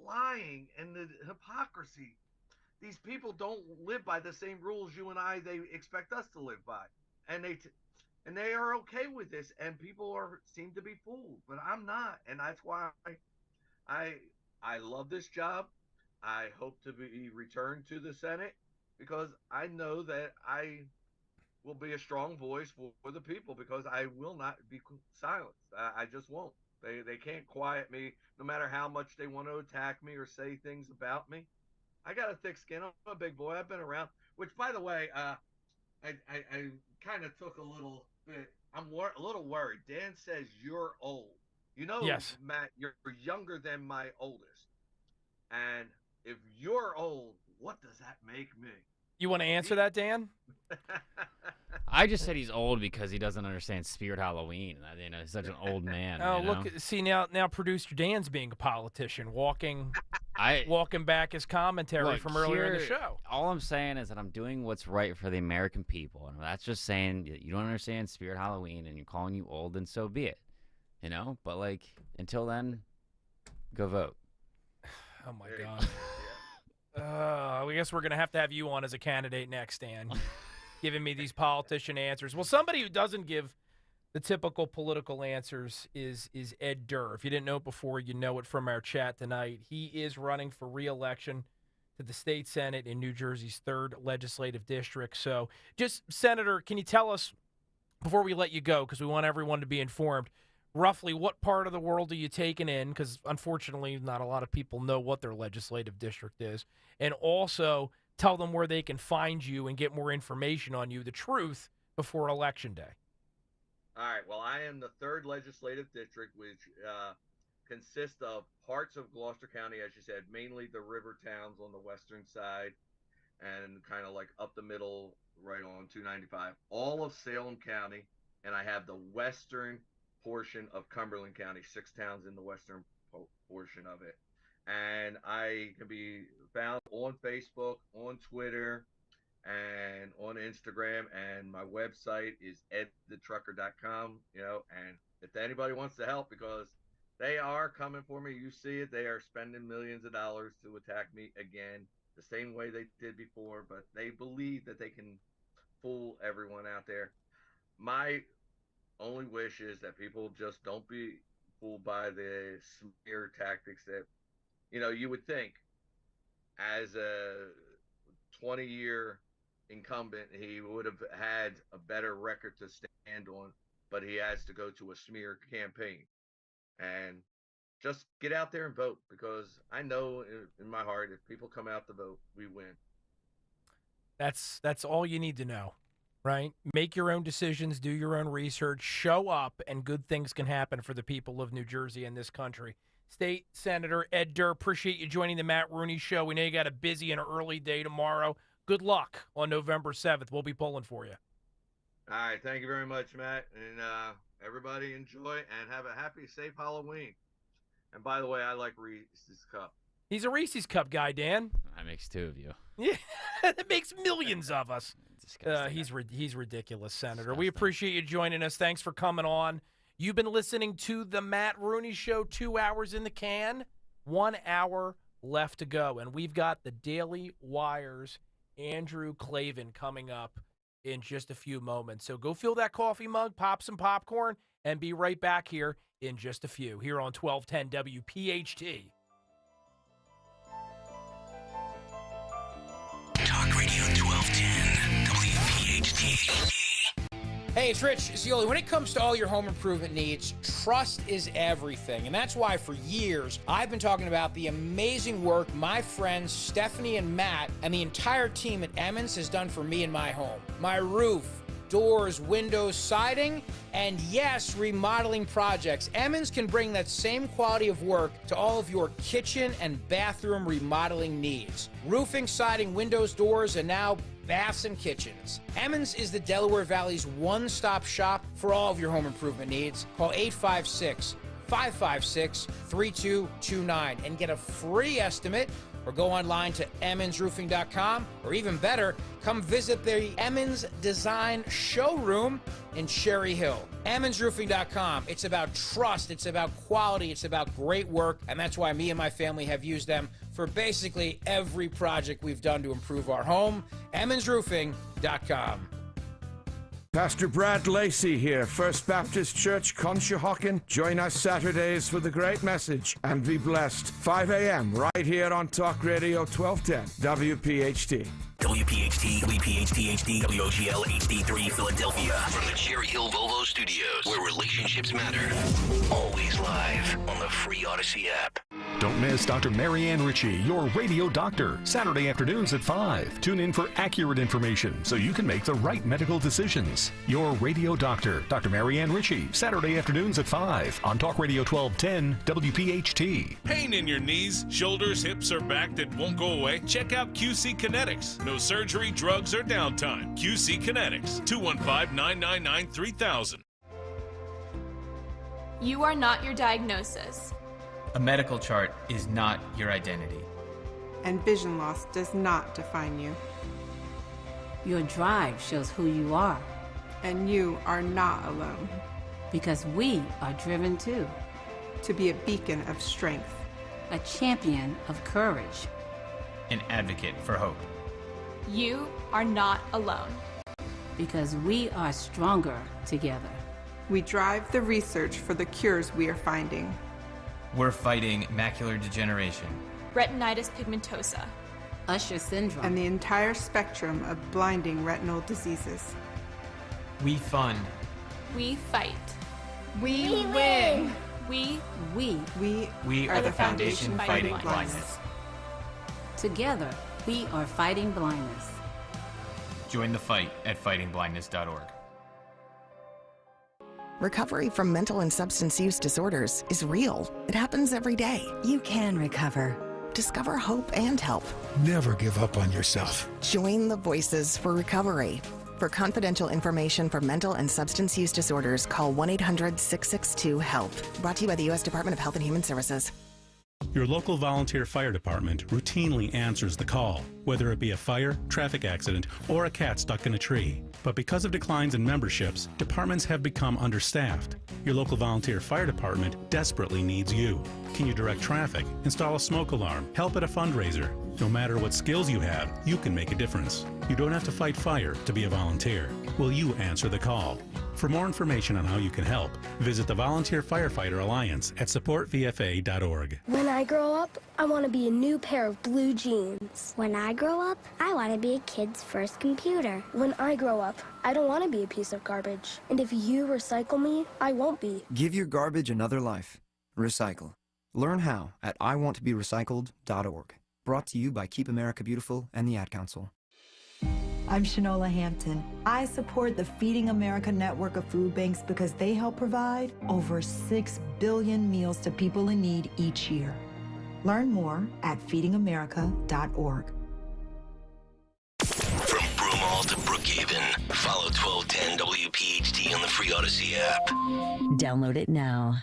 lying and the hypocrisy. These people don't live by the same rules you and I they expect us to live by, and they are okay with this. And people seem to be fooled, but I'm not, and that's why I love this job. I hope to be returned to the Senate because I know that I will be a strong voice for the people because I will not be silenced. I just won't. They can't quiet me no matter how much they want to attack me or say things about me. I got a thick skin. I'm a big boy. I've been around. Which, by the way, I kind of took a little bit. I'm a little worried. Dan says you're old. You know, yes, Matt, you're younger than my oldest. And if you're old, what does that make me? You want to answer that, Dan? I just said he's old because he doesn't understand Spirit Halloween. You know, he's such an old man. Oh, you know? look! See now, producer Dan's being a politician, walking back his commentary Look, from earlier in the show. All I'm saying is that I'm doing what's right for the American people, and that's just saying that you don't understand Spirit Halloween, and you're calling you old, and so be it. You know, but like until then, go vote. Oh my God. I guess we're gonna have to have you on as a candidate next, Dan. Giving me these politician answers. Well, somebody who doesn't give the typical political answers is Ed Durr. If you didn't know it before, you know it from our chat tonight. He is running for re-election to the state Senate in New Jersey's 3rd legislative district. So just, Senator, can you tell us, before we let you go, because we want everyone to be informed, roughly what part of the world are you taking in? Because unfortunately, not a lot of people know what their legislative district is. And also, tell them where they can find you and get more information on you, the truth, before Election Day. All right. Well, I am the 3rd legislative district, which consists of parts of Gloucester County, as you said, mainly the river towns on the western side and kind of like up the middle right on 295, all of Salem County, and I have the western portion of Cumberland County, 6 towns in the western portion of it. And I can be found on Facebook, on Twitter, and on Instagram. And my website is edthetrucker.com, you know, and if anybody wants to help, because they are coming for me, you see it, they are spending millions of dollars to attack me again, the same way they did before, but they believe that they can fool everyone out there. My only wish is that people just don't be fooled by the smear tactics that, you know, you would think as a 20-year incumbent, he would have had a better record to stand on, but he has to go to a smear campaign. And just get out there and vote, because I know in my heart, if people come out to vote, we win. That's all you need to know, right? Make your own decisions, do your own research, show up, and good things can happen for the people of New Jersey and this country. State Senator Ed Durr, appreciate you joining the Matt Rooney Show. We know you got a busy and early day tomorrow. Good luck on November 7th. We'll be pulling for you. All right. Thank you very much, Matt. And everybody enjoy and have a happy, safe Halloween. And by the way, I like Reese's Cup. He's a Reese's Cup guy, Dan. That makes 2 of you. Yeah, that makes millions of us. He's ridiculous, Senator. Disgusting. We appreciate you joining us. Thanks for coming on. You've been listening to the Matt Rooney Show, 2 hours in the can, 1 hour left to go. And we've got the Daily Wire's Andrew Klavan coming up in just a few moments. So go fill that coffee mug, pop some popcorn, and be right back here in just a few, here on 1210 WPHT. Talk Radio 1210 WPHT. Hey, it's Rich Zioli. When it comes to all your home improvement needs, trust is everything. And that's why for years, I've been talking about the amazing work my friends Stephanie and Matt and the entire team at Emmons has done for me and my home. My roof, doors, windows, siding, and yes, remodeling projects. Emmons can bring that same quality of work to all of your kitchen and bathroom remodeling needs. Roofing, siding, windows, doors, and now baths and kitchens. Emmons is the Delaware Valley's one-stop shop for all of your home improvement needs. Call 856-556-3229 and get a free estimate, or go online to emmonsroofing.com, or even better, come visit the Emmons Design Showroom in Cherry Hill. emmonsroofing.com. It's about trust, it's about quality, it's about great work, and that's why me and my family have used them for basically every project we've done to improve our home. emmonsroofing.com. Pastor Brad Lacey here, First Baptist Church, Conshohocken. Join us Saturdays for the great message and be blessed. 5 a.m. right here on Talk Radio 1210 WPHT. WPHT, WPHT HD, WOGL HD3 Philadelphia. From the Cherry Hill Volvo Studios, where relationships matter. Always live on the free Odyssey app. Don't miss Dr. Marianne Ritchie, your radio doctor, Saturday afternoons at 5. Tune in for accurate information so you can make the right medical decisions. Your radio doctor, Dr. Marianne Ritchie, Saturday afternoons at 5 on Talk Radio 1210 WPHT. Pain in your knees, shoulders, hips, or back that won't go away? Check out QC Kinetics. No surgery, drugs, or downtime. QC Kinetics, 215-999-3000. You are not your diagnosis. A medical chart is not your identity. And vision loss does not define you. Your drive shows who you are. And you are not alone. Because we are driven too. To be a beacon of strength. A champion of courage. An advocate for hope. You are not alone. Because we are stronger together. We drive the research for the cures we are finding. We're fighting macular degeneration, retinitis pigmentosa, Usher syndrome, and the entire spectrum of blinding retinal diseases. We fund. We fight. We win. We are the foundation fighting blindness. Together, we are fighting blindness. Join the fight at fightingblindness.org. Recovery from mental and substance use disorders is real. It happens every day. You can recover. Discover hope and help. Never give up on yourself. Join the Voices for Recovery. For confidential information for mental and substance use disorders, call 1-800-662-HELP. Brought to you by the U.S. Department of Health and Human Services. Your local volunteer fire department routinely answers the call, whether it be a fire, traffic accident, or a cat stuck in a tree. But because of declines in memberships, departments have become understaffed. Your local volunteer fire department desperately needs you. Can you direct traffic, install a smoke alarm, help at a fundraiser? No matter what skills you have, you can make a difference. You don't have to fight fire to be a volunteer. Will you answer the call? For more information on how you can help, visit the Volunteer Firefighter Alliance at supportvfa.org. When I grow up, I want to be a new pair of blue jeans. When I grow up, I want to be a kid's first computer. When I grow up, I don't want to be a piece of garbage. And if you recycle me, I won't be. Give your garbage another life. Recycle. Learn how at iwanttoberecycled.org. Brought to you by Keep America Beautiful and the Ad Council. I'm Shanola Hampton. I support the Feeding America network of food banks because they help provide over 6 billion meals to people in need each year. Learn more at feedingamerica.org. From Broomall to Brookhaven, follow 1210 WPHT on the free Odyssey app. Download it now.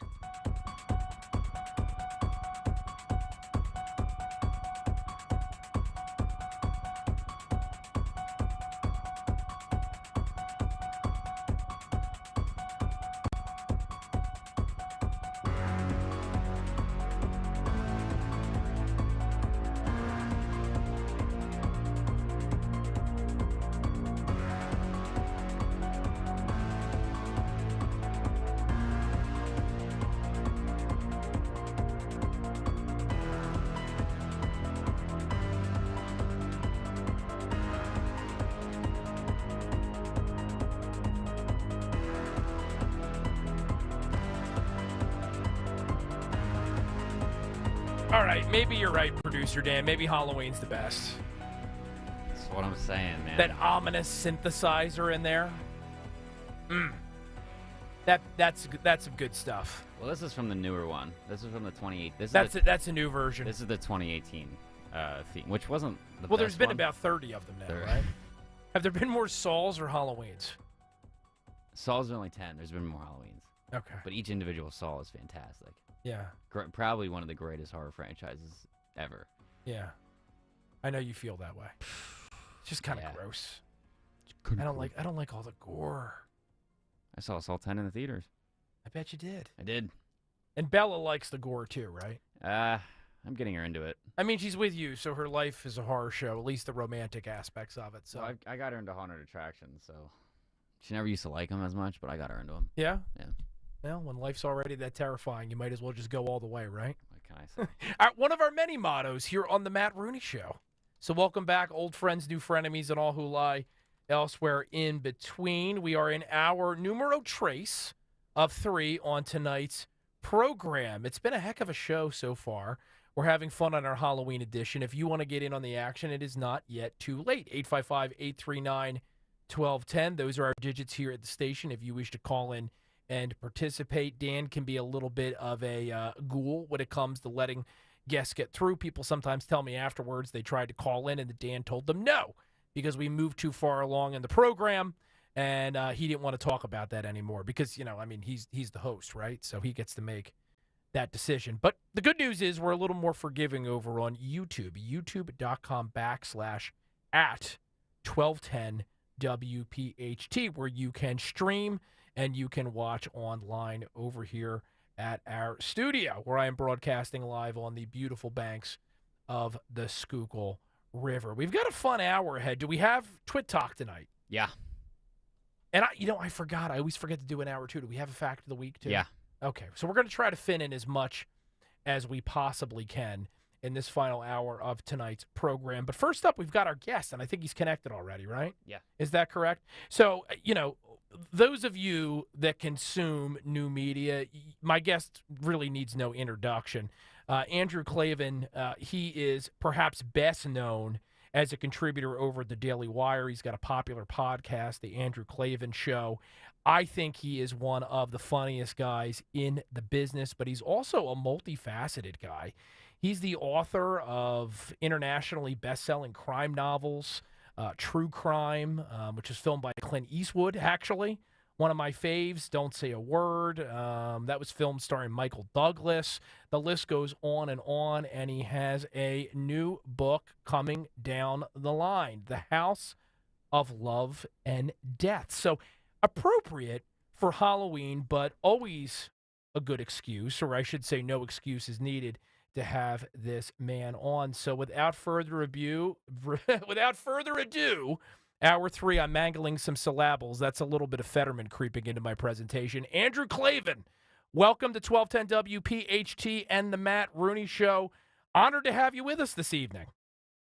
All right, maybe you're right, producer Dan. Maybe Halloween's the best. That's what I'm saying, man. That ominous synthesizer in there. That's some good stuff. Well, this is from the newer one. This is from the 28. That's a new version. This is the 2018 theme, which wasn't the Well, best there's been one. about 30 of them now, right? Have there been more Sauls or Halloweens? Saul's only 10. There's been more Halloweens. Okay. But each individual Saul is fantastic. Yeah. Probably one of the greatest horror franchises ever. Yeah. I know you feel that way. It's just kind of gross. I don't like all the gore. I saw Saul 10 in the theaters. I bet you did. I did. And Bella likes the gore too, right? I'm getting her into it. I mean, she's with you, so her life is a horror show, at least the romantic aspects of it. So well, I got her into haunted attractions, so she never used to like them as much, but I got her into them. Yeah? Yeah. Well, when life's already that terrifying, you might as well just go all the way, right? What can I say? One of our many mottos here on the Matt Rooney Show. So welcome back, old friends, new frenemies, and all who lie elsewhere in between. We are in our numero trace of 3 on tonight's program. It's been a heck of a show so far. We're having fun on our Halloween edition. If you want to get in on the action, it is not yet too late. 855-839-1210. Those are our digits here at the station if you wish to call in and participate. Dan can be a little bit of a ghoul when it comes to letting guests get through. People sometimes tell me afterwards they tried to call in and Dan told them no because we moved too far along in the program, and he didn't want to talk about that anymore because, he's the host, right? So he gets to make that decision. But the good news is we're a little more forgiving over on YouTube, youtube.com/@1210WPHT, where you can stream and you can watch online over here at our studio, where I am broadcasting live on the beautiful banks of the Schuylkill River. We've got a fun hour ahead. Do we have Twit Talk tonight? Yeah. And I forgot. I always forget to do an hour too. Do we have a fact of the week too? Yeah. Okay, so we're going to try to fit in as much as we possibly can in this final hour of tonight's program. But first up, we've got our guest, and I think he's connected already, right? Yeah. Is that correct? So, those of you that consume new media, my guest really needs no introduction. Andrew Klavan, he is perhaps best known as a contributor over at the Daily Wire. He's got a popular podcast, The Andrew Klavan Show. I think he is one of the funniest guys in the business, but he's also a multifaceted guy. He's the author of internationally best-selling crime novels, True Crime, which is filmed by Clint Eastwood, actually. One of my faves, Don't Say a Word. That was filmed starring Michael Douglas. The list goes on, and he has a new book coming down the line, The House of Love and Death. So appropriate for Halloween, but always a good excuse, or I should say no excuse is needed to have this man on. So without further ado, hour 3, I'm mangling some syllables. That's a little bit of Fetterman creeping into my presentation. Andrew Klavan, welcome to 1210 WPHT and the Matt Rooney Show. Honored to have you with us this evening.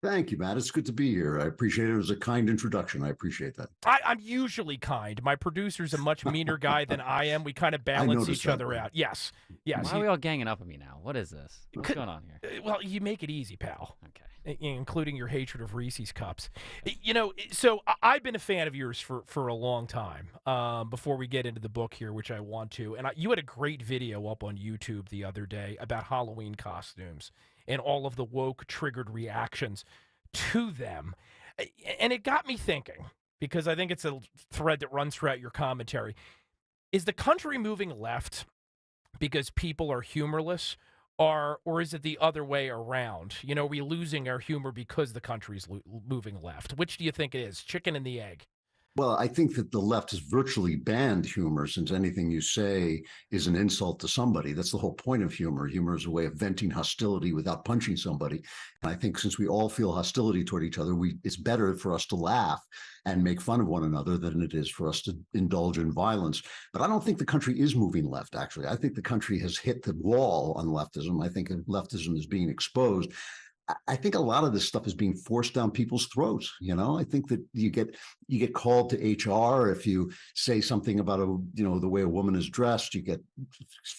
Thank you, Matt. It's good to be here. I appreciate it. It was a kind introduction. I appreciate that. I'm usually kind. My producer's a much meaner guy than I am. We kind of balance each other out. Yes. Why are we all ganging up on me now? What is this? What's going on here? Well, you make it easy, pal. Okay. Including your hatred of Reese's Cups. So I've been a fan of yours for a long time, before we get into the book here, which I want to. And you had a great video up on YouTube the other day about Halloween costumes and all of the woke-triggered reactions to them. And it got me thinking, because I think it's a thread that runs throughout your commentary. Is the country moving left because people are humorless, or is it the other way around? Are we losing our humor because the country's moving left? Which do you think it is, chicken and the egg? Well, I think that the left has virtually banned humor, since anything you say is an insult to somebody. That's the whole point of humor. Humor is a way of venting hostility without punching somebody. And I think since we all feel hostility toward each other, it's better for us to laugh and make fun of one another than it is for us to indulge in violence. But I don't think the country is moving left, actually. I think the country has hit the wall on leftism. I think leftism is being exposed. I think a lot of this stuff is being forced down people's throats. I think that you get called to HR if you say something about the way a woman is dressed. You get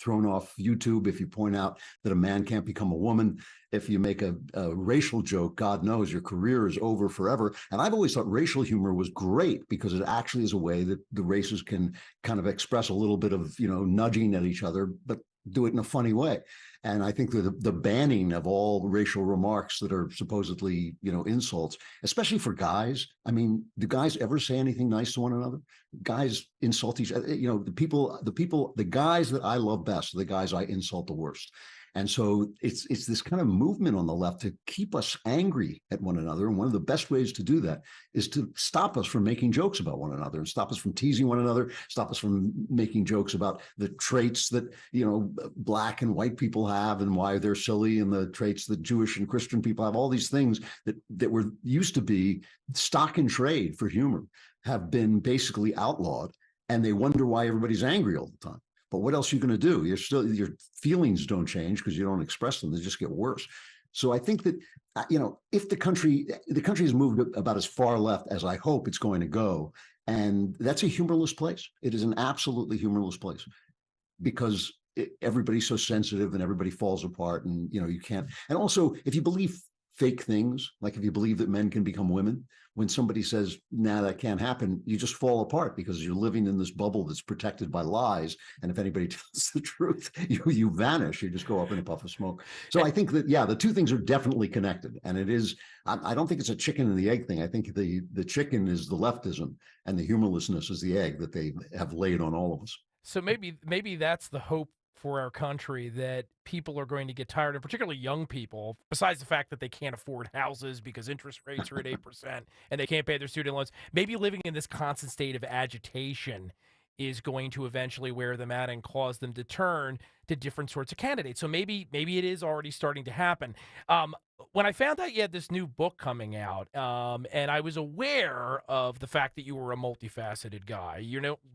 thrown off YouTube if you point out that a man can't become a woman. If you make a racial joke, God knows your career is over forever. And I've always thought racial humor was great because it actually is a way that the races can kind of express a little bit of nudging at each other, but do it in a funny way. And I think the banning of all racial remarks that are supposedly, insults, especially for guys. I mean, do guys ever say anything nice to one another? Guys insult each other. The guys that I love best are the guys I insult the worst. And so it's this kind of movement on the left to keep us angry at one another. And one of the best ways to do that is to stop us from making jokes about one another and stop us from teasing one another, stop us from making jokes about the traits that, Black and white people have and why they're silly, and the traits that Jewish and Christian people have. All these things that were used to be stock in trade for humor have been basically outlawed, and they wonder why everybody's angry all the time. But what else are you going to do? Your feelings don't change because you don't express them. They just get worse. So I think that, if the country has moved about as far left as I hope it's going to go, and that's a humorless place. It is an absolutely humorless place because everybody's so sensitive and everybody falls apart, and, you can't. And also, if you believe fake things, like if you believe that men can become women, when somebody says, nah, that can't happen, you just fall apart because you're living in this bubble that's protected by lies. And if anybody tells the truth, you vanish. You just go up in a puff of smoke. So I think that, the two things are definitely connected. And it is, I don't think it's a chicken and the egg thing. I think the chicken is the leftism and the humorlessness is the egg that they have laid on all of us. So maybe that's the hope for our country, that people are going to get tired, and particularly young people, besides the fact that they can't afford houses because interest rates are at 8% and they can't pay their student loans. Maybe living in this constant state of agitation is going to eventually wear them out and cause them to turn to different sorts of candidates. So maybe it is already starting to happen. When I found out you had this new book coming out, and I was aware of the fact that you were a multifaceted guy,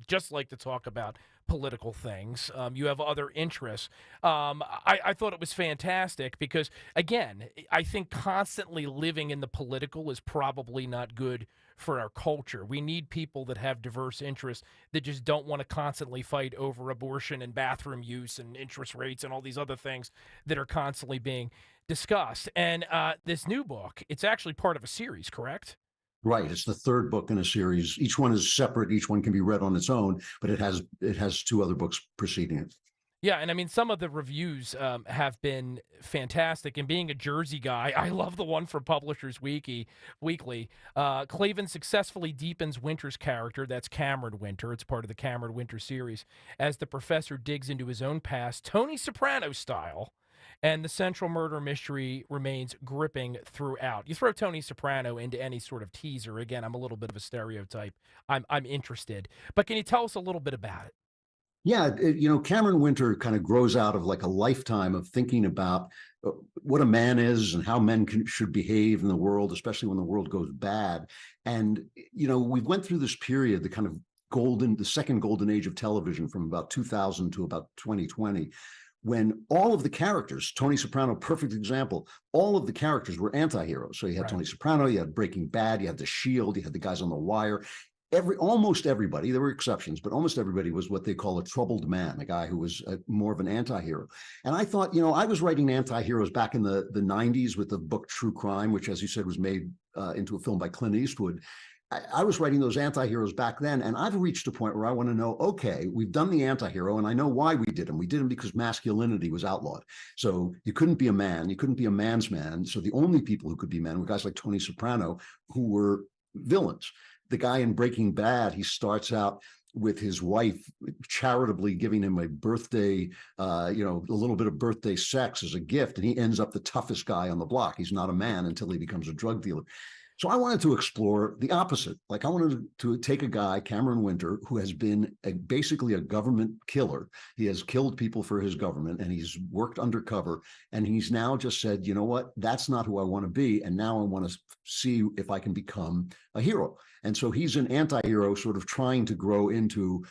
just like to talk about political things. You have other interests. I thought it was fantastic because, again, I think constantly living in the political is probably not good for our culture. We need people that have diverse interests that just don't want to constantly fight over abortion and bathroom use and interest rates and all these other things that are constantly being discussed. And this new book, it's actually part of a series, correct? Right. It's the third book in a series. Each one is separate. Each one can be read on its own, but it has two other books preceding it. Yeah, and I mean, some of the reviews have been fantastic. And being a Jersey guy, I love the one from Publishers Weekly. Klavan successfully deepens Winter's character. That's Cameron Winter. It's part of the Cameron Winter series. As the professor digs into his own past, Tony Soprano style, and the central murder mystery remains gripping throughout. You throw Tony Soprano into any sort of teaser, again, I'm a little bit of a stereotype. I'm interested. But can you tell us a little bit about it? Yeah, Cameron Winter kind of grows out of like a lifetime of thinking about what a man is and how men should behave in the world, especially when the world goes bad. And, we went through this period, the kind of the second golden age of television from about 2000 to about 2020, when all of the characters, Tony Soprano, perfect example, all of the characters were anti-heroes. So you had Tony Soprano, you had Breaking Bad, you had The Shield, you had the guys on The Wire. Almost everybody, there were exceptions, but almost everybody was what they call a troubled man, a guy who was more of an anti-hero. And I thought, I was writing anti-heroes back in the 90s with the book True Crime, which, as you said, was made into a film by Clint Eastwood. I was writing those anti-heroes back then, and I've reached a point where I want to know, okay, we've done the anti-hero, and I know why we did them. We did them because masculinity was outlawed. So you couldn't be a man. You couldn't be a man's man. So the only people who could be men were guys like Tony Soprano, who were villains. The guy in Breaking Bad, he starts out with his wife charitably giving him a birthday, a little bit of birthday sex as a gift, and he ends up the toughest guy on the block. He's not a man until he becomes a drug dealer. So I wanted to explore the opposite. Like I wanted to take a guy, Cameron Winter, who has been basically a government killer. He has killed people for his government and he's worked undercover. And he's now just said, you know what, that's not who I want to be. And now I want to see if I can become a hero. And so he's an anti-hero sort of trying to grow into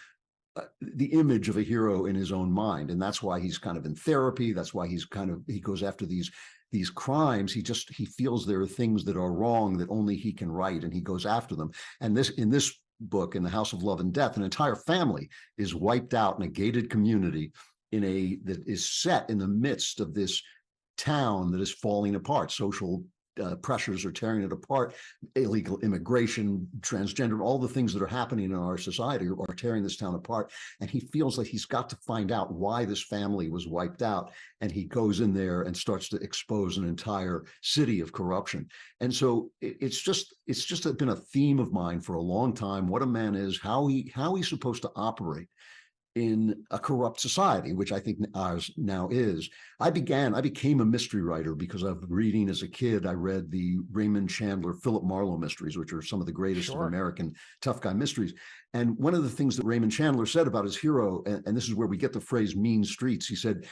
the image of a hero in his own mind. And that's why he's kind of in therapy. That's why he goes after these these crimes. He feels there are things that are wrong that only he can right, and he goes after them. And in this book, in The House of Love and Death, an entire family is wiped out in a gated community that is set in the midst of this town that is falling apart. Social pressures are tearing it apart. Illegal immigration, transgender, all the things that are happening in our society are tearing this town apart. And he feels like he's got to find out why this family was wiped out. And he goes in there and starts to expose an entire city of corruption. And so it's just been a theme of mine for a long time. What a man is, how he's supposed to operate in a corrupt society, which I think ours now is. I became a mystery writer because of reading as a kid. I read the Raymond Chandler, Philip Marlowe mysteries, which are some of the greatest of American tough guy mysteries. And one of the things that Raymond Chandler said about his hero, and this is where we get the phrase mean streets, he said,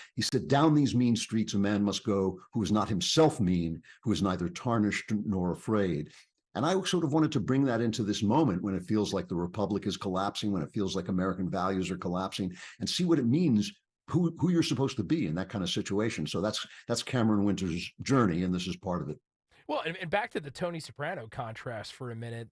down these mean streets a man must go who is not himself mean, who is neither tarnished nor afraid. And I sort of wanted to bring that into this moment when it feels like the Republic is collapsing, when it feels like American values are collapsing, and see what it means, who you're supposed to be in that kind of situation. So that's Cameron Winter's journey, and this is part of it. Well, and back to the Tony Soprano contrast for a minute.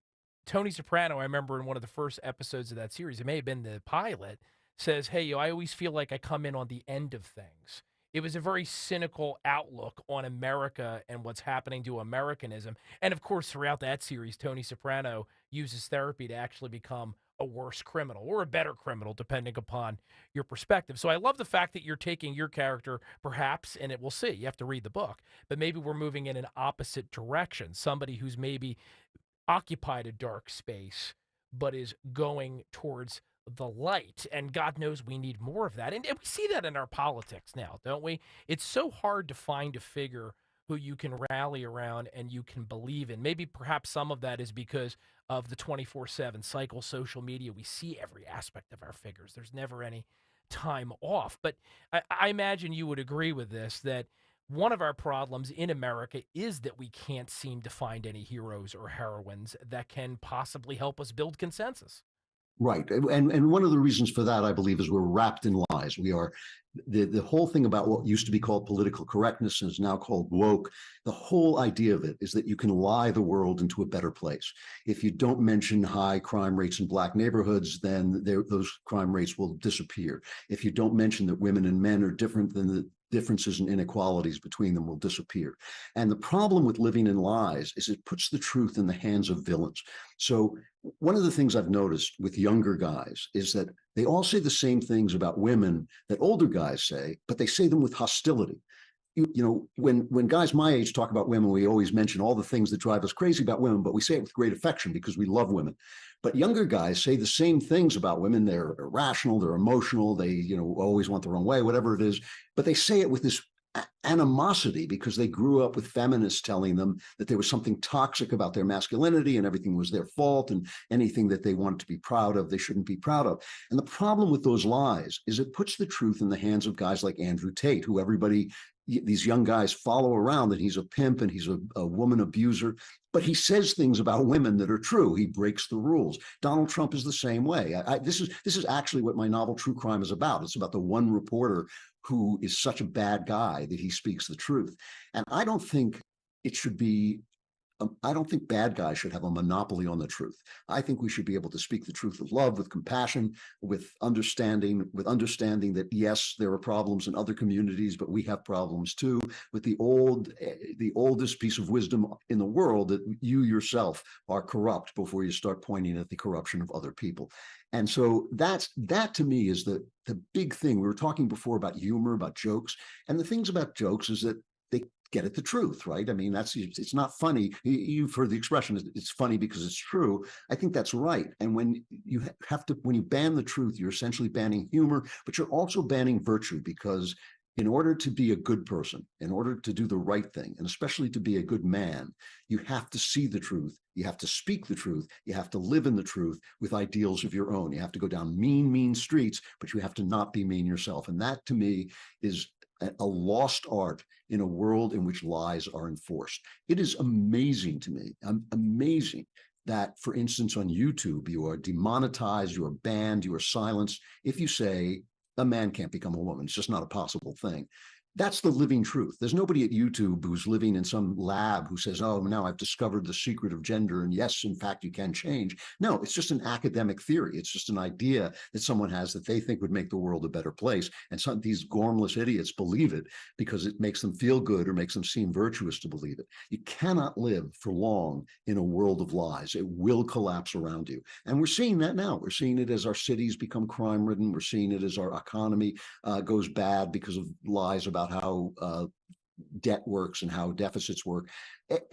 Tony Soprano, I remember in one of the first episodes of that series, it may have been the pilot, says, hey, I always feel like I come in on the end of things. It was a very cynical outlook on America and what's happening to Americanism. And of course, throughout that series, Tony Soprano uses therapy to actually become a worse criminal or a better criminal, depending upon your perspective. So I love the fact that you're taking your character, perhaps, and we'll see, you have to read the book, but maybe we're moving in an opposite direction. Somebody who's maybe occupied a dark space, but is going towards the light, and God knows we need more of that. And we see that in our politics now, don't we? It's so hard to find a figure who you can rally around and you can believe in. Maybe perhaps some of that is because of the 24/7 cycle, social media. We see every aspect of our figures. There's never any time off. But I imagine you would agree with this, that one of our problems in America is that we can't seem to find any heroes or heroines that can possibly help us build consensus. Right. And one of the reasons for that, I believe, is we're wrapped in lies. We are the whole thing about what used to be called political correctness and is now called woke. The whole idea of it is that you can lie the world into a better place. If you don't mention high crime rates in Black neighborhoods, then those crime rates will disappear. If you don't mention that women and men are different, then the differences and inequalities between them will disappear. And the problem with living in lies is it puts the truth in the hands of villains. So one of the things I've noticed with younger guys is that they all say the same things about women that older guys say, but they say them with hostility. You know, when guys my age talk about women, we always mention all the things that drive us crazy about women, but we say it with great affection because we love women. But younger guys say the same things about women. They're irrational, they're emotional, they, always want their own way, whatever it is. But they say it with this animosity because they grew up with feminists telling them that there was something toxic about their masculinity and everything was their fault, and anything that they wanted to be proud of, they shouldn't be proud of. And the problem with those lies is it puts the truth in the hands of guys like Andrew Tate, who these young guys follow around, that he's a pimp and he's a woman abuser, but he says things about women that are true. He breaks the rules. Donald Trump is the same way. This is actually what my novel True Crime is about. It's about the one reporter who is such a bad guy that he speaks the truth. And I don't think it should be I don't think bad guys should have a monopoly on the truth. I think we should be able to speak the truth with love, with compassion, with understanding that, yes, there are problems in other communities, but we have problems too, with the oldest piece of wisdom in the world, that you yourself are corrupt before you start pointing at the corruption of other people. And so that to me is the big thing. We were talking before about humor, about jokes, and the things about jokes is that they get at the truth, right? I mean, it's not funny. You've heard the expression, it's funny because it's true. I think that's right. And when you ban the truth, you're essentially banning humor, but you're also banning virtue, because in order to be a good person, in order to do the right thing, and especially to be a good man, you have to see the truth. You have to speak the truth. You have to live in the truth with ideals of your own. You have to go down mean streets, but you have to not be mean yourself. And that, to me, is a lost art in a world in which lies are enforced. It is amazing to me, amazing that, for instance, on YouTube, you are demonetized, you are banned, you are silenced if you say a man can't become a woman. It's just not a possible thing. That's the living truth. There's nobody at YouTube who's living in some lab who says, oh, now I've discovered the secret of gender. And yes, in fact, you can change. No, it's just an academic theory. It's just an idea that someone has that they think would make the world a better place. And some these gormless idiots believe it because it makes them feel good or makes them seem virtuous to believe it. You cannot live for long in a world of lies. It will collapse around you. And we're seeing that now. We're seeing it as our cities become crime-ridden. We're seeing it as our economy goes bad because of lies about how debt works and how deficits work.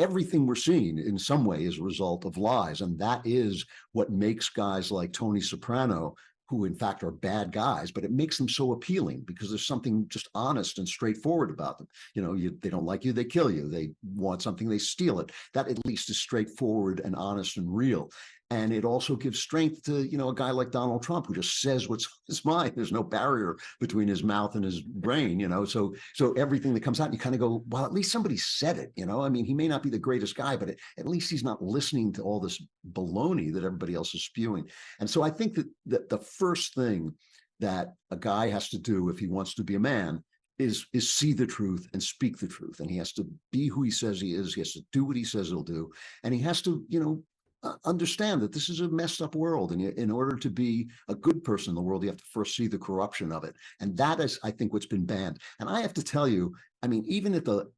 Everything we're seeing in some way is a result of lies. And that is what makes guys like Tony Soprano, who in fact are bad guys, but it makes them so appealing because there's something just honest and straightforward about them. You know, they don't like you, they kill you. They want something, they steal it. That at least is straightforward and honest and real. And it also gives strength to, you know, a guy like Donald Trump who just says what's on his mind. There's no barrier between his mouth and his brain, you know. So everything that comes out, you kind of go, well, at least somebody said it, you know. I mean, he may not be the greatest guy, but at least he's not listening to all this baloney that everybody else is spewing. And so I think that the first thing that a guy has to do if he wants to be a man is see the truth and speak the truth. And he has to be who he says he is. He has to do what he says he'll do. And he has to, you know, understand that this is a messed up world. And in order to be a good person in the world, you have to first see the corruption of it. And that is, I think, what's been banned. And I have to tell you, I mean, even at the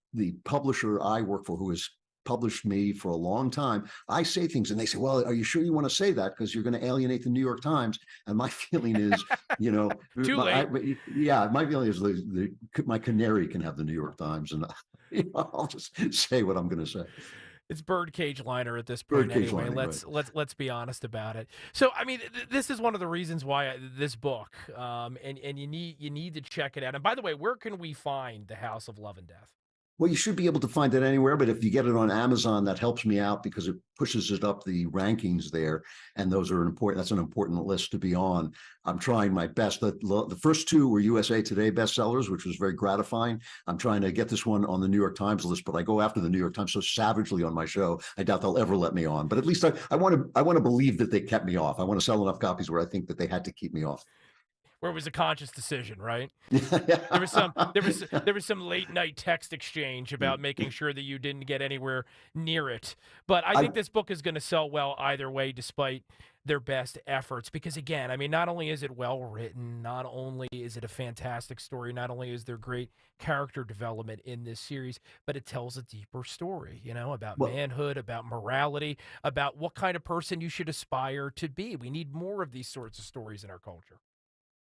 publisher I work for, who has published me for a long time, I say things and they say, well, are you sure you want to say that? Because you're going to alienate the New York Times. And my feeling is, you know, my feeling is my canary can have the New York Times, and you know, I'll just say what I'm going to say. It's birdcage liner at this point anyway. Let's be honest about it. So I mean, this is one of the reasons why this book, and you need to check it out. And by the way, where can we find The House of Love and Death? Well, you should be able to find it anywhere, but if you get it on Amazon, that helps me out because it pushes it up the rankings there, and those are important. That's an important list to be on. I'm trying my best. The first two were USA Today bestsellers, which was very gratifying. I'm trying to get this one on the New York Times list, but I go after the New York Times so savagely on my show. I doubt they'll ever let me on. But at least I want to believe that they kept me off. I want to sell enough copies where I think that they had to keep me off. Where it was a conscious decision, right? There was some late night text exchange about making sure that you didn't get anywhere near it. But I think this book is going to sell well either way, despite their best efforts. Because again, I mean, not only is it well written, not only is it a fantastic story, not only is there great character development in this series, but it tells a deeper story, you know, about manhood, about morality, about what kind of person you should aspire to be. We need more of these sorts of stories in our culture.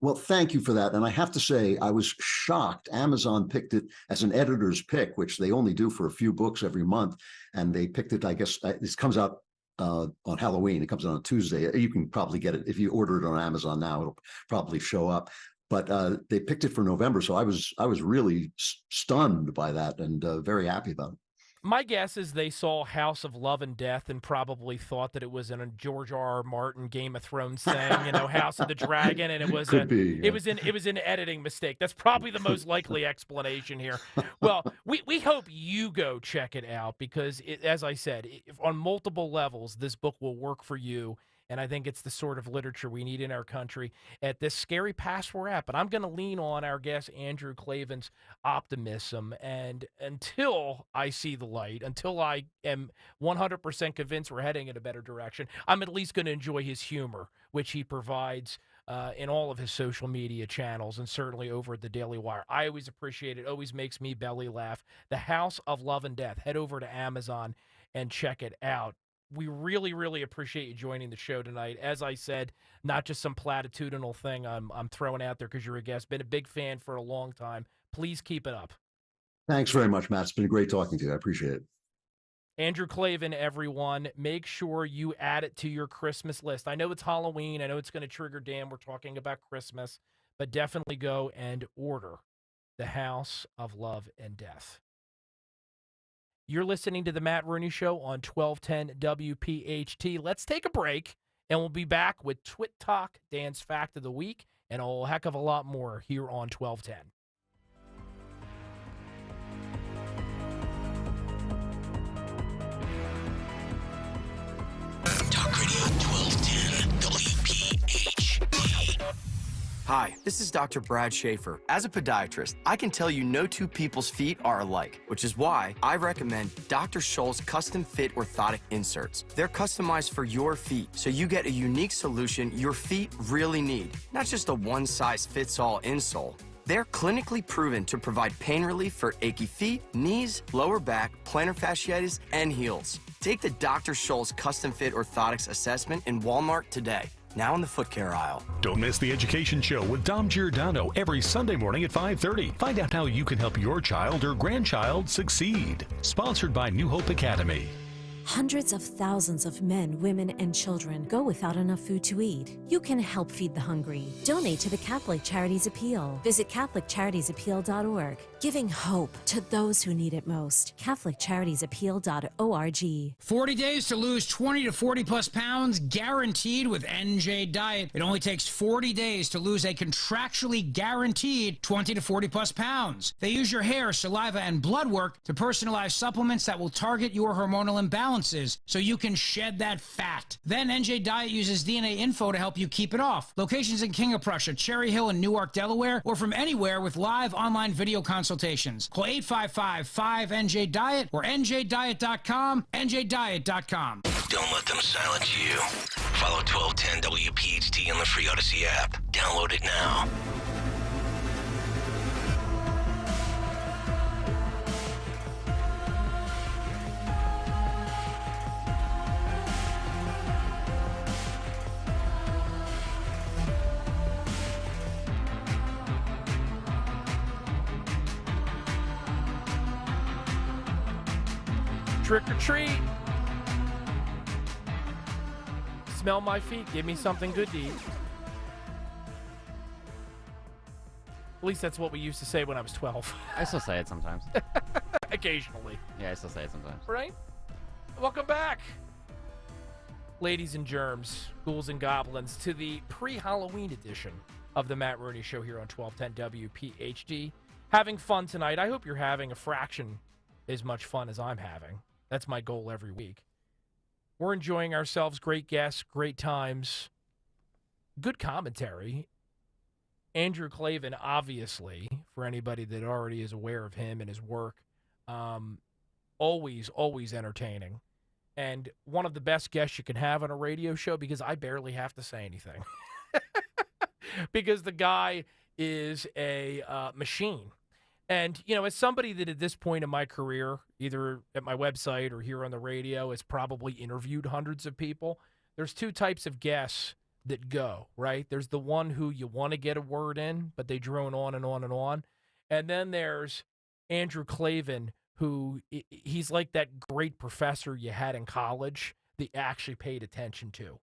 Well, thank you for that. And I have to say, I was shocked. Amazon picked it as an editor's pick, which they only do for a few books every month. And they picked it, I guess, this comes out on Halloween. It comes out on Tuesday. You can probably get it. If you order it on Amazon now, it'll probably show up. But they picked it for November. So I was really stunned by that and very happy about it. My guess is they saw House of Love and Death and probably thought that it was in a George R.R. Martin Game of Thrones thing, you know, House of the Dragon, and it was it was an editing mistake. That's probably the most likely explanation here. Well, we hope you go check it out because, as I said, on multiple levels, this book will work for you. And I think it's the sort of literature we need in our country at this scary pass we're at. But I'm going to lean on our guest, Andrew Klavan's optimism. And until I see the light, until I am 100% convinced we're heading in a better direction, I'm at least going to enjoy his humor, which he provides in all of his social media channels and certainly over at the Daily Wire. I always appreciate it. Always makes me belly laugh. The House of Love and Death. Head over to Amazon and check it out. We really, really appreciate you joining the show tonight. As I said, not just some platitudinal thing I'm throwing out there because you're a guest. Been a big fan for a long time. Please keep it up. Thanks very much, Matt. It's been great talking to you. I appreciate it. Andrew Klavan, everyone, make sure you add it to your Christmas list. I know it's Halloween. I know it's going to trigger Dan. We're talking about Christmas. But definitely go and order The House of Love and Death. You're listening to The Matt Rooney Show on 1210 WPHT. Let's take a break, and we'll be back with Twit Talk, Dan's Fact of the Week, and a whole heck of a lot more here on 1210. Talk Radio 1210 WPHT. Hi, this is Dr. Brad Schaefer. As a podiatrist, I can tell you no two people's feet are alike, which is why I recommend Dr. Scholl's custom fit orthotic inserts. They're customized for your feet, so you get a unique solution your feet really need, not just a one-size-fits-all insole. They're clinically proven to provide pain relief for achy feet, knees, lower back, plantar fasciitis, and heels. Take the Dr. Scholl's custom fit orthotics assessment in Walmart today. Now in the foot care aisle. Don't miss the Education Show with Dom Giordano every Sunday morning at 5:30. Find out how you can help your child or grandchild succeed. Sponsored by New Hope Academy. Hundreds of thousands of men, women, and children go without enough food to eat. You can help feed the hungry. Donate to the Catholic Charities Appeal. Visit CatholicCharitiesAppeal.org, giving hope to those who need it most. CatholicCharitiesAppeal.org. 40 days to lose 20 to 40 plus pounds, guaranteed with NJ Diet. It only takes 40 days to lose a contractually guaranteed 20 to 40 plus pounds. They use your hair, saliva, and blood work to personalize supplements that will target your hormonal imbalances so you can shed that fat. Then NJ Diet uses DNA info to help you keep it off. Locations in King of Prussia, Cherry Hill, and Newark, Delaware, or from anywhere with live online video consultations. Call 855-5NJ-DIET or NJDiet.com, NJDiet.com. Don't let them silence you. Follow 1210 WPHT on the free Odyssey app. Download it now. Trick or treat. Smell my feet. Give me something good to eat. At least that's what we used to say when I was 12. I still say it sometimes. Occasionally. Yeah, I still say it sometimes. Right? Welcome back, ladies and germs, ghouls and goblins, to the pre-Halloween edition of the Matt Rooney Show here on 1210 WPHD. Having fun tonight. I hope you're having a fraction as much fun as I'm having. That's my goal every week. We're enjoying ourselves. Great guests, great times, good commentary. Andrew Klavan, obviously, for anybody that already is aware of him and his work, always entertaining. And one of the best guests you can have on a radio show, because I barely have to say anything. Because the guy is a machine. And, you know, as somebody that at this point in my career, either at my website or here on the radio, has probably interviewed hundreds of people, there's two types of guests that go, right? There's the one who you want to get a word in, but they drone on and on and on. And then there's Andrew Klavan, who he's like that great professor you had in college that you actually paid attention to.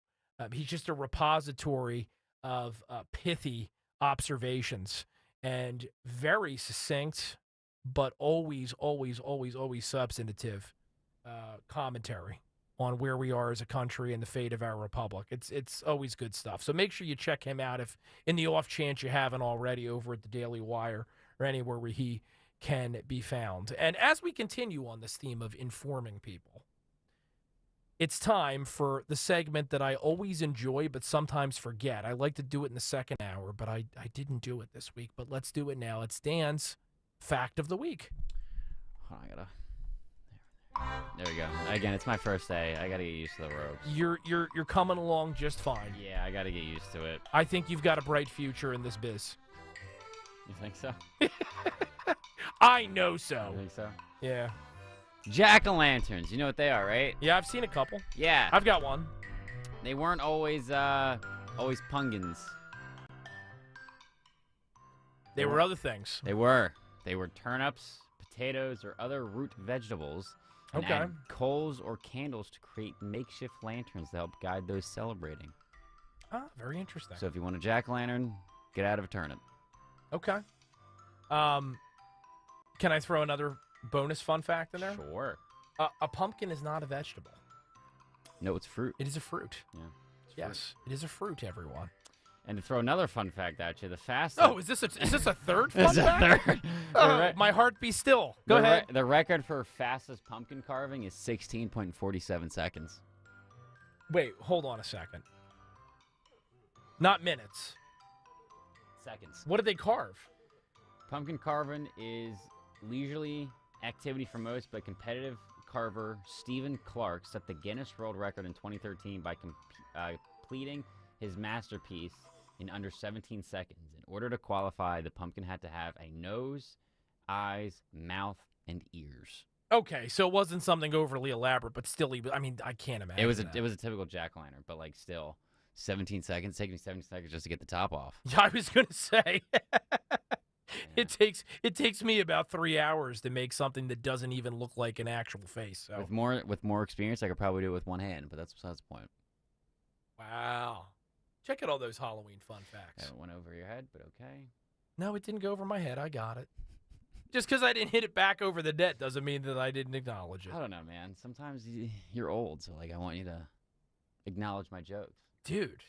He's just a repository of pithy observations. And very succinct, but always substantive commentary on where we are as a country and the fate of our republic. It's always good stuff. So make sure you check him out if, in the off chance you haven't already, over at the Daily Wire or anywhere where he can be found. And as we continue on this theme of informing people, it's time for the segment that I always enjoy but sometimes forget. I like to do it in the second hour, but I didn't do it this week. But let's do it now. It's Dan's Fact of the Week. Hold on, there we go. Again, it's my first day. I gotta get used to the ropes. You're coming along just fine. Yeah, I gotta get used to it. I think you've got a bright future in this biz. You think so? I know so. You think so? Yeah. Jack-o'-lanterns, you know what they are, right? Yeah, I've seen a couple. Yeah. I've got one. They weren't always pumpkins. They were other things. They were turnips, potatoes, or other root vegetables. And Okay. add coals or candles to create makeshift lanterns to help guide those celebrating. Ah, very interesting. So if you want a jack-o'-lantern, get out of a turnip. Okay. Can I throw another bonus fun fact in there? Sure. A pumpkin is not a vegetable. No, it's fruit. It is a fruit. Yeah. Yes, it is a fruit, everyone. And to throw another fun fact at you, the fastest... Oh, is this a third fun It's a fact? third. Oh, my heart be still. Go ahead. The record for fastest pumpkin carving is 16.47 seconds. Wait, hold on a second. Not minutes. seconds. What did they carve? Pumpkin carving is leisurely activity for most, but competitive carver Stephen Clark set the Guinness World Record in 2013 by completing his masterpiece in under 17 seconds. In order to qualify, the pumpkin had to have a nose, eyes, mouth, and ears. Okay, so it wasn't something overly elaborate, but still, I can't imagine. It was a typical jack-o'-lantern, but like still, 17 seconds. Taking me 17 seconds just to get the top off. Yeah, I was gonna say. It takes me about 3 hours to make something that doesn't even look like an actual face. So. With more experience, I could probably do it with one hand, but that's besides the point. Wow. Check out all those Halloween fun facts. That went over your head, but okay. No, it didn't go over my head. I got it. Just because I didn't hit it back over the net doesn't mean that I didn't acknowledge it. I don't know, man. Sometimes you're old, so like I want you to acknowledge my jokes. Dude,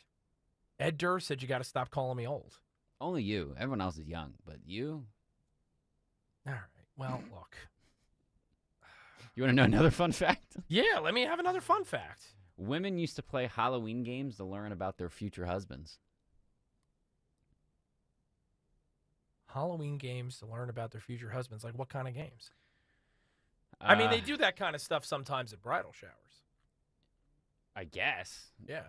Ed Durr said you got to stop calling me old. Only you. Everyone else is young, but you? All right. Well, look. You want to know another fun fact? Yeah, let me have another fun fact. Women used to play Halloween games to learn about their future husbands. Halloween games to learn about their future husbands. Like what kind of games? I mean, they do that kind of stuff sometimes at bridal showers. I guess. Yeah.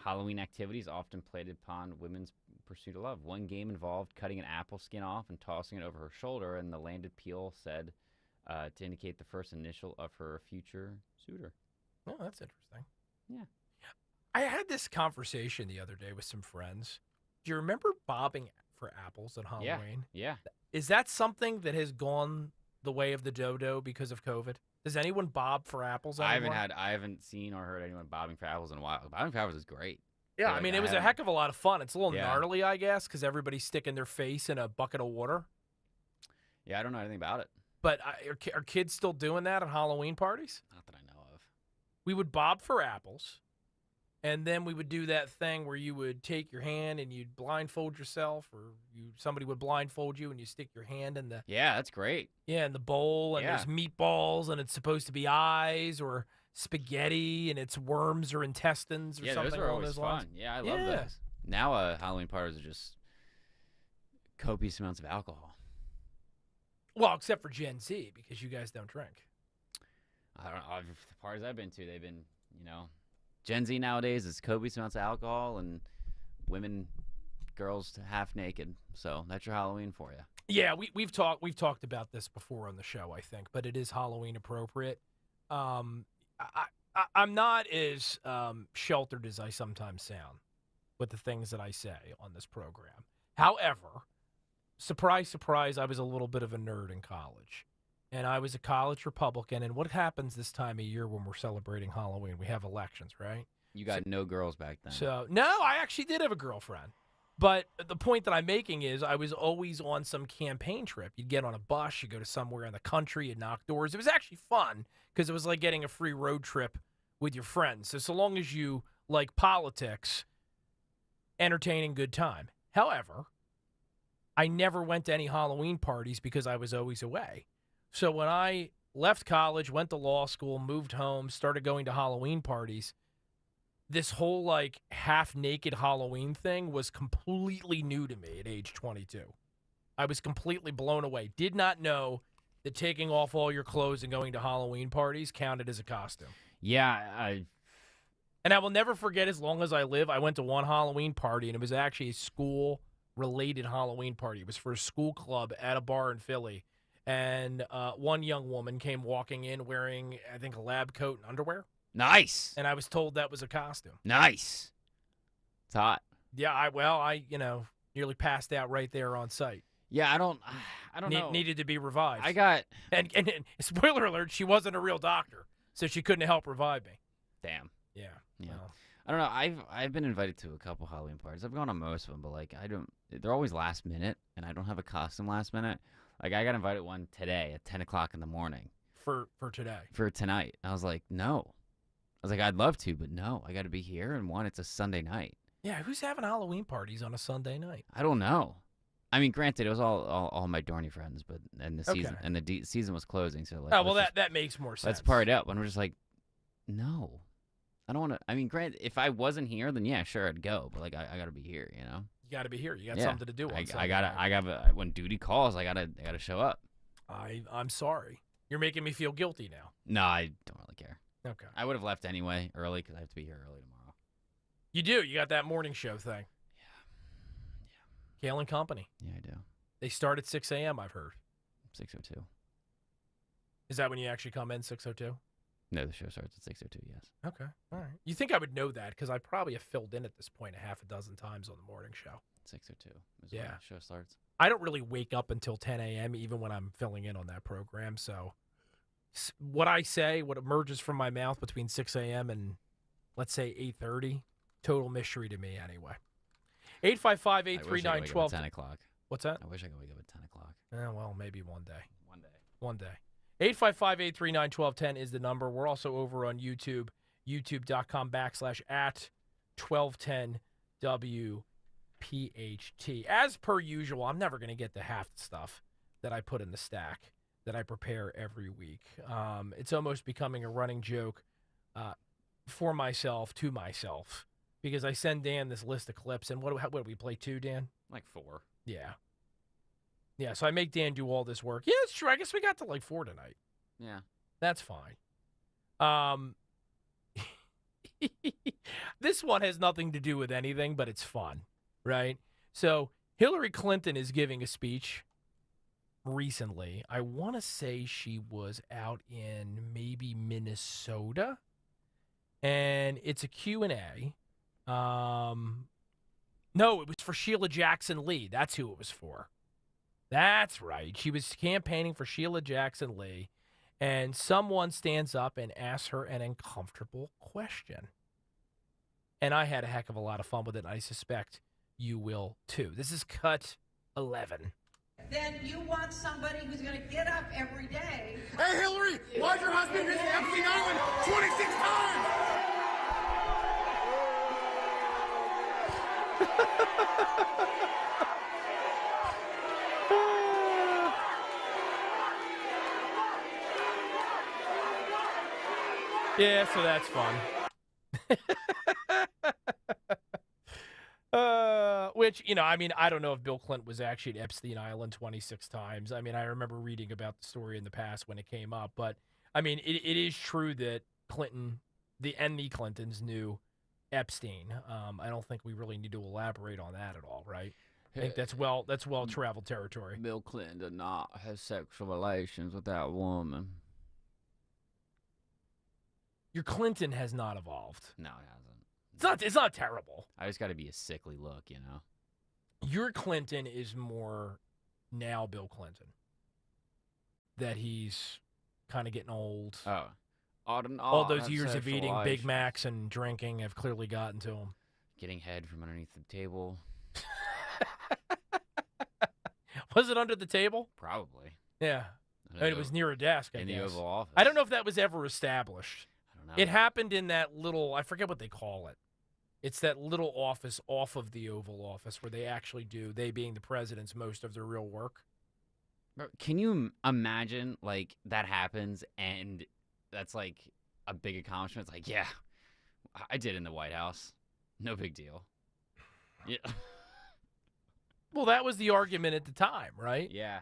Halloween activities often played upon women's pursuit of love. One game involved cutting an apple skin off and tossing it over her shoulder, and the landed peel said to indicate the first initial of her future suitor. Oh, that's interesting. Yeah. I had this conversation the other day with some friends. Do you remember bobbing for apples at Halloween? Yeah. Is that something that has gone the way of the dodo because of COVID? Does anyone bob for apples anymore? I haven't seen or heard anyone bobbing for apples in a while. Bobbing for apples is great. Yeah, I mean, it was a heck of a lot of fun. It's a little Yeah. gnarly, I guess, because everybody's sticking their face in a bucket of water. Yeah, I don't know anything about it. But are kids still doing that at Halloween parties? Not that I know of. We would bob for apples, and then we would do that thing where you would take your hand and you'd blindfold yourself, or somebody would blindfold you and you stick your hand in the that's great. Yeah, in the bowl, and Yeah. there's meatballs, and it's supposed to be eyes or spaghetti, and it's worms or intestines or something those are along always those lines. fun. Yeah, I love those. Now Halloween parties are just copious amounts of alcohol. Well, except for Gen Z, because you guys don't drink. I don't know. The parties I've been to, they've been, Gen Z nowadays is copious amounts of alcohol and women, girls half naked. So that's your Halloween for you. Yeah, we've talked about this before on the show, I think, but it is Halloween appropriate. I'm not as sheltered as I sometimes sound with the things that I say on this program. However, surprise, surprise, I was a little bit of a nerd in college. And I was a college Republican. And what happens this time of year when we're celebrating Halloween? We have elections, right? You got no girls back then. So, no, I actually did have a girlfriend. But the point that I'm making is I was always on some campaign trip. You'd get on a bus, you'd go to somewhere in the country, you'd knock doors. It was actually fun because it was like getting a free road trip with your friends. So long as you like politics, entertaining, good time. However, I never went to any Halloween parties because I was always away. So when I left college, went to law school, moved home, started going to Halloween parties, this whole like half-naked Halloween thing was completely new to me at age 22. I was completely blown away. Did not know that taking off all your clothes and going to Halloween parties counted as a costume. Yeah, and I will never forget as long as I live, I went to one Halloween party, and it was actually a school-related Halloween party. It was for a school club at a bar in Philly. And one young woman came walking in wearing, I think, a lab coat and underwear. Nice. And I was told that was a costume. Nice. It's hot. Yeah, I nearly passed out right there on site. Yeah, I don't know. Needed to be revived. I got and spoiler alert, she wasn't a real doctor, so she couldn't help revive me. Damn. Yeah. Well. I don't know. I've been invited to a couple Halloween parties. I've gone to most of them, but like they're always last minute, and I don't have a costume last minute. Like I got invited one today at 10 o'clock in the morning. For today. For tonight. I was like, no. I was like, I'd love to, but no, I got to be here. And one, it's a Sunday night. Yeah, who's having Halloween parties on a Sunday night? I don't know. I mean, granted, it was all my Dorney friends, but the season was closing, so like. Oh well, that makes more sense. Let's part up, and we're just like, no, I don't want to. I mean, granted, if I wasn't here, then yeah, sure, I'd go. But like, I gotta be here, you know. You got to be here. You got something to do. I gotta. When duty calls, I gotta show up. I'm sorry. You're making me feel guilty now. No, I don't really care. Okay. I would have left anyway early because I have to be here early tomorrow. You do. You got that morning show thing. Yeah. Kale and Company. Yeah, I do. They start at 6 a.m., I've heard. 6:02. Is that when you actually come in, 6:02? No, the show starts at 6:02, yes. Okay. All right. You think I would know that because I probably have filled in at this point a half a dozen times on the morning show. 6:02 is Yeah. when the show starts. I don't really wake up until 10 a.m. even when I'm filling in on that program. So what I say, what emerges from my mouth between 6 a.m. and, let's say, 8:30, total mystery to me anyway. 855-839-12. 10 o'clock. What's that? I wish I could wake up at 10 o'clock. Well, maybe one day. One day. 855-839-1210 is the number. We're also over on YouTube, youtube.com/@1210WPHT. As per usual, I'm never going to get the half the stuff that I put in the stack that I prepare every week. It's almost becoming a running joke for myself, to myself, because I send Dan this list of clips, and what do we play, 2, Dan? Like 4. Yeah. Yeah, so I make Dan do all this work. Yeah, it's true. I guess we got to like 4 tonight. Yeah. That's fine. This one has nothing to do with anything, but it's fun, right? So Hillary Clinton is giving a speech recently. I want to say she was out in maybe Minnesota, and it's a Q&A. No, it was for Sheila Jackson Lee. That's who it was for. That's right. She was campaigning for Sheila Jackson Lee, and someone stands up and asks her an uncomfortable question. And I had a heck of a lot of fun with it, and I suspect you will too. This is cut 11. Then you want somebody who's going to get up every day. Hey, Hillary, why'd your husband visit Epstein Island 26 times? Yeah, so that's fun. Which, I mean, I don't know if Bill Clinton was actually at Epstein Island 26 times. I mean, I remember reading about the story in the past when it came up. But, I mean, it is true that Clinton, the Clintons knew Epstein. I don't think we really need to elaborate on that at all, right? I think that's well-traveled territory. Bill Clinton did not have sexual relations with that woman. Your Clinton has not evolved. No, it hasn't. It's not terrible. I just got to be a sickly look, you know. Your Clinton is more now Bill Clinton. That he's kind of getting old. Oh. All those years of eating Big Macs and drinking have clearly gotten to him. Getting head from underneath the table. Was it under the table? Probably. Yeah. I mean, it was near a desk, I guess. In the Oval Office. I don't know if that was ever established. I don't know. It happened in that little, I forget what they call it. It's that little office off of the Oval Office where they actually do, they being the presidents, most of their real work. Can you imagine, like, that happens and that's, like, a big accomplishment? It's like, yeah, I did in the White House. No big deal. Yeah. Well, that was the argument at the time, right? Yeah.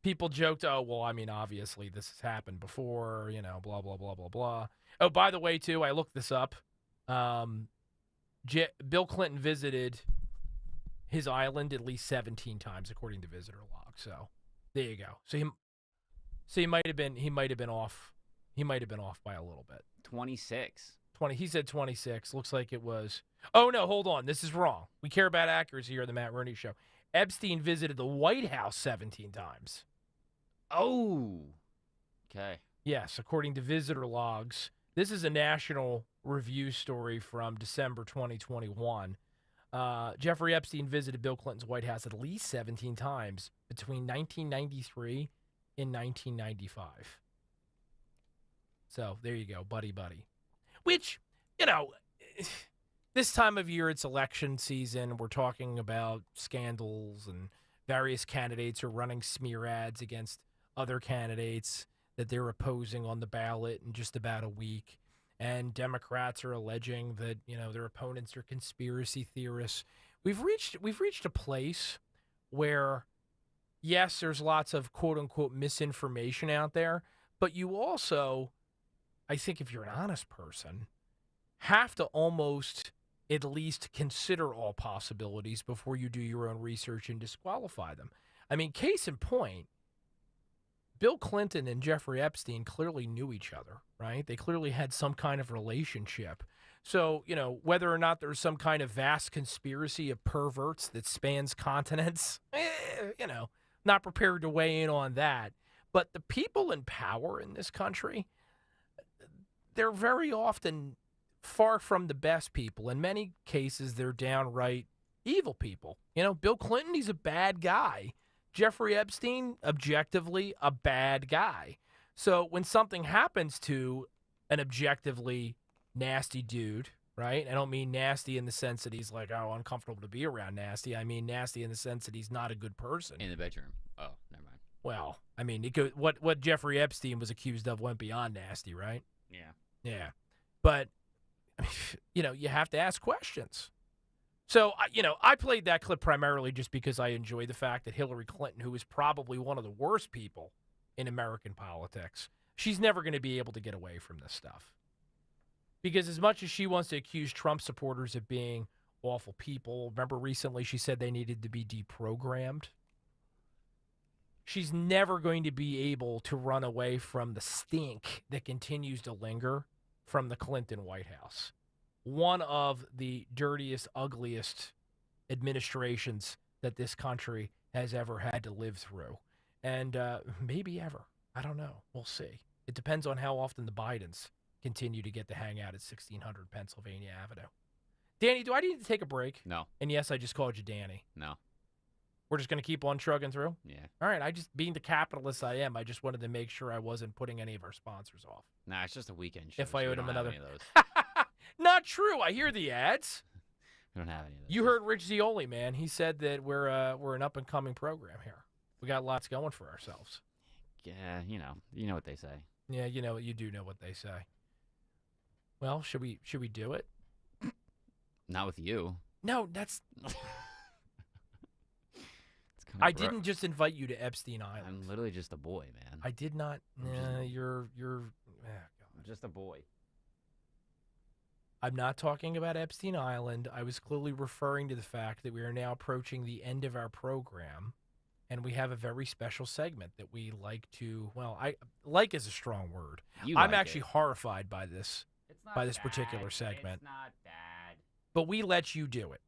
People joked, oh, well, I mean, obviously this has happened before, blah, blah, blah, blah, blah. Oh, by the way, too, I looked this up. Bill Clinton visited his island at least 17 times, according to visitor log. So there you go. So he might have been off. He might have been off by a little bit. 26. 20. He said 26. Looks like it was. Oh no, hold on. This is wrong. We care about accuracy here on the Matt Rooney Show. Epstein visited the White House 17 times. Oh. Okay. Yes, according to visitor logs. This is a National Review story from December 2021. Jeffrey Epstein visited Bill Clinton's White House at least 17 times between 1993 and 1995. So there you go, buddy. Which, this time of year, it's election season. We're talking about scandals and various candidates are running smear ads against other candidates that they're opposing on the ballot in just about a week. and Democrats are alleging that, their opponents are conspiracy theorists. We've reached a place where, yes, there's lots of quote-unquote misinformation out there, but you also, I think if you're an honest person, have to almost at least consider all possibilities before you do your own research and disqualify them. I mean, case in point, Bill Clinton and Jeffrey Epstein clearly knew each other, right? They clearly had some kind of relationship. So, whether or not there's some kind of vast conspiracy of perverts that spans continents, not prepared to weigh in on that. But the people in power in this country, they're very often far from the best people. In many cases, they're downright evil people. Bill Clinton, he's a bad guy. Jeffrey Epstein, objectively a bad guy. So when something happens to an objectively nasty dude, right? I don't mean nasty in the sense that he's like, uncomfortable to be around nasty. I mean nasty in the sense that he's not a good person. In the bedroom. Oh, never mind. Well, I mean, what Jeffrey Epstein was accused of went beyond nasty, right? Yeah. Yeah. But, you have to ask questions. So, I played that clip primarily just because I enjoy the fact that Hillary Clinton, who is probably one of the worst people in American politics, she's never going to be able to get away from this stuff. Because as much as she wants to accuse Trump supporters of being awful people, remember recently she said they needed to be deprogrammed? She's never going to be able to run away from the stink that continues to linger from the Clinton White House. One of the dirtiest, ugliest administrations that this country has ever had to live through. And maybe ever. I don't know. We'll see. It depends on how often the Bidens continue to get to hang out at 1600 Pennsylvania Avenue. Danny, do I need to take a break? No. And yes, I just called you Danny. No. We're just going to keep on trugging through? Yeah. All right. Being the capitalist I am, I just wanted to make sure I wasn't putting any of our sponsors off. Nah, it's just a weekend show. If I owed him another. Any of those. Not true. I hear the ads. We don't have any of those. You heard Rich Zioli, man. He said that we're an up-and-coming program here. We got lots going for ourselves. Yeah, you know what they say. Yeah, you do know what they say. Well, should we do it? Not with you. No, that's. I didn't just invite you to Epstein Island. I'm literally just a boy, man. I did not. You're. I'm just a boy. I'm not talking about Epstein Island. I was clearly referring to the fact that we are now approaching the end of our program, and we have a very special segment that we like to. Well, I like is a strong word. I'm actually horrified by this. Particular segment. It's not bad. But we let you do it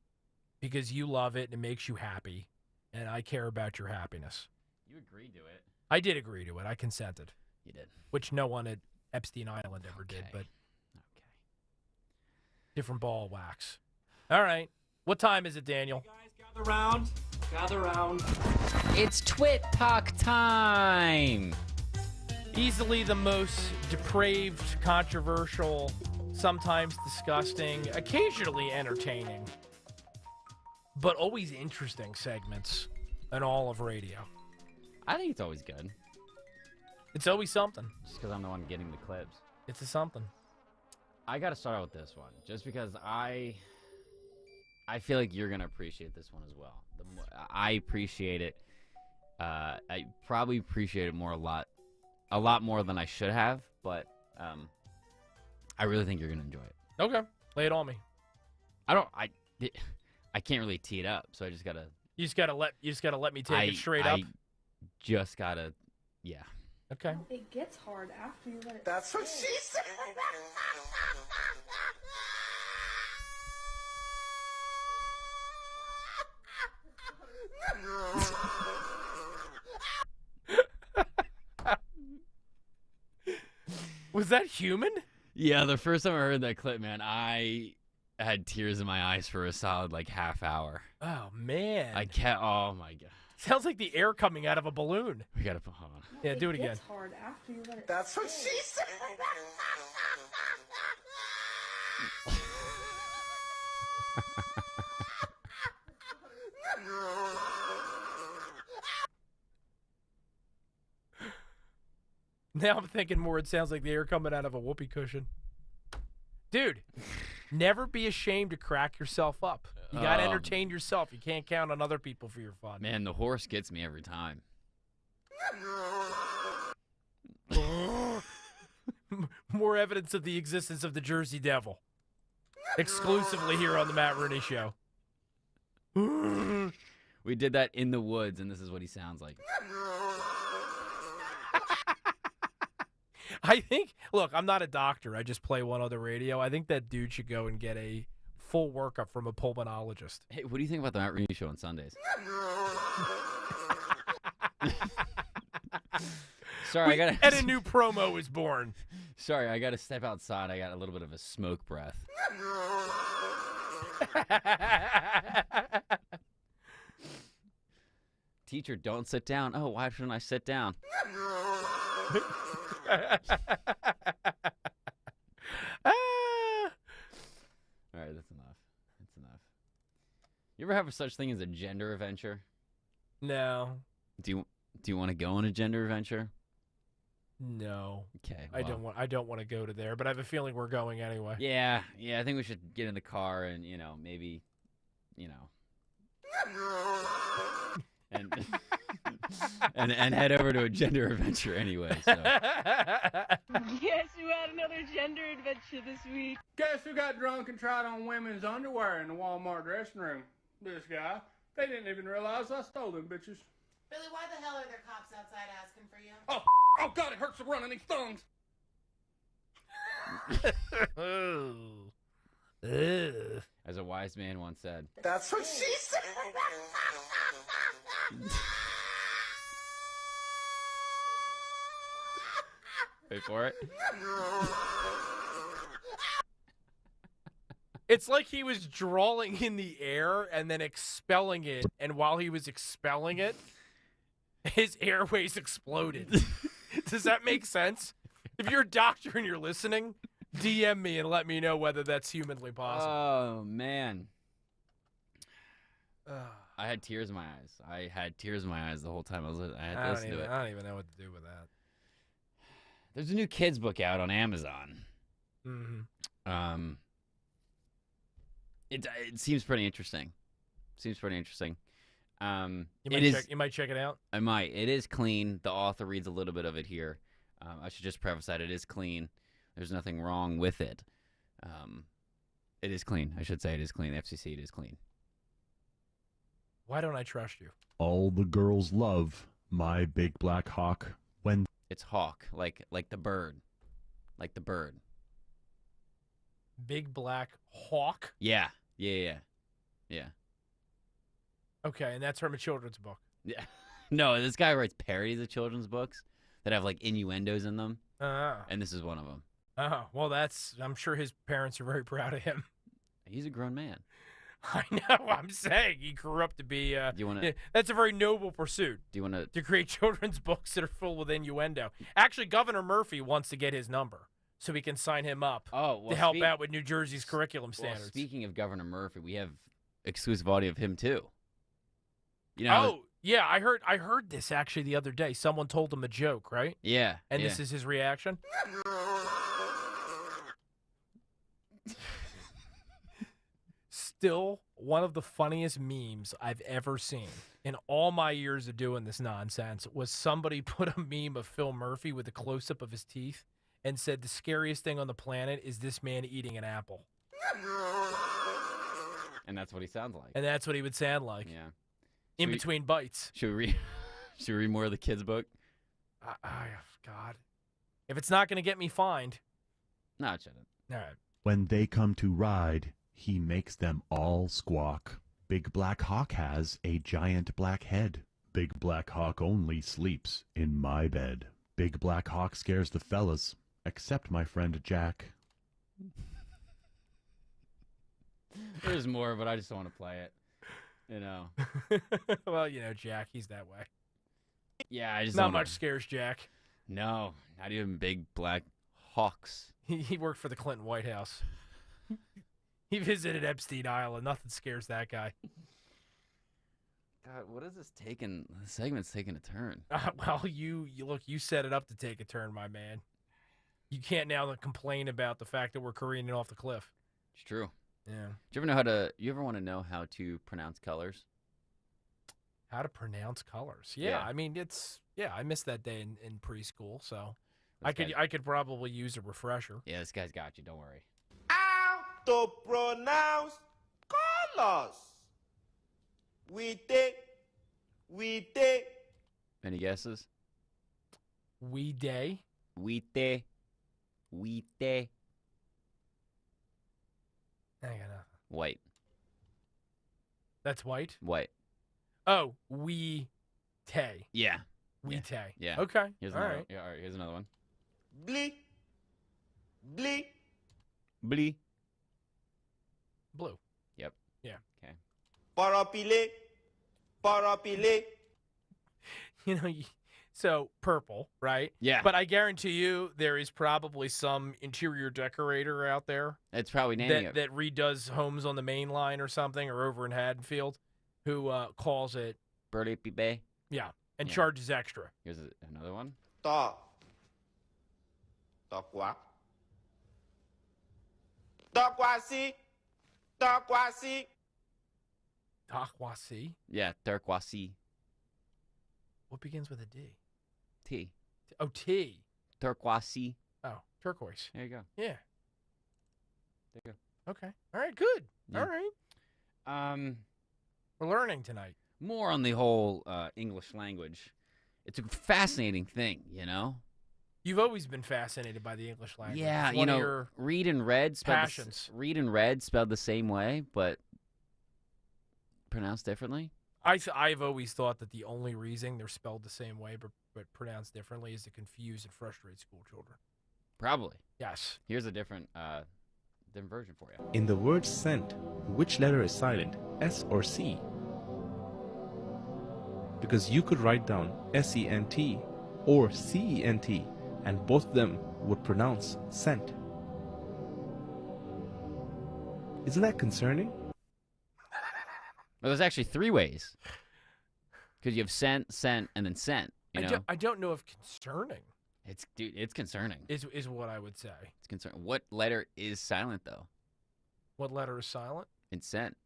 because you love it and it makes you happy, and I care about your happiness. You agreed to it. I did agree to it. I consented. You did. Which no one at Epstein Island ever did, but different ball of wax. All right. What time is it, Daniel? Gather round. It's Twit Talk time. Easily the most depraved, controversial, sometimes disgusting, occasionally entertaining, but always interesting segments in all of radio. I think it's always good. It's always something. Just because I'm the one getting the clips. It's a something. I got to start out with this one, just because I feel like you're going to appreciate this one as well. I appreciate it. I probably appreciate it a lot more than I should have, but I really think you're going to enjoy it. Okay. Lay it on me. I can't really tee it up, so I just got to. You just gotta let me take it straight up. I just gotta, yeah. Okay. It gets hard after you let it. That's what she said. Was that human? Yeah, the first time I heard that clip, man, I had tears in my eyes for a solid half hour. Oh man. Oh my god. Sounds like the air coming out of a balloon. We gotta put hold on. Yeah, do it again. It's hard after you let it. That's what she said. Now I'm thinking more. It sounds like the air coming out of a whoopee cushion. Dude, never be ashamed to crack yourself up. You got to entertain yourself. You can't count on other people for your fun. Man, the horse gets me every time. More evidence of the existence of the Jersey Devil. Exclusively here on the Matt Rooney Show. We did that in the woods, and this is what he sounds like. I think, look, I'm not a doctor. I just play one on the radio. I think that dude should go and get a full workup from a pulmonologist. Hey, what do you think about the Matt Rooney Show on Sundays? Sorry, And a new promo is born. Sorry, I got to step outside. I got a little bit of a smoke breath. Teacher, don't sit down. Oh, why shouldn't I sit down? All right, that's enough. That's enough. You ever have such thing as a gender adventure? No. Do you want to go on a gender adventure? No. Okay. Well. I don't want to go to there, but I have a feeling we're going anyway. Yeah. I think we should get in the car and maybe, and head over to a gender adventure anyway. So. Guess who had another gender adventure this week? Guess who got drunk and tried on women's underwear in the Walmart dressing room? This guy. They didn't even realize I stole them bitches. Billy, why the hell are there cops outside asking for you? Oh God, it hurts to run in these thongs. As a wise man once said. That's what she said. Wait for it. It's like he was drawing in the air and then expelling it, and while he was expelling it, his airways exploded. Does that make sense? If you're a doctor and you're listening, DM me and let me know whether that's humanly possible. Oh, man. I had tears in my eyes. I had tears in my eyes the whole time I was listening. I had to listen to it. I don't even know what to do with that. There's a new kids book out on Amazon. Mm-hmm. It seems pretty interesting. You might check it out. I might. It is clean. The author reads a little bit of it here. I should just preface that it is clean. There's nothing wrong with it. It is clean. I should say it is clean. The FCC, it is clean. Why don't I trust you? All the girls love My Big Black Hawk. When it's hawk, like the bird, Big Black Hawk. Yeah. Okay, and that's from a children's book. Yeah. No, this guy writes parodies of children's books that have like innuendos in them, and this is one of them. Oh, well, I'm sure his parents are very proud of him. He's a grown man. I know. I'm saying he grew up to be. Do you want to? That's a very noble pursuit. Do you want to create children's books that are full with innuendo? Actually, Governor Murphy wants to get his number so we can sign him up to help out with New Jersey's curriculum standards. Well, speaking of Governor Murphy, we have exclusive audio of him too. Yeah, I heard this actually the other day. Someone told him a joke, right? Yeah. And this is his reaction. Still one of the funniest memes I've ever seen in all my years of doing this nonsense was somebody put a meme of Phil Murphy with a close-up of his teeth and said the scariest thing on the planet is this man eating an apple. And that's what he sounds like. And that's what he would sound like. Yeah. In between bites. Should we read more of the kids' book? God. If it's not going to get me fined. No, it shouldn't. All right. When they come to ride, he makes them all squawk. Big Black Hawk has a giant black head. Big Black Hawk only sleeps in my bed. Big Black Hawk scares the fellas, except my friend Jack. There's more, but I just don't want to play it. Well, Jack, he's that way. Yeah, I just not much scares Jack. No, not even Big Black Hawks. He worked for the Clinton White House. He visited Epstein Island. Nothing scares that guy. God, what is this taking? The segment's taking a turn. Well, you look. You set it up to take a turn, my man. You can't now complain about the fact that we're careening off the cliff. It's true. Yeah. Do you ever want to know how to pronounce colors? How to pronounce colors? Yeah. I mean, I missed that day in preschool, so I could probably use a refresher. Yeah, this guy's got you. Don't worry. How to pronounce colors? We take. Any guesses? Weede. I got nothing. White. That's white? White. Oh, we-tay. Yeah. We-tay. Yeah. Okay. All right. right. Yeah, all right. Here's another one. Blee. Blue. Yep. Yeah. Okay. Parapile. So purple, right? Yeah. But I guarantee you there is probably some interior decorator out there It's probably naming it. that redoes homes on the main line or something, or over in Haddonfield, who calls it Burlipy Bay. Yeah, and Yeah. charges extra. Here's another one. Talk what? Takwasi. Takwasi. Yeah, turquoise. What begins with a D? T. Oh, T. Turquoise. Oh, turquoise. There you go. Yeah. There you go. Okay. All right. Good. Yeah. All right. We're learning tonight. More on the whole English language. It's a fascinating thing, you know? You've always been fascinated by the English language. Yeah, It's one of your read and read spelled passions. read and read spelled the same way, but pronounced differently. I've always thought that the only reason they're spelled the same way but pronounced differently is to confuse and frustrate school children. Probably. Yes. Here's a different version for you. In the word scent, which letter is silent, S or C? Because you could write down S-E-N-T or C-E-N-T, and both of them would pronounce scent. Isn't that concerning? Well, there's actually three ways. Because you have sent, and then sent. You know? I don't know if concerning It's concerning. is what I would say. It's concerning. What letter is silent though? What letter is silent? In sent.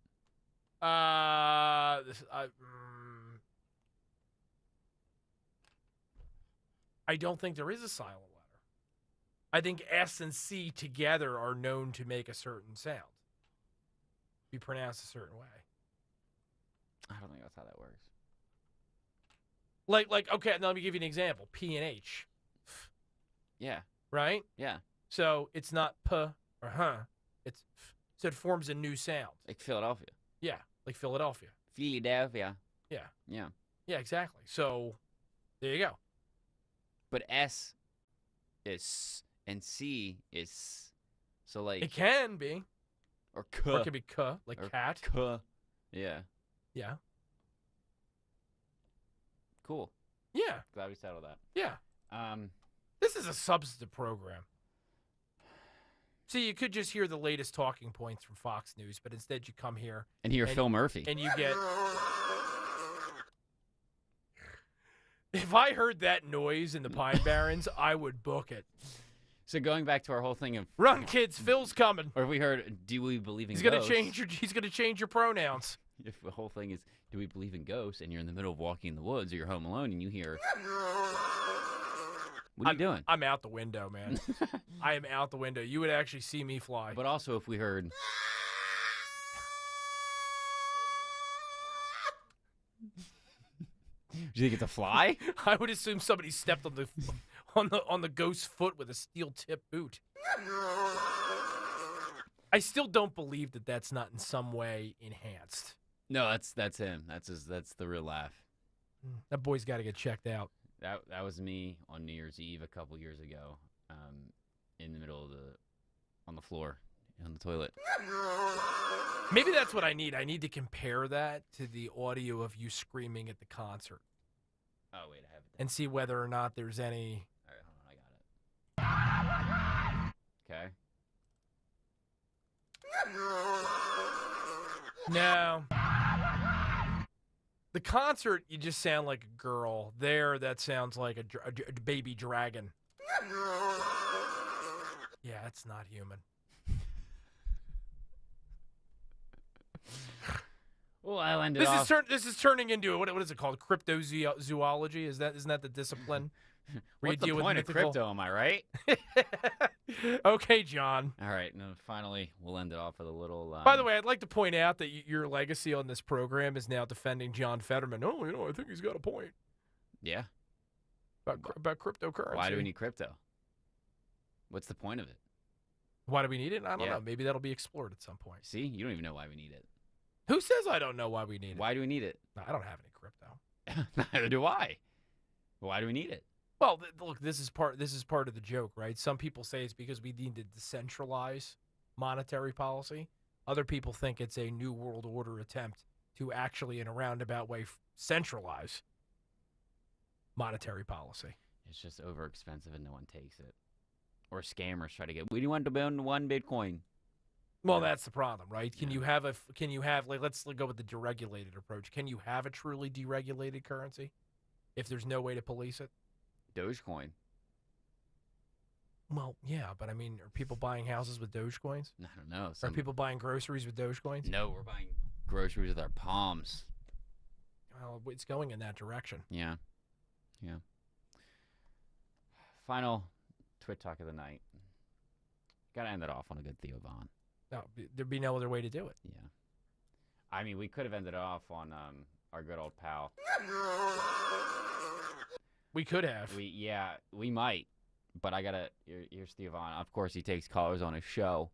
I don't think there is a silent letter. I think S and C together are known to make a certain sound. Be pronounced a certain way. I don't think that's how that works. Like okay, now let me give you an example. P and H. Yeah. Right? Yeah. So it's not P or huh. It's F. So it forms a new sound. Like Philadelphia. Yeah, like Philadelphia. Philadelphia. Yeah. Yeah. Yeah, exactly. So there you go. But S is and C is so like It can be. or K. Or it could be K, like or cat. K. Yeah. Yeah. Cool. Yeah. Glad we settled that. Yeah. This is a substantive program. See, you could just hear the latest talking points from Fox News, but instead you come here And hear Phil Murphy. and you get. If I heard that noise in the Pine Barrens, I would book it. So going back to our whole thing of Run, kids! Phil's coming. Or if we heard, do we believe in He's ghosts? He's gonna change your pronouns. If the whole thing is, do we believe in ghosts? And you're in the middle of walking in the woods, or you're home alone, and you hear, what are you doing? I'm out the window, man. I am out the window. You would actually see me fly. But also, if we heard, do you think it's a fly? I would assume somebody stepped on the ghost's foot with a steel tip boot. I still don't believe that that's not in some way enhanced. No, that's him. That's the real laugh. That boy's got to get checked out. That was me on New Year's Eve a couple years ago, in the middle of on the floor, on the toilet. Maybe that's what I need. I need to compare that to the audio of you screaming at the concert. Oh wait, I have it. And see whether or not there's any. All right, hold on, I got it. Okay. No. The concert, you just sound like a girl. There, that sounds like a baby dragon. That's not human. Well, I'll end it off. This is turning into what is it called? Cryptozoology? Isn't that the discipline? What's the point of crypto? Am I right? Okay, John. All right, and then finally we'll end it off with a little. By the way, I'd like to point out that your legacy on this program is now defending John Fetterman. Oh, I think he's got a point. Yeah. About cryptocurrency. Why do we need crypto? What's the point of it? Why do we need it? I don't know. Maybe that'll be explored at some point. See, you don't even know why we need it. Who says I don't know why we need it? Why do we need it? No, I don't have any crypto. Neither do I. Why do we need it? Well, look, this is part of the joke, right? Some people say it's because we need to decentralize monetary policy. Other people think it's a new world order attempt to actually, in a roundabout way, centralize monetary policy. It's just over expensive and no one takes it. Or scammers try to get. We want to build one Bitcoin. Well, that's the problem, right? Can you have let's go with the deregulated approach. Can you have a truly deregulated currency if there's no way to police it? Dogecoin. Well, yeah, but I mean, are people buying houses with Dogecoins? I don't know. Are people buying groceries with Dogecoins? No, we're buying groceries with our palms. Well, it's going in that direction. Yeah. Yeah. Final Twit Talk of the night. Got to end it off on a good Theo Von. No, there'd be no other way to do it. Yeah. I mean, we could have ended it off on our good old pal. We could have. We might. But I got to, here's Theo Von. Of course, he takes callers on his show.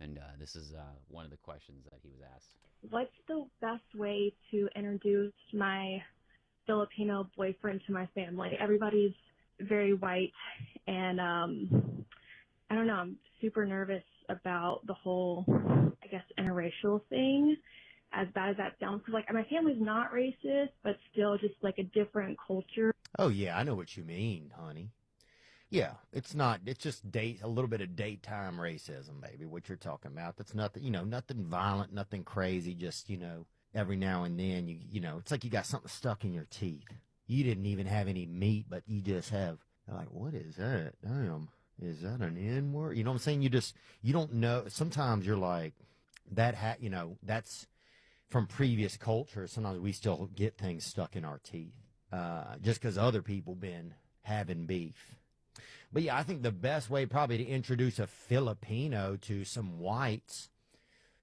And this is one of the questions that he was asked. What's the best way to introduce my Filipino boyfriend to my family? Everybody's very white, and I don't know, I'm super nervous about the whole, I guess, interracial thing, as bad as that sounds, because, like, my family's not racist, but still just, like, a different culture. Oh, yeah, I know what you mean, honey. Yeah, it's just a little bit of daytime racism, baby, what you're talking about. That's nothing, nothing violent, nothing crazy, just, every now and then, it's like you got something stuck in your teeth. You didn't even have any meat, but you just have, like, what is that? Damn, is that an N-word? You know what I'm saying? You don't know. Sometimes you're like, that's from previous culture. Sometimes we still get things stuck in our teeth just because other people been having beef. But yeah, I think the best way probably to introduce a Filipino to some whites,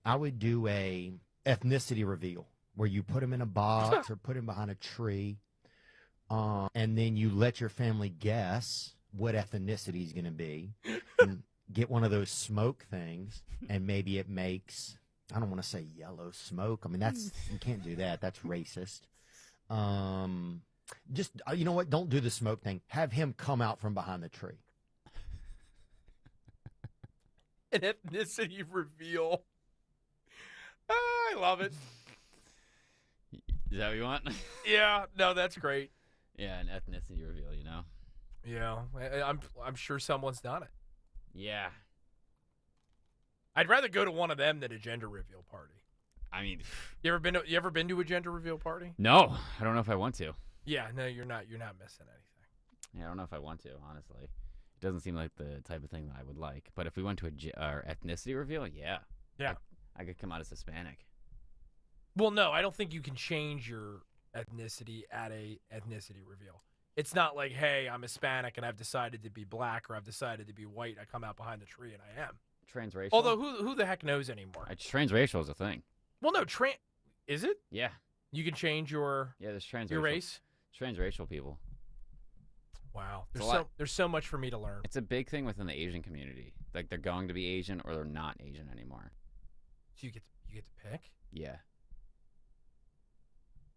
I would do a ethnicity reveal where you put them in a box or put them behind a tree, and then you let your family guess what ethnicity he's going to be, and get one of those smoke things, and maybe it makes, I don't want to say yellow smoke. I mean, you can't do that. That's racist. Just, you know what? Don't do the smoke thing. Have him come out from behind the tree. An ethnicity reveal. I love it. Is that what you want? Yeah, no, that's great. Yeah, an ethnicity reveal, Yeah, I'm sure someone's done it. Yeah. I'd rather go to one of them than a gender reveal party. I mean, you ever been to a gender reveal party? No, I don't know if I want to. Yeah, no, you're not missing anything. Yeah, I don't know if I want to, honestly. It doesn't seem like the type of thing that I would like. But if we went to our ethnicity reveal, yeah. Yeah. I could come out as Hispanic. Well, no, I don't think you can change your ethnicity at a ethnicity reveal. It's not like, hey, I'm Hispanic and I've decided to be black, or I've decided to be white. I come out behind the tree and I am. Transracial? Although who the heck knows anymore? Transracial is a thing. Well, no, is it? Yeah. You can change your there's transracial. Your race? Transracial people. Wow. There's so much for me to learn. It's a big thing within the Asian community. Like, they're going to be Asian or they're not Asian anymore. So you get to pick? Yeah.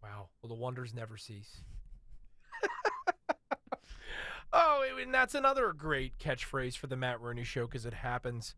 Wow. Well, the wonders never cease. Oh, and that's another great catchphrase for the Matt Rooney Show, because it happens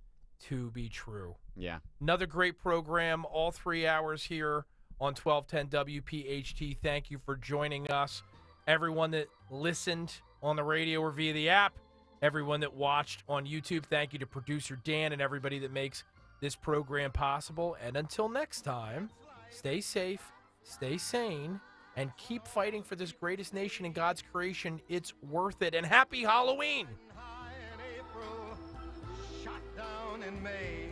to be true. Yeah. Another great program, all 3 hours here on 1210 WPHT. Thank you for joining us. Everyone that listened on the radio or via the app, everyone that watched on YouTube, thank you to producer Dan and everybody that makes this program possible. And until next time, stay safe, stay sane, and keep fighting for this greatest nation in God's creation. It's worth it. And happy Halloween! in May.